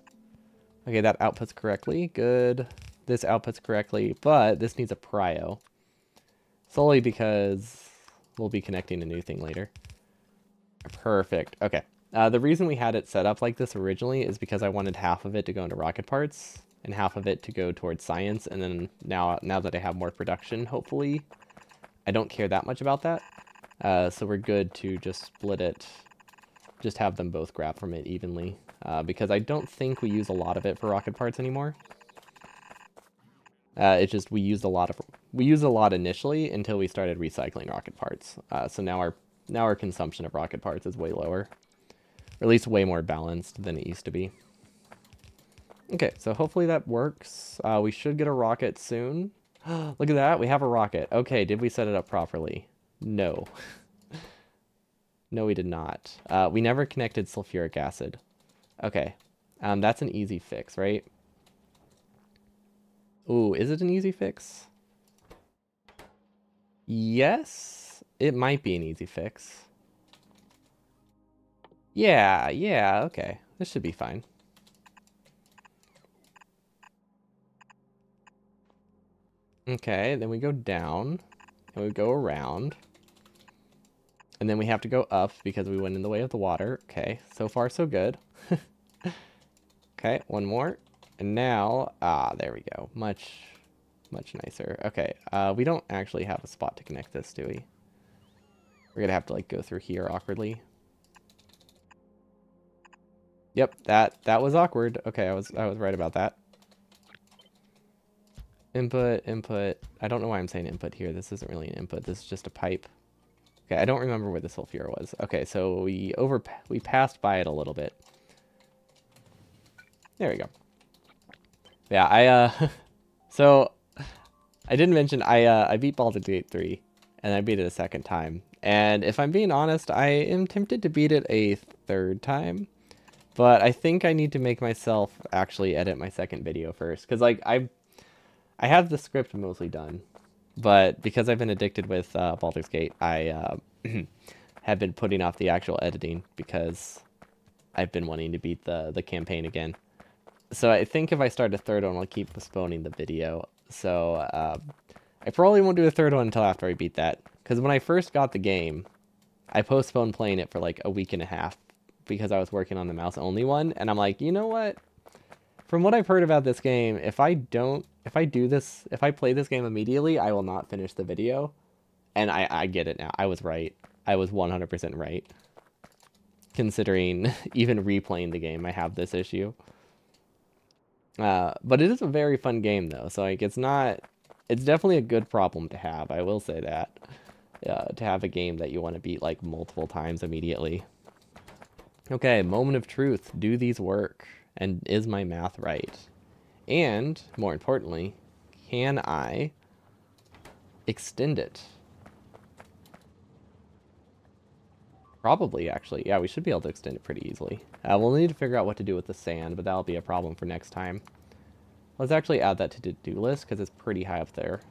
Okay, that outputs correctly. Good. This outputs correctly, but this needs a prio. Solely because we'll be connecting a new thing later. Perfect. Okay. The reason we had it set up like this originally is because I wanted half of it to go into rocket parts and half of it to go towards science, and then now that I have more production, hopefully, I don't care that much about that. So we're good to just split it, just have them both grab from it evenly, because I don't think we use a lot of it for rocket parts anymore. It's just we used a lot initially until we started recycling rocket parts. So now our consumption of rocket parts is way lower, or at least way more balanced than it used to be. Okay, so hopefully that works. We should get a rocket soon. Look at that, we have a rocket. Okay, did we set it up properly? No. No, we did not. We never connected sulfuric acid. Okay, that's an easy fix, right? Ooh, is it an easy fix? Yes, it might be an easy fix. Yeah, okay. This should be fine. Okay, then we go down, and we go around. And then we have to go up because we went in the way of the water. Okay, so far so good. Okay, one more. And now, there we go. Much nicer. Okay, we don't actually have a spot to connect this, do we? We're gonna have to like go through here awkwardly. Yep, that was awkward. Okay, I was right about that. Input. I don't know why I'm saying input here. This isn't really an input. This is just a pipe. Okay, I don't remember where the sulfur was. Okay, so we passed by it a little bit. There we go. Yeah, so I didn't mention I beat Baldur's Gate 3, and I beat it a second time. And if I'm being honest, I am tempted to beat it a third time. But I think I need to make myself actually edit my second video first. Because, like, I have the script mostly done. But because I've been addicted with Baldur's Gate, I have been putting off the actual editing because I've been wanting to beat the campaign again. So I think if I start a third one, I'll keep postponing the video. So I probably won't do a third one until after I beat that. Because when I first got the game, I postponed playing it for like a week and a half because I was working on the mouse-only one. And I'm like, you know what? From what I've heard about this game, if I play this game immediately, I will not finish the video. And I get it now. I was right. I was 100% right. Considering even replaying the game, I have this issue. But it is a very fun game, though. So, like, it's definitely a good problem to have. I will say that. To have a game that you want to beat, like, multiple times immediately. Okay, moment of truth. Do these work? And is my math right? And, more importantly, can I extend it? Probably, actually. Yeah, we should be able to extend it pretty easily. We'll need to figure out what to do with the sand, but that'll be a problem for next time. Let's actually add that to to-do list, because it's pretty high up there.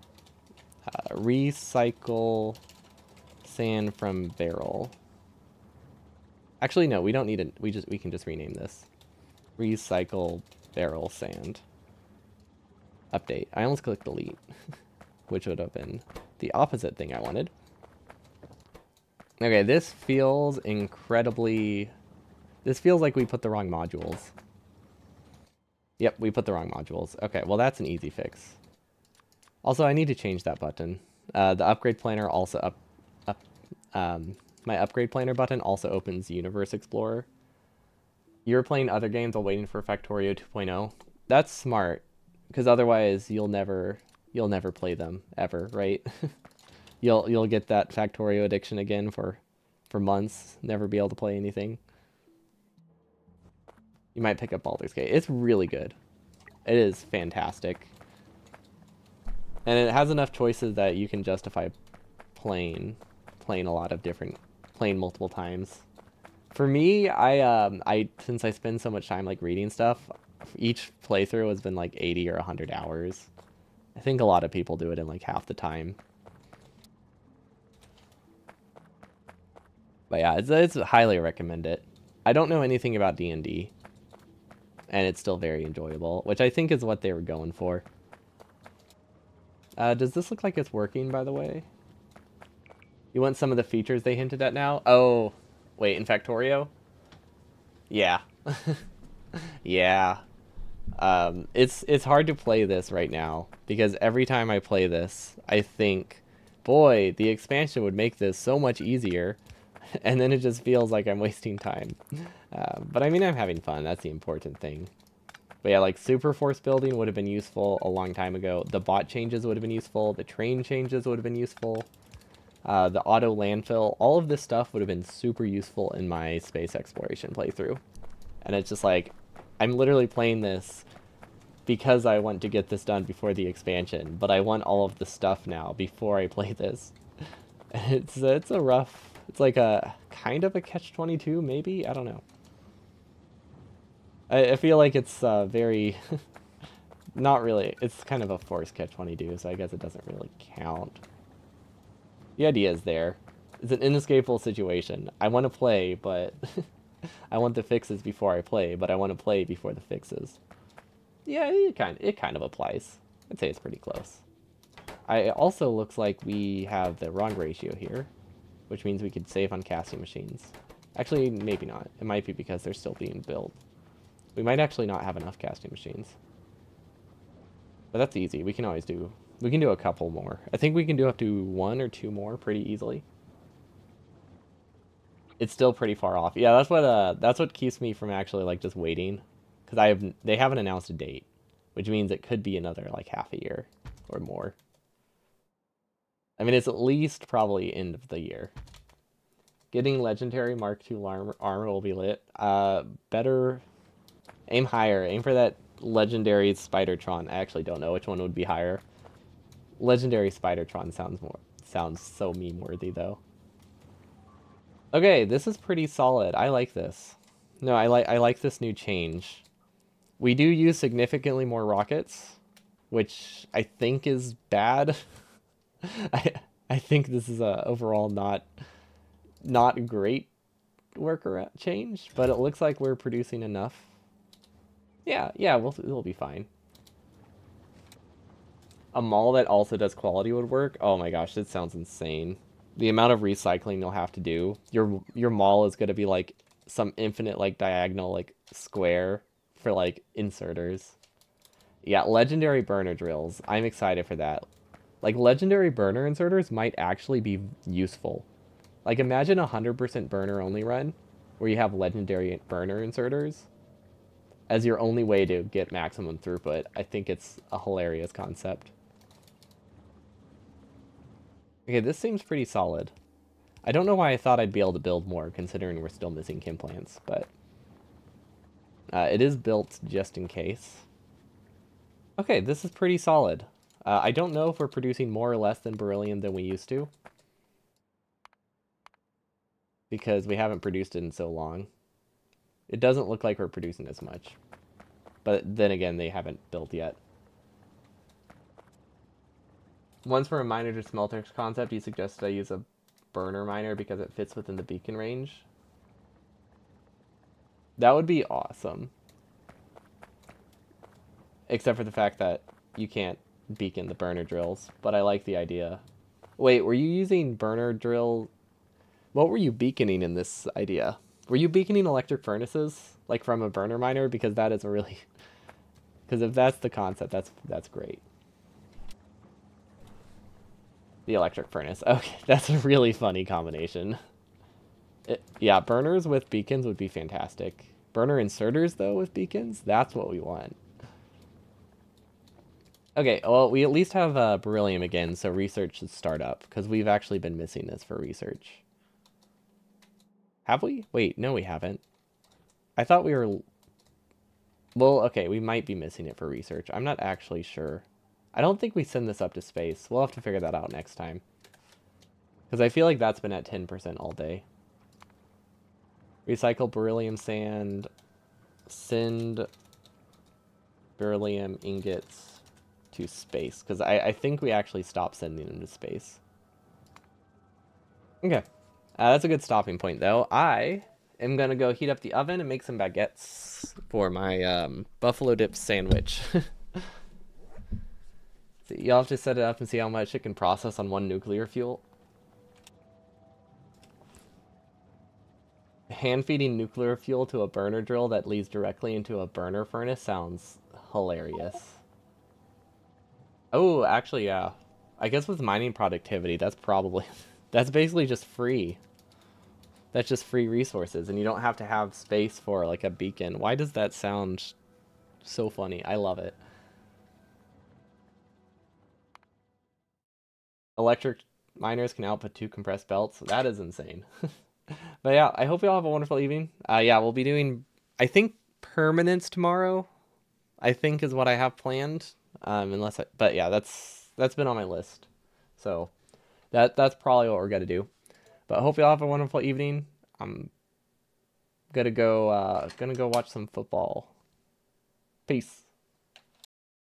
Recycle sand from barrel. Actually, no, we don't need it. We can just rename this. Recycle barrel sand. Update. I almost clicked delete, which would have been the opposite thing I wanted. Okay, this feels incredibly... This feels like we put the wrong modules. Yep, we put the wrong modules. Okay, well that's an easy fix. Also, I need to change that button. The upgrade planner also my upgrade planner button also opens Universe Explorer. You're playing other games while waiting for Factorio 2.0. That's smart, because otherwise you'll never play them ever, right? You'll get that Factorio addiction again for months, never be able to play anything. You might pick up Baldur's Gate. It's really good. It is fantastic. And it has enough choices that you can justify playing a lot of different, playing multiple times. For me, I since I spend so much time like reading stuff, each playthrough has been like 80 or 100 hours. I think a lot of people do it in like half the time. But yeah, it's highly recommend it. I don't know anything about D&D, and it's still very enjoyable, which I think is what they were going for. Does this look like it's working, by the way? You want some of the features they hinted at now? Oh, wait, in Factorio? Yeah. Yeah. It's hard to play this right now, because every time I play this, I think, boy, the expansion would make this so much easier. And then it just feels like I'm wasting time. But I mean, I'm having fun. That's the important thing. But yeah, like super force building would have been useful a long time ago. The bot changes would have been useful. The train changes would have been useful. The auto landfill, all of this stuff would have been super useful in my space exploration playthrough. And it's just like, I'm literally playing this because I want to get this done before the expansion, but I want all of the stuff now before I play this. It's a rough, it's like a kind of a catch-22 maybe, I don't know. I feel like it's very not really, it's kind of a forced catch-22, so I guess it doesn't really count. The idea is there. It's an inescapable situation. I want to play, but I want the fixes before I play, but I want to play before the fixes. Yeah, it kind of applies. I'd say it's pretty close. It also looks like we have the wrong ratio here, which means we could save on casting machines. Actually, maybe not. It might be because they're still being built. We might actually not have enough casting machines. But that's easy. We can do a couple more. I think we can do up to 1 or 2 more pretty easily. It's still pretty far off. Yeah, that's what keeps me from actually like just waiting, because they haven't announced a date, which means it could be another like half a year or more. I mean, it's at least probably end of the year. Getting legendary Mark II armor will be lit. Better aim higher. Aim for that legendary Spidertron. I actually don't know which one would be higher. Legendary Spidertron sounds so meme worthy though. Okay, this is pretty solid. I like this. No, I like this new change. We do use significantly more rockets, which I think is bad. I think this is a overall not great worker change, but it looks like we're producing enough. Yeah, we'll be fine. A mall that also does quality would work. Oh my gosh, that sounds insane. The amount of recycling you'll have to do. Your mall is going to be like some infinite like diagonal like square for like inserters. Yeah, legendary burner drills. I'm excited for that. Like legendary burner inserters might actually be useful. Like imagine a 100% burner only run where you have legendary burner inserters as your only way to get maximum throughput. I think it's a hilarious concept. Okay, this seems pretty solid. I don't know why I thought I'd be able to build more, considering we're still missing chem plants, but it is built just in case. Okay, this is pretty solid. I don't know if we're producing more or less than beryllium than we used to, because we haven't produced it in so long. It doesn't look like we're producing as much, but then again, they haven't built yet. Once for a miner to smelter concept, you suggested I use a burner miner because it fits within the beacon range. That would be awesome. Except for the fact that you can't beacon the burner drills, but I like the idea. Wait, were you using burner drill? What were you beaconing in this idea? Were you beaconing electric furnaces, like from a burner miner? Because that is a really... Because if that's the concept, that's great. The electric furnace. Okay, that's a really funny combination. Yeah, burners with beacons would be fantastic. Burner inserters, though, with beacons? That's what we want. Okay, well, we at least have beryllium again, so research should start up, because we've actually been missing this for research. Have we? Wait, no we haven't. I thought we were... Well, okay, we might be missing it for research. I'm not actually sure. I don't think we send this up to space. We'll have to figure that out next time. Because I feel like that's been at 10% all day. Recycle beryllium sand. Send beryllium ingots to space. Because I think we actually stopped sending them to space. Okay. That's a good stopping point, though. I am going to go heat up the oven and make some baguettes for my buffalo dip sandwich. So you'll have to set it up and see how much it can process on one nuclear fuel. Hand-feeding nuclear fuel to a burner drill that leads directly into a burner furnace sounds hilarious. Oh, actually, yeah. I guess with mining productivity, that's probably... that's basically just free. That's just free resources, and you don't have to have space for, like, a beacon. Why does that sound So funny. I love it. Electric miners can output 2 compressed belts. That is insane. But yeah, I hope you all have a wonderful evening. Yeah, we'll be doing, I think, permanence tomorrow. I think is what I have planned. But yeah, that's been on my list. So that's probably what we're gonna do. But I hope you all have a wonderful evening. I'm gonna go watch some football. Peace.